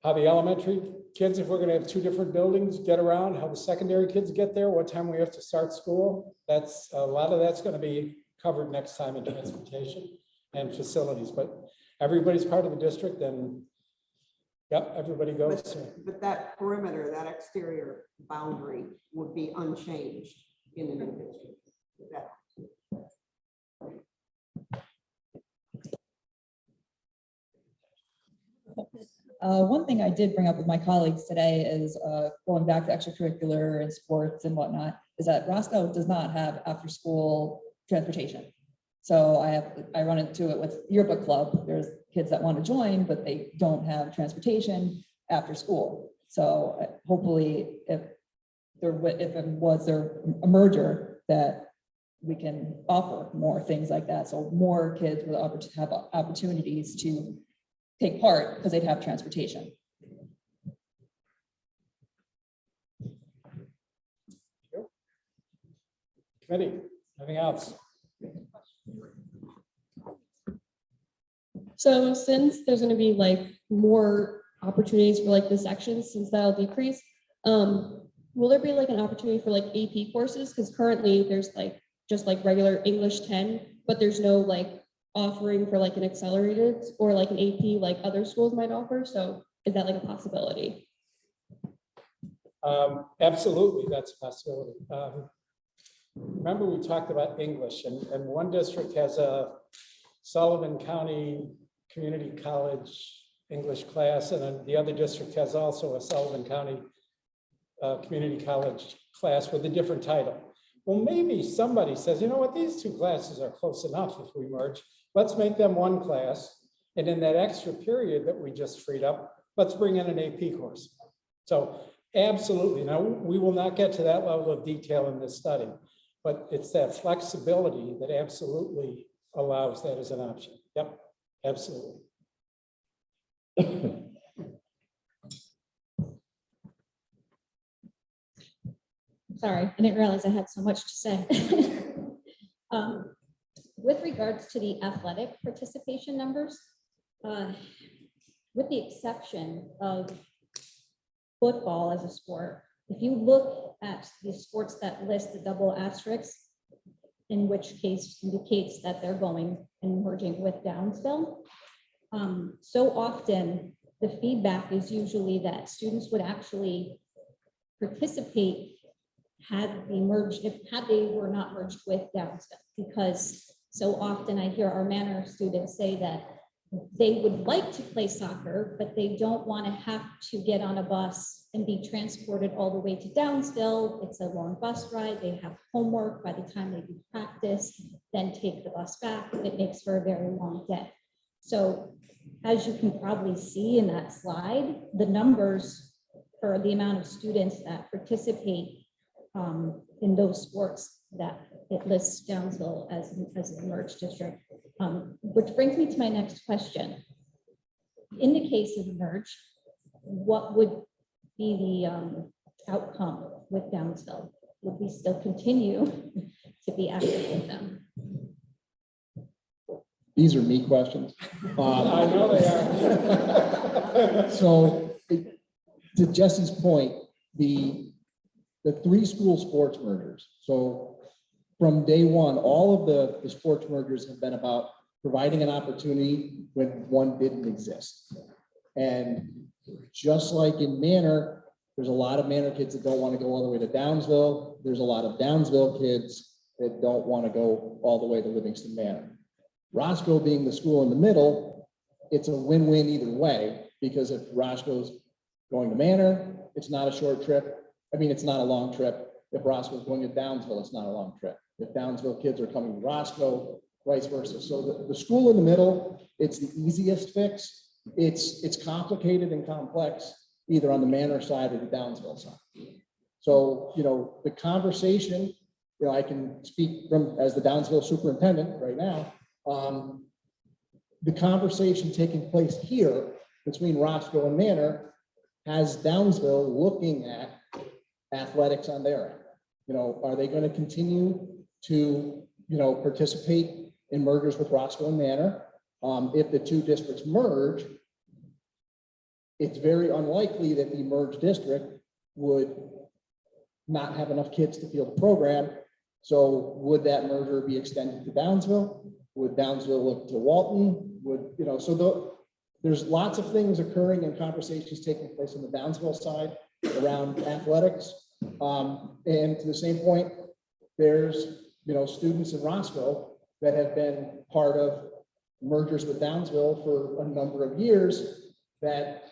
G: the elementary kids, if we're gonna have two different buildings, get around, how the secondary kids get there, what time we have to start school, that's, a lot of that's gonna be covered next time in transportation and facilities, but everybody's part of the district and yep, everybody goes to.
H: But that perimeter, that exterior boundary would be unchanged in the new district. That-
L: One thing I did bring up with my colleagues today is going back to extracurricular and sports and whatnot, is that Roscoe does not have after-school transportation. So I run into it with yearbook club. There's kids that want to join, but they don't have transportation after school. So hopefully if it was a merger, that we can offer more things like that. So more kids will have opportunities to take part because they'd have transportation.
G: Committee, anything else?
A: So since there's gonna be like more opportunities for like the sections, since that'll decrease, will there be like an opportunity for like AP courses? Because currently there's like just like regular English 10, but there's no like offering for like an accelerated or like an AP like other schools might offer. So is that like a possibility?
G: Absolutely, that's a possibility. Remember we talked about English and one district has a Sullivan County Community College English class, and then the other district has also a Sullivan County Community College class with a different title. Well, maybe somebody says, you know what, these two classes are close enough if we merge. Let's make them one class. And in that extra period that we just freed up, let's bring in an AP course. So absolutely. Now, we will not get to that level of detail in this study, but it's that flexibility that absolutely allows that as an option. Yep, absolutely.
J: Sorry, I didn't realize I had so much to say. With regards to the athletic participation numbers, with the exception of football as a sport, if you look at the sports that list the double asterisks, in which case indicates that they're going and merging with Downsville, so often the feedback is usually that students would actually participate had they were not merged with Downsville, because so often I hear our Manor students say that they would like to play soccer, but they don't want to have to get on a bus and be transported all the way to Downsville. It's a long bus ride. They have homework by the time they do practice, then take the bus back. It makes for a very long day. So as you can probably see in that slide, the numbers for the amount of students that participate in those sports that it lists Downsville as a merged district, which brings me to my next question. In the case of merge, what would be the outcome with Downsville? Would we still continue to be active with them?
M: These are me questions.
G: I know they are.
M: So to Jesse's point, the three school sports mergers. So from day one, all of the sports mergers have been about providing an opportunity when one didn't exist. And just like in Manor, there's a lot of Manor kids that don't want to go all the way to Downsville. There's a lot of Downsville kids that don't want to go all the way to Livingston Manor. Roscoe being the school in the middle, it's a win-win either way, because if Roscoe's going to Manor, it's not a short trip. I mean, it's not a long trip. If Roscoe's going to Downsville, it's not a long trip. If Downsville kids are coming to Roscoe, vice versa. So the school in the middle, it's the easiest fix. It's complicated and complex, either on the Manor side or the Downsville side. So, the conversation, I can speak from as the Downsville superintendent right now. The conversation taking place here between Roscoe and Manor has Downsville looking at athletics on their end. Are they going to continue to, participate in mergers with Roscoe and Manor? If the two districts merge, it's very unlikely that the merged district would not have enough kids to field the program. So would that merger be extended to Downsville? Would Downsville look to Walton? There's lots of things occurring and conversations taking place on the Downsville side around athletics. And to the same point, there's, students in Roscoe that have been part of mergers with Downsville for a number of years that,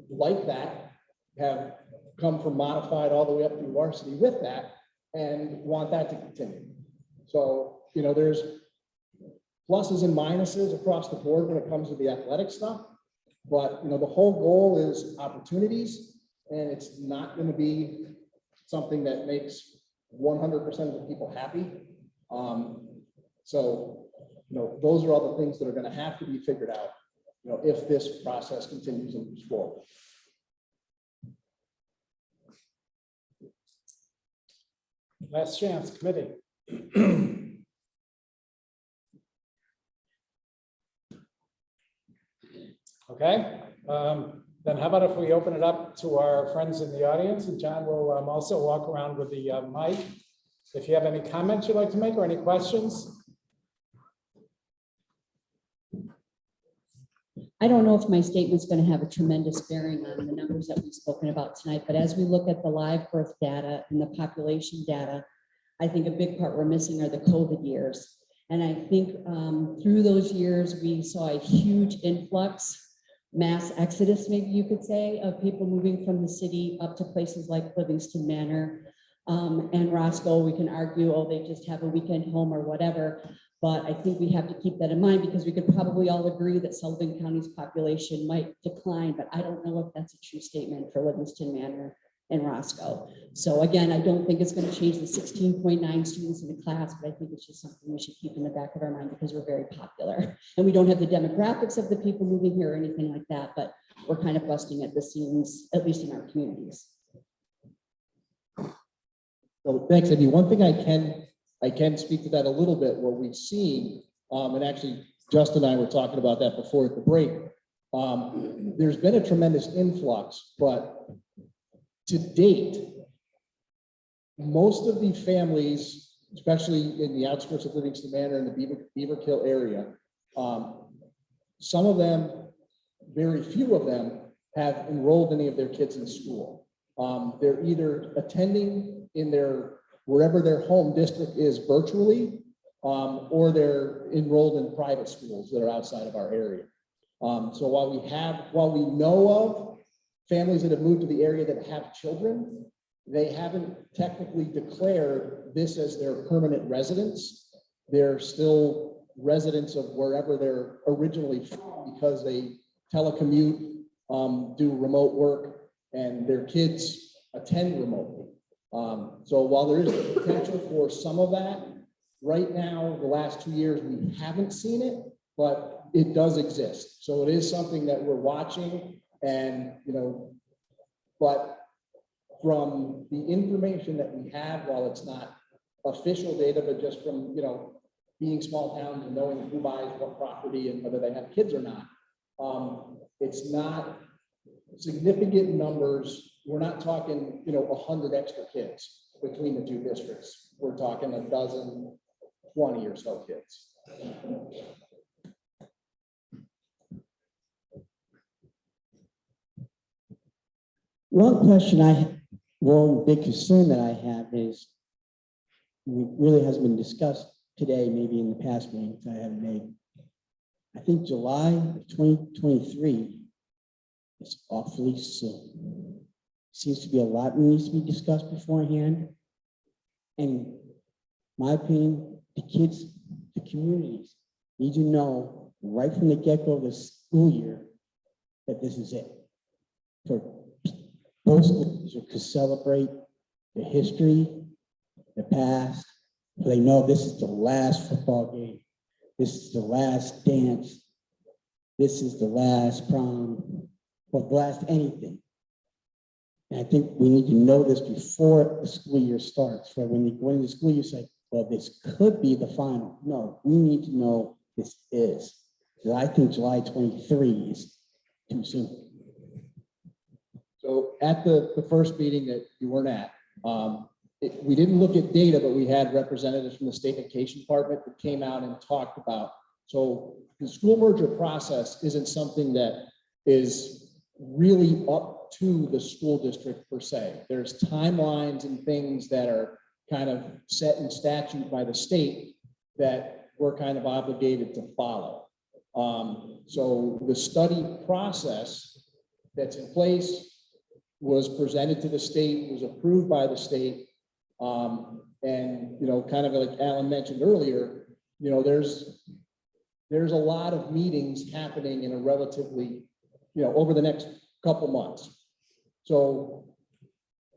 M: like that, have come from modified all the way up through varsity with that and want that to continue. So, there's pluses and minuses across the board when it comes to the athletic stuff. But, the whole goal is opportunities, and it's not going to be something that makes 100% of the people happy. Those are all the things that are going to have to be figured out, if this process continues and moves forward.
G: Last chance, committee. Okay, then how about if we open it up to our friends in the audience, and John will also walk around with the mic. If you have any comments you'd like to make or any questions.
N: I don't know if my statement's going to have a tremendous bearing on the numbers that we've spoken about tonight, but as we look at the live birth data and the population data, I think a big part we're missing are the COVID years. And I think through those years, we saw a huge influx, mass exodus, maybe you could say, of people moving from the city up to places like Livingston Manor and Roscoe. We can argue, oh, they just have a weekend home or whatever. But I think we have to keep that in mind, because we could probably all agree that Sullivan County's population might decline, but I don't know if that's a true statement for Livingston Manor and Roscoe. So again, I don't think it's going to change the 16.9 students in the class, but I think it's just something we should keep in the back of our mind, because we're very popular. And we don't have the demographics of the people moving here or anything like that, but we're kind of busting at the seams, at least in our communities.
M: So thanks, Andy. One thing I can speak to that a little bit, what we've seen, and actually Justin and I were talking about that before at the break. There's been a tremendous influx, but to date, most of the families, especially in the outskirts of Livingston Manor and the Beaverkill area, some of them, very few of them, have enrolled any of their kids in school. They're either attending in wherever their home district is virtually, or they're enrolled in private schools that are outside of our area. So while we know of families that have moved to the area that have children, they haven't technically declared this as their permanent residence. They're still residents of wherever they're originally from, because they telecommute, do remote work, and their kids attend remotely. So while there is the potential for some of that, right now, the last 2 years, we haven't seen it, but it does exist. So it is something that we're watching, and, but from the information that we have, while it's not official data, but just from, being small towns and knowing who buys what property and whether they have kids or not, it's not significant numbers. We're not talking, 100 extra kids between the two districts. We're talking a dozen, 20 or so kids.
E: One big concern that I have is, really hasn't been discussed, today, maybe in the past meetings I haven't made. I think July of 2023 is awfully soon. Seems to be a lot that needs to be discussed beforehand. And my opinion, the kids, the communities need to know right from the get-go of the school year that this is it. For both schools to celebrate the history, the past. They know this is the last football game. This is the last dance. This is the last prom, or the last anything. And I think we need to know this before the school year starts. For when you go into the school year, say, well, this could be the final. No, we need to know this is. So I think July 23 is too soon.
M: So at the first meeting that you weren't at, we didn't look at data, but we had representatives from the state education department that came out and talked about. So the school merger process isn't something that is really up to the school district per se. There's timelines and things that are kind of set in statute by the state that we're kind of obligated to follow. So the study process that's in place was presented to the state, was approved by the state. And, you know, kind of like Alan mentioned earlier, you know, there's a lot of meetings happening in a relatively, you know, over the next couple months. So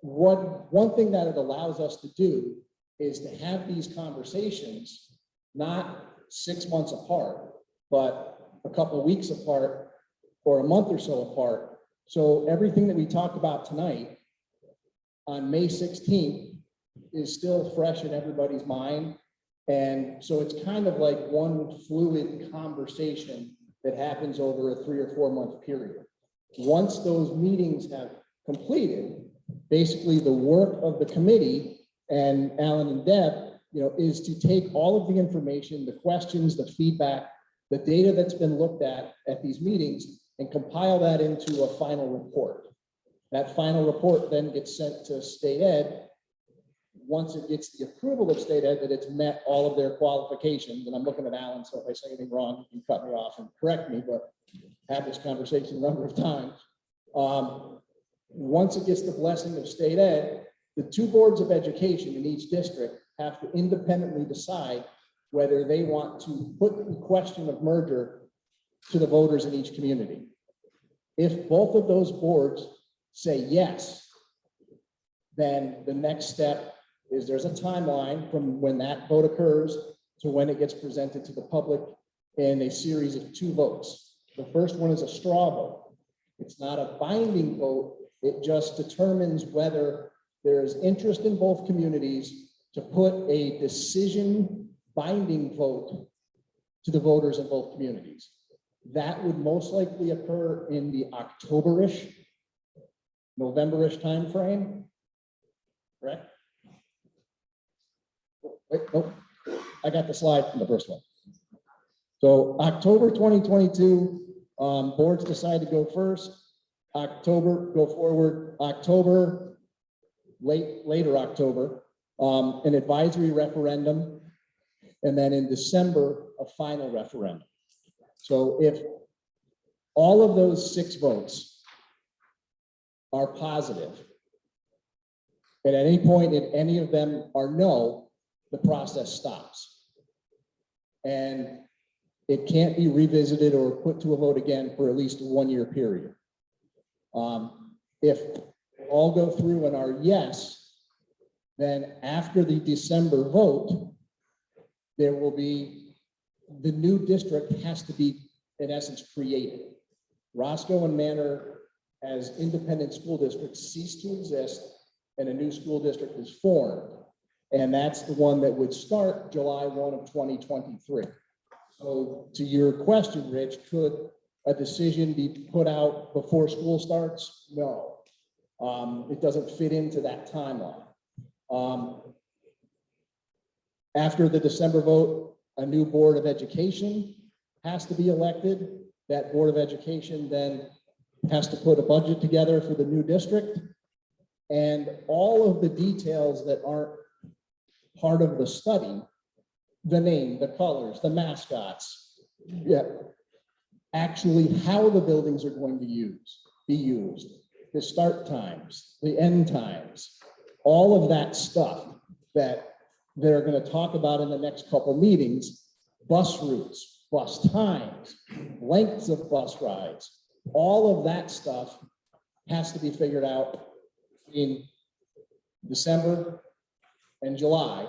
M: one thing that it allows us to do is to have these conversations, not 6 months apart, but a couple of weeks apart or a month or so apart. So everything that we talked about tonight on May 16th is still fresh in everybody's mind. And so it's kind of like one fluid conversation that happens over a 3 or 4 month period. Once those meetings have completed, basically the work of the committee and Alan and Deb, you know, is to take all of the information, the questions, the feedback, the data that's been looked at these meetings and compile that into a final report. That final report then gets sent to state ed. Once it gets the approval of state ed that it's met all of their qualifications, and I'm looking at Alan, so if I say anything wrong, you can cut me off and correct me, but I've had this conversation a number of times. Once it gets the blessing of state ed, the 2 boards of education in each district have to independently decide whether they want to put the question of merger to the voters in each community. If both of those boards say yes, then the next step is there's a timeline from when that vote occurs to when it gets presented to the public in a series of 2 votes. The first one is a straw vote. It's not a binding vote. It just determines whether there's interest in both communities to put a decision binding vote to the voters in both communities. That would most likely occur in the October-ish, November-ish timeframe, correct? Wait, nope, I got the slide from the first one. So October 2022, boards decide to go first. October, go forward. October, later October, an advisory referendum, and then in December, a final referendum. So if all of those 6 votes are positive, and at any point if any of them are no, the process stops. And it can't be revisited or put to a vote again for at least a 1-year period. If all go through and are yes, then after the December vote, there will be, the new district has to be, in essence, created. Roscoe and Manor as independent school districts cease to exist and a new school district is formed. And that's the one that would start July 1 of 2023. So to your question, Rich, could a decision be put out before school starts? No, it doesn't fit into that timeline. After the December vote, a new board of education has to be elected. That board of education then has to put a budget together for the new district. And all of the details that aren't part of the study the name, the colors, the mascots. Yeah. Actually, how the buildings are going to be used, the start times, the end times, all of that stuff that they're going to talk about in the next couple meetings, bus routes, bus times, lengths of bus rides, all of that stuff has to be figured out in December and July.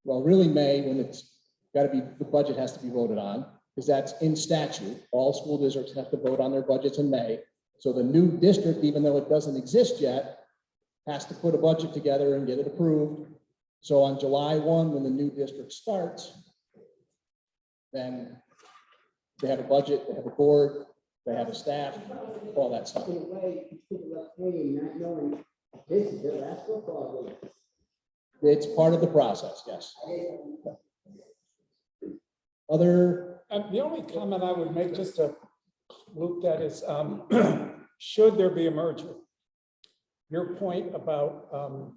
M: Well, really May, when it's got to be, the budget has to be voted on, because that's in statute. All school districts have to vote on their budgets in May. So the new district, even though it doesn't exist yet, has to put a budget together and get it approved. So on July 1, when the new district starts, then they have a budget, they have a board, they have a staff, all that stuff. It's part of the process, yes. Other,
G: The only comment I would make, just to loop that, is should there be a merger? Your point about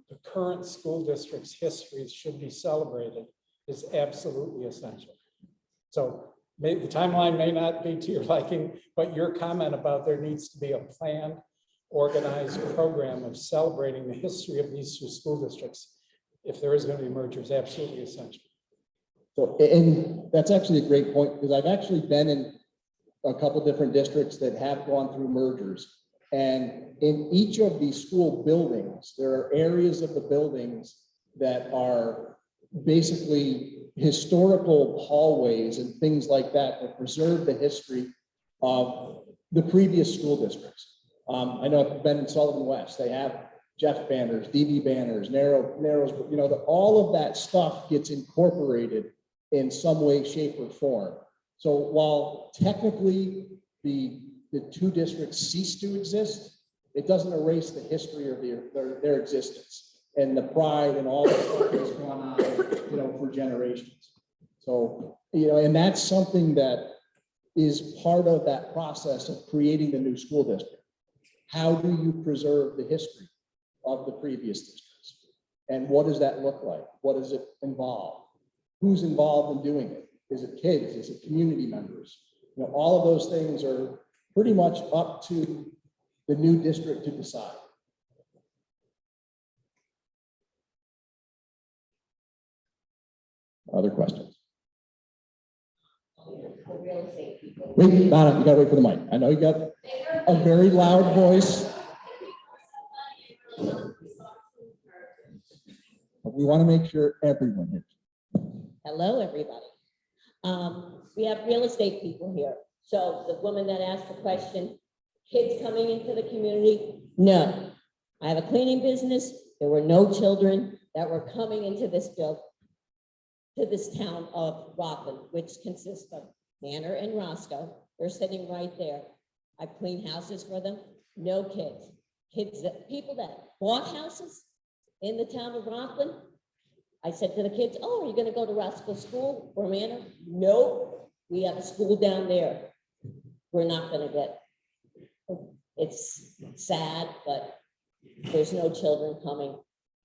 G: the current school district's histories should be celebrated is absolutely essential. So the timeline may not be to your liking, but your comment about there needs to be a planned, organized program of celebrating the history of these two school districts, if there is going to be mergers, absolutely essential.
M: so, and that's actually a great point, because I've actually been in a couple different districts that have gone through mergers. And in each of these school buildings, there are areas of the buildings that are basically historical hallways and things like that that preserve the history of the previous school districts. I know I've been in Sullivan West, they have Jeff banners, DV banners, narrows, you know, all of that stuff gets incorporated in some way, shape, or form. So while technically the two districts cease to exist, it doesn't erase the history of their existence and the pride and all the stuff that's gone on, you know, for generations. So, you know, and that's something that is part of that process of creating the new school district. How do you preserve the history of the previous districts? And what does that look like? What does it involve? Who's involved in doing it? Is it kids? Is it community members? You know, all of those things are pretty much up to the new district to decide. Other questions? Wait, Donna, you gotta wait for the mic. I know you got a very loud voice. We want to make sure everyone hears.
O: Hello, everybody. We have real estate people here. So the woman that asked the question, kids coming into the community? No. I have a cleaning business. There were no children that were coming into this building, to this town of Rockland, which consists of Manor and Roscoe. They're sitting right there. I clean houses for them. No kids. People that bought houses in the town of Rockland. I said to the kids, oh, are you gonna go to Roscoe School or Manor? No, we have a school down there. We're not gonna get, it's sad, but there's no children coming.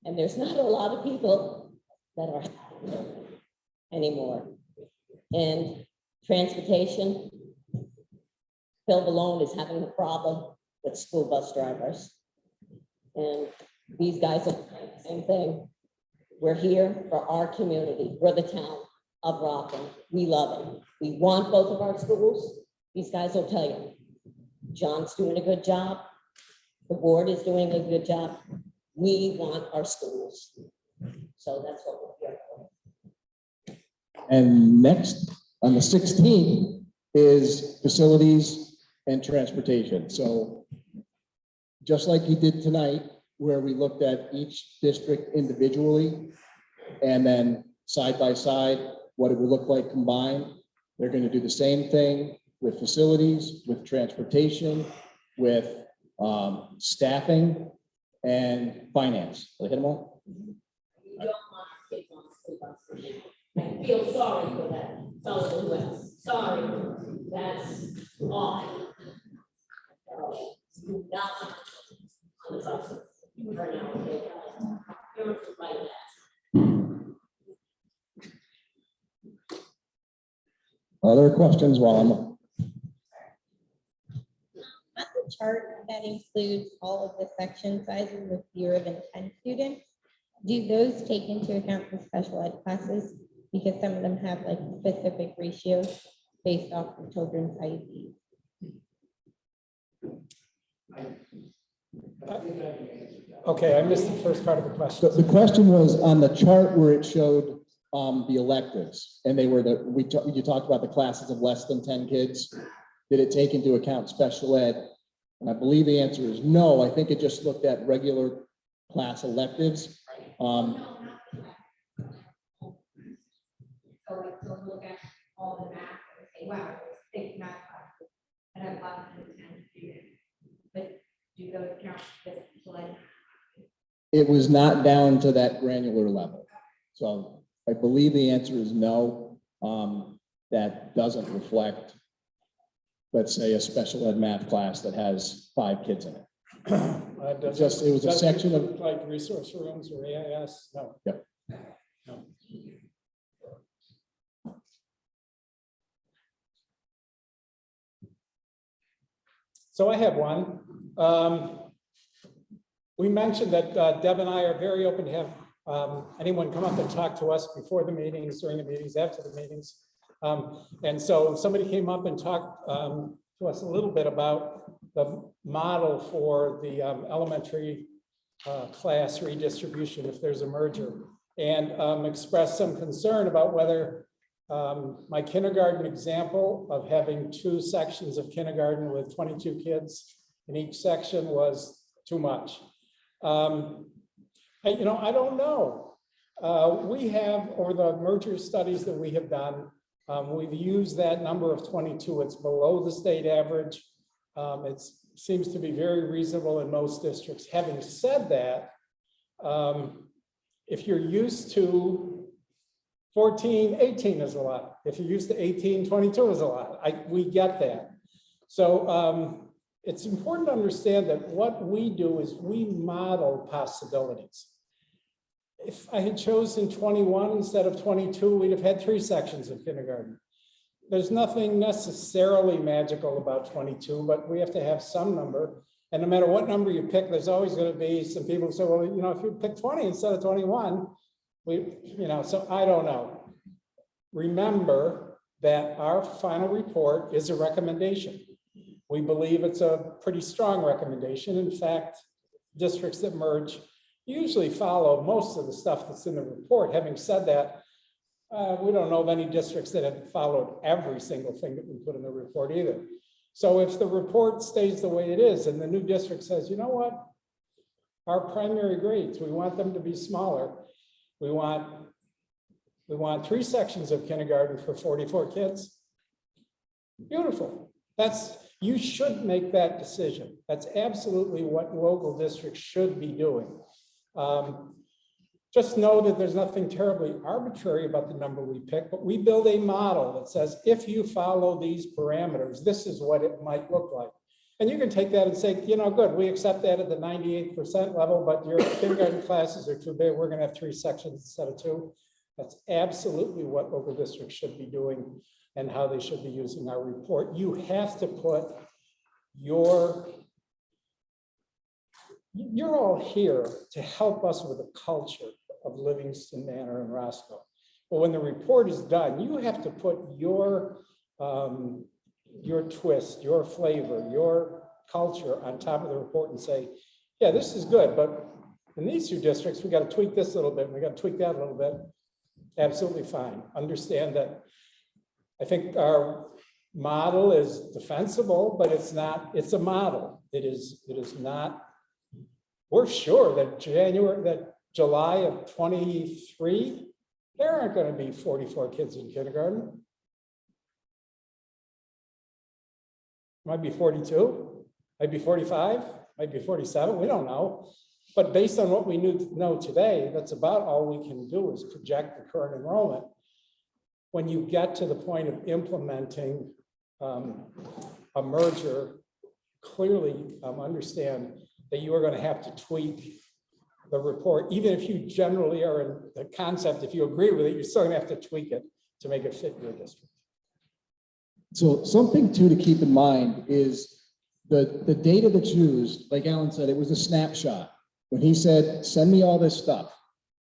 O: And there's not a lot of people that are anymore. And transportation, Phil Malone is having a problem with school bus drivers. And these guys are saying the same thing. We're here for our community. We're the town of Rockland. We love it. We want both of our schools. These guys will tell you, John's doing a good job. The board is doing a good job. We want our schools. So that's what we're here for.
M: And next, on the 16th, is facilities and transportation. So just like you did tonight, where we looked at each district individually, and then side by side, what it would look like combined, they're going to do the same thing with facilities, with transportation, with staffing, and finance. Did I hit them all?
O: You don't want our kids on school buses. I feel sorry for that fellow who else. Sorry, that's odd. Do not want on the buses. Parents would like that.
M: other questions while I'm,
P: On the chart that includes all of the section sizes with fewer than 10 students, do those take into account the special ed classes? Because some of them have like specific ratios based off of children's IEPs.
G: Okay, I missed the first part of the question.
M: the question was on the chart where it showed the electives, and they were you talked about the classes of less than 10 kids. Did it take into account special ed? And I believe the answer is no. I think it just looked at regular class electives.
Q: So like, so look at all the math and say, wow, it's big math classes and have less than 10 students. But do those count as special ed?
M: It was not down to that granular level. So I believe the answer is no. That doesn't reflect, let's say, a special ed math class that has 5 kids in it. It was a
G: Doesn't
M: section of,
G: include, like resource rooms or AIS, no.
M: Yep.
G: No. So I have one. We mentioned that Deb and I are very open to have anyone come up and talk to us before the meetings, during the meetings, after the meetings. And so somebody came up and talked to us a little bit about the model for the elementary class redistribution if there's a merger, and expressed some concern about whether my kindergarten example of having 2 sections of kindergarten with 22 kids in each section was too much. I don't know. We have, over the merger studies that we have done, we've used that number of 22. It's below the state average. It seems to be very reasonable in most districts. Having said that, if you're used to 14, 18 is a lot. If you're used to 18, 22 is a lot. We get that. So it's important to understand that what we do is we model possibilities. If I had chosen 21 instead of 22, we'd have had 3 sections of kindergarten. There's nothing necessarily magical about 22, but we have to have some number. And no matter what number you pick, there's always going to be some people who say, well, if you pick 20 instead of 21, so I don't know. Remember that our final report is a recommendation. We believe it's a pretty strong recommendation. In fact, districts that merge usually follow most of the stuff that's in the report. Having said that, we don't know of any districts that have followed every single thing that we put in the report either. So if the report stays the way it is and the new district says, you know what, our primary grades, we want them to be smaller. We want 3 sections of kindergarten for 44 kids. Beautiful. You should make that decision. That's absolutely what local districts should be doing. Just know that there's nothing terribly arbitrary about the number we pick, but we build a model that says, if you follow these parameters, this is what it might look like. And you can take that and say, good, we accept that at the 98% level, but your kindergarten classes are too big. We're going to have 3 sections instead of 2. That's absolutely what local districts should be doing and how they should be using our report. You have to put you're all here to help us with the culture of Livingston Manor and Roscoe. But when the report is done, you have to put your twist, your flavor, your culture on top of the report and say, yeah, this is good, but in these 2 districts, we got to tweak this a little bit, and we got to tweak that a little bit. Absolutely fine. Understand that I think our model is defensible, but it's a model. It is not. We're sure that July of 23, there aren't going to be 44 kids in kindergarten. Might be 42, might be 45, might be 47, we don't know. But based on what we know today, that's about all we can do is project the current enrollment. When you get to the point of implementing a merger, clearly understand that you are going to have to tweak the report. Even if you generally are in the concept, if you agree with it, you're still going to have to tweak it to make it fit your district.
M: So something too to keep in mind is the data that's used, like Alan said, it was a snapshot. When he said, send me all this stuff,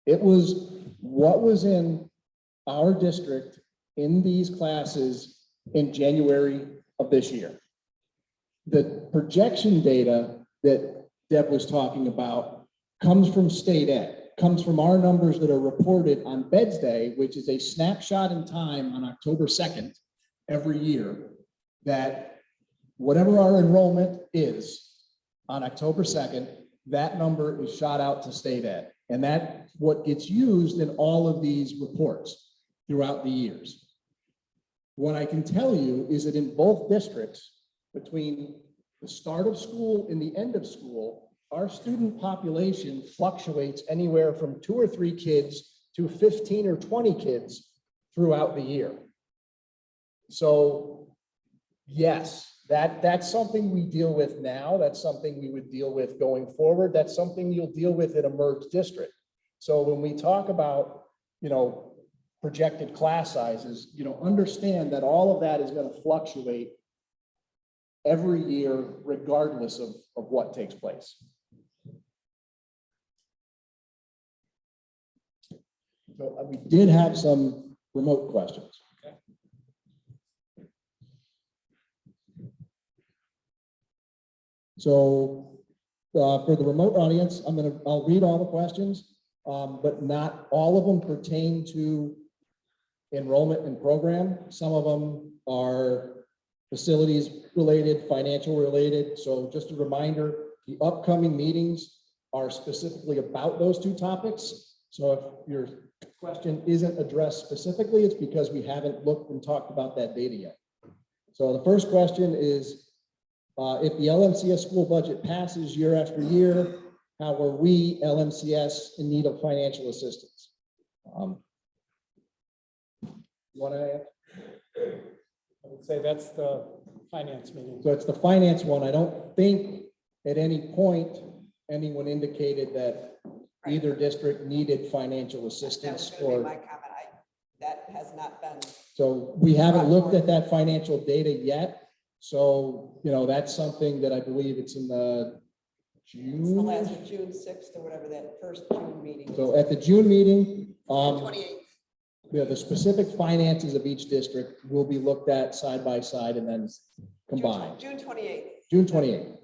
M: it was what was in our district in these classes in January of this year. The projection data that Deb was talking about comes from state ed, comes from our numbers that are reported on Beds Day, which is a snapshot in time on October 2nd every year, that whatever our enrollment is on October 2nd, that number is shot out to state ed. And that's what gets used in all of these reports throughout the years. What I can tell you is that in both districts, between the start of school and the end of school, our student population fluctuates anywhere from 2 or 3 kids to 15 or 20 kids throughout the year. So yes, that's something we deal with now. That's something we would deal with going forward. That's something you'll deal with in a merged district. So when we talk about, projected class sizes, understand that all of that is going to fluctuate every year, regardless of what takes place. So we did have some remote questions. So for the remote audience, I'll read all the questions, but not all of them pertain to enrollment and program. Some of them are facilities related, financial related. So just a reminder, the upcoming meetings are specifically about those 2 topics. So if your question isn't addressed specifically, it's because we haven't looked and talked about that data yet. So the first question is, if the LMCS school budget passes year after year, how are we, LMCS, in need of financial assistance?
G: I would say that's the finance meeting.
M: So it's the finance one. I don't think at any point anyone indicated that either district needed financial assistance
H: That was gonna be
M: or.
H: my comment. That has not been.
M: So we haven't looked at that financial data yet. So, that's something that I believe it's in the
H: It's the last
M: June.
H: of June 6th or whatever that first June meeting.
M: So at the June meeting,
H: 28th.
M: the specific finances of each district will be looked at side by side and then combined.
H: June 28th.
M: June 28th.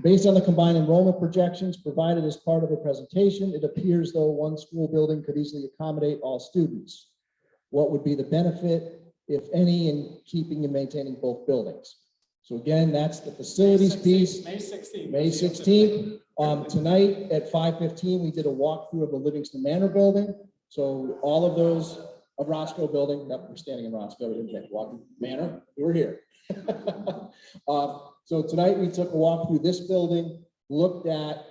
M: Based on the combined enrollment projections provided as part of the presentation, it appears though one school building could easily accommodate all students. What would be the benefit, if any, in keeping and maintaining both buildings? So again, that's the facilities piece.
G: May 16th.
M: May 16th. Tonight at 5:15, we did a walkthrough of the Livingston Manor building. So all of those of Roscoe building, yep, we're standing in Roscoe, we didn't take a walk in Manor, we were here. So tonight we took a walk through this building, looked at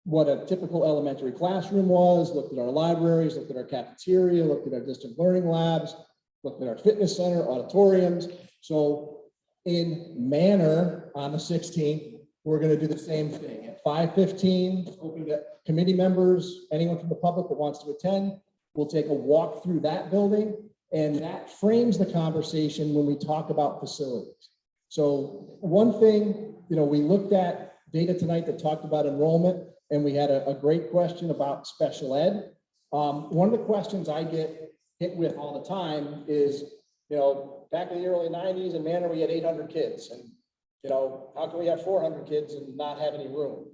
M: what a typical elementary classroom was, looked at our libraries, looked at our cafeteria, looked at our distant learning labs, looked at our fitness center, auditoriums. So in Manor on the 16th, we're going to do the same thing. At 5:15, open to committee members, anyone from the public that wants to attend, we'll take a walk through that building. And that frames the conversation when we talk about facilities. So one thing, we looked at data tonight that talked about enrollment, and we had a great question about special ed. One of the questions I get hit with all the time is, back in the early 90s in Manor, we had 800 kids. And, how can we have 400 kids and not have any room?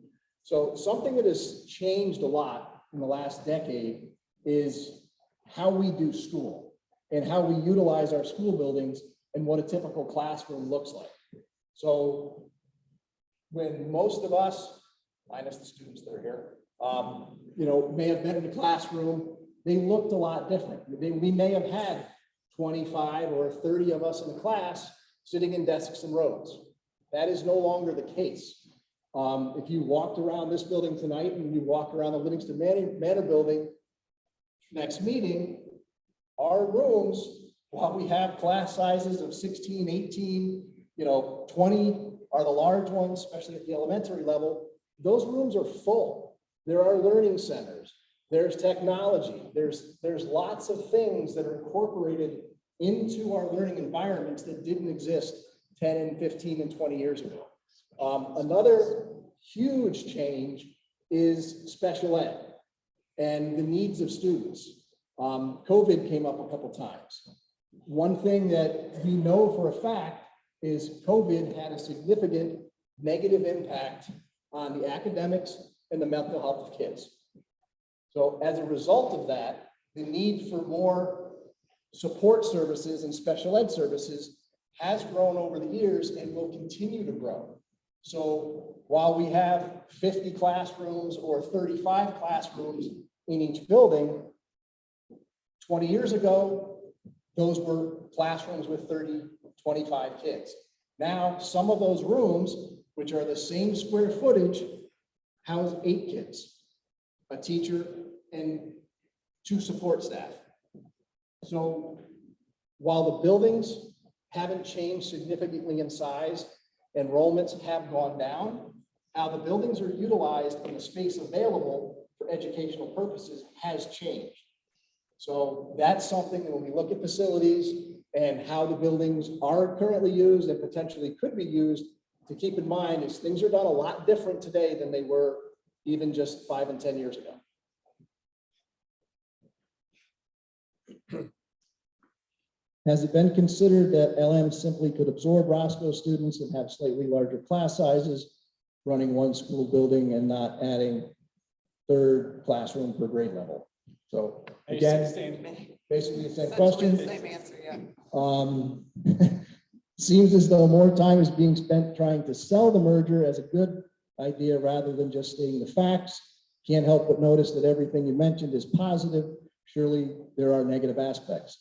M: So something that has changed a lot in the last decade is how we do school and how we utilize our school buildings and what a typical classroom looks like. So when most of us, minus the students that are here, may have been in the classroom, they looked a lot different. We may have had 25 or 30 of us in the class sitting in desks and rows. That is no longer the case. If you walked around this building tonight and you walk around the Livingston Manor building next meeting, our rooms, while we have class sizes of 16, 18, 20 are the large ones, especially at the elementary level, those rooms are full. There are learning centers, there's technology, there's lots of things that are incorporated into our learning environments that didn't exist 10 and 15 and 20 years ago. Another huge change is special ed and the needs of students. COVID came up a couple times. One thing that we know for a fact is COVID had a significant negative impact on the academics and the mental health of kids. So as a result of that, the need for more support services and special ed services has grown over the years and will continue to grow. So while we have 50 classrooms or 35 classrooms in each building, 20 years ago, those were classrooms with 30, 25 kids. Now, some of those rooms, which are the same square footage, house 8 kids, a teacher and 2 support staff. So while the buildings haven't changed significantly in size, enrollments have gone down, how the buildings are utilized and the space available for educational purposes has changed. So that's something that when we look at facilities and how the buildings are currently used and potentially could be used, to keep in mind is things are done a lot different today than they were even just 5 and 10 years ago. Has it been considered that LM simply could absorb Roscoe students and have slightly larger class sizes, running one school building and not adding 3rd classroom per grade level? So again, basically the same question.
B: Same answer, yeah.
M: Seems as though more time is being spent trying to sell the merger as a good idea rather than just stating the facts. Can't help but notice that everything you mentioned is positive. Surely there are negative aspects.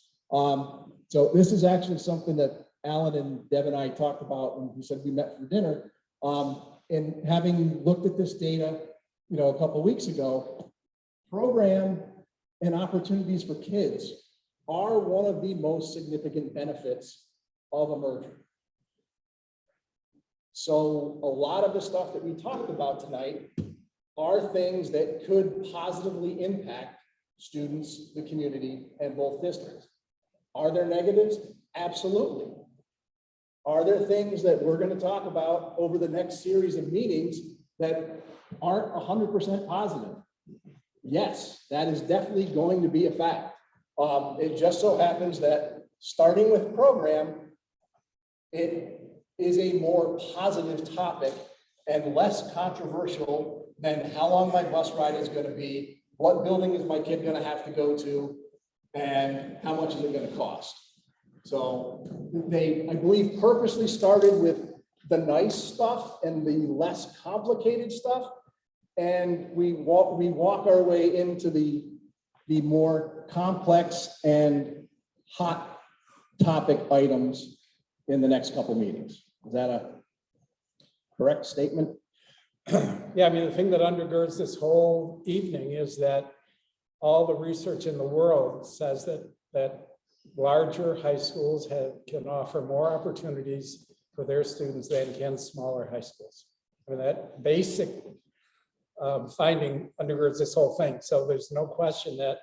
M: So this is actually something that Alan and Deb and I talked about when we said we met for dinner. And having looked at this data, a couple of weeks ago, program and opportunities for kids are one of the most significant benefits of a merger. So a lot of the stuff that we talked about tonight are things that could positively impact students, the community, and both districts. Are there negatives? Absolutely. Are there things that we're going to talk about over the next series of meetings that aren't 100% positive? Yes, that is definitely going to be a fact. It just so happens that starting with program, it is a more positive topic and less controversial than how long my bus ride is going to be, what building is my kid going to have to go to, and how much is it going to cost. So they, I believe, purposely started with the nice stuff and the less complicated stuff. And we walk our way into the more complex and hot topic items in the next couple meetings. Is that a correct statement?
G: Yeah, I mean, the thing that undergirds this whole evening is that all the research in the world says that larger high schools can offer more opportunities for their students than can smaller high schools. I mean, that basic finding undergirds this whole thing. So there's no question that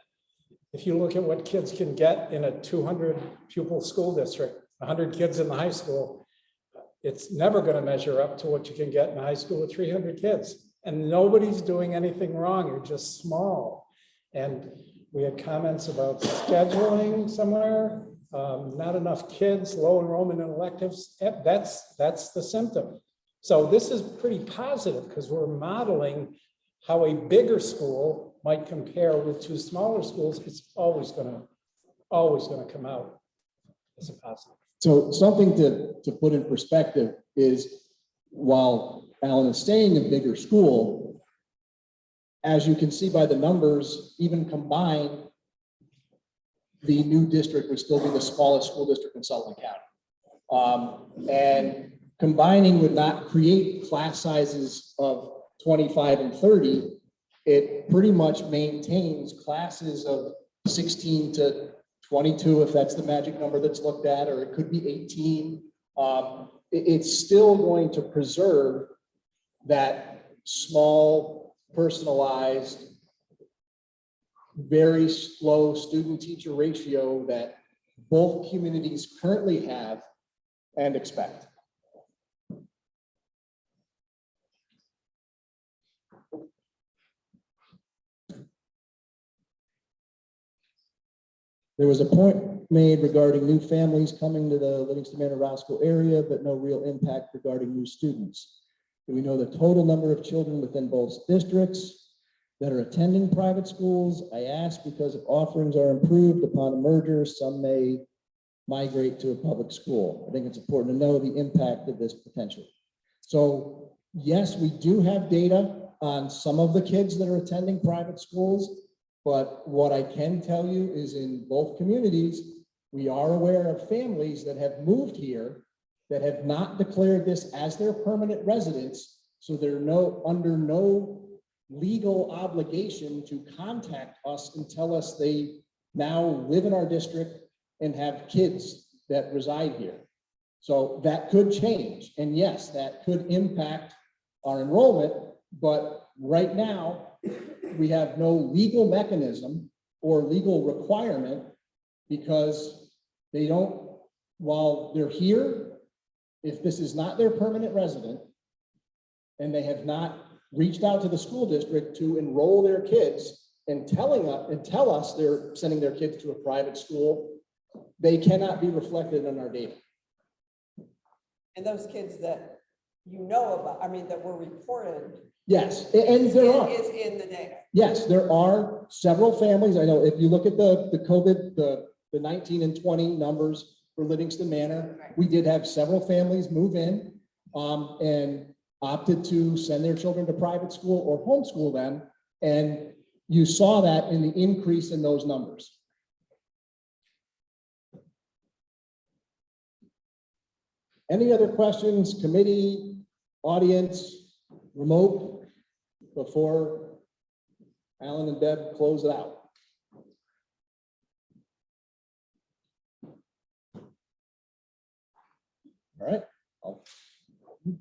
G: if you look at what kids can get in a 200 pupil school district, 100 kids in the high school, it's never going to measure up to what you can get in a high school with 300 kids. And nobody's doing anything wrong. You're just small. And we had comments about scheduling somewhere, not enough kids, low enrollment in electives. That's the symptom. So this is pretty positive because we're modeling how a bigger school might compare with 2 smaller schools. It's always going to come out as a positive.
M: So something to put in perspective is while Alan is staying in a bigger school, as you can see by the numbers, even combined, the new district would still be the smallest school district in Sutherland County. And combining would not create class sizes of 25 and 30. It pretty much maintains classes of 16 to 22, if that's the magic number that's looked at, or it could be 18. It's still going to preserve that small, personalized, very slow student-teacher ratio that both communities currently have and expect. There was a point made regarding new families coming to the Livingston Manor Roscoe area, but no real impact regarding new students. Do we know the total number of children within both districts that are attending private schools? I ask because if offerings are improved upon a merger, some may migrate to a public school. I think it's important to know the impact of this potentially. So yes, we do have data on some of the kids that are attending private schools. But what I can tell you is in both communities, we are aware of families that have moved here that have not declared this as their permanent residence. So they're under no legal obligation to contact us and tell us they now live in our district and have kids that reside here. So that could change. And yes, that could impact our enrollment, but right now, we have no legal mechanism or legal requirement because they don't, while they're here, if this is not their permanent resident and they have not reached out to the school district to enroll their kids and tell us they're sending their kids to a private school, they cannot be reflected in our data.
H: And those kids that you know about, I mean, that were reported.
M: Yes, and there are.
H: Is in the data.
M: Yes, there are several families. I know if you look at the COVID, the 19 and 20 numbers for Livingston Manor, we did have several families move in and opted to send their children to private school or homeschool them. And you saw that in the increase in those numbers. Any other questions, committee, audience, remote, before Alan and Deb close it out? All right.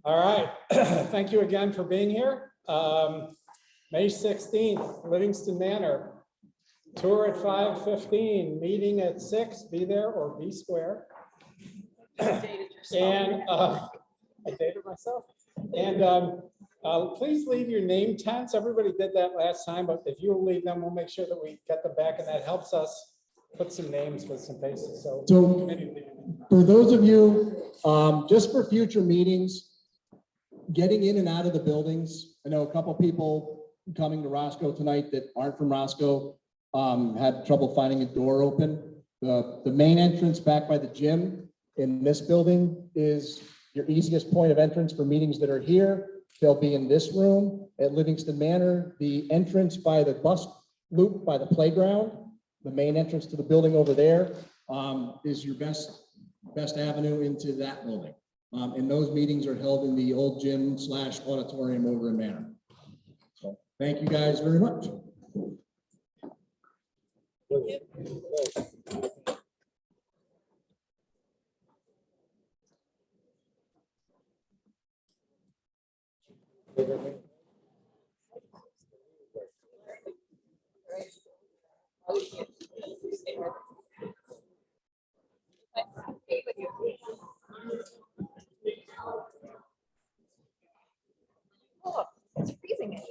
G: All right, thank you again for being here. May 16th, Livingston Manor, tour at 5:15, meeting at 6, be there or be square. And I dated myself. And please leave your name tags. Everybody did that last time, but if you'll leave them, we'll make sure that we get them back, and that helps us put some names with some faces. So
M: for those of you, just for future meetings, getting in and out of the buildings. I know a couple people coming to Roscoe tonight that aren't from Roscoe had trouble finding a door open. The main entrance back by the gym in this building is your easiest point of entrance for meetings that are here. They'll be in this room at Livingston Manor. The entrance by the bus loop by the playground, the main entrance to the building over there, is your best avenue into that building. And those meetings are held in the old gym / auditorium over in Manor. So thank you guys very much.
Q: Oh, it's freezing.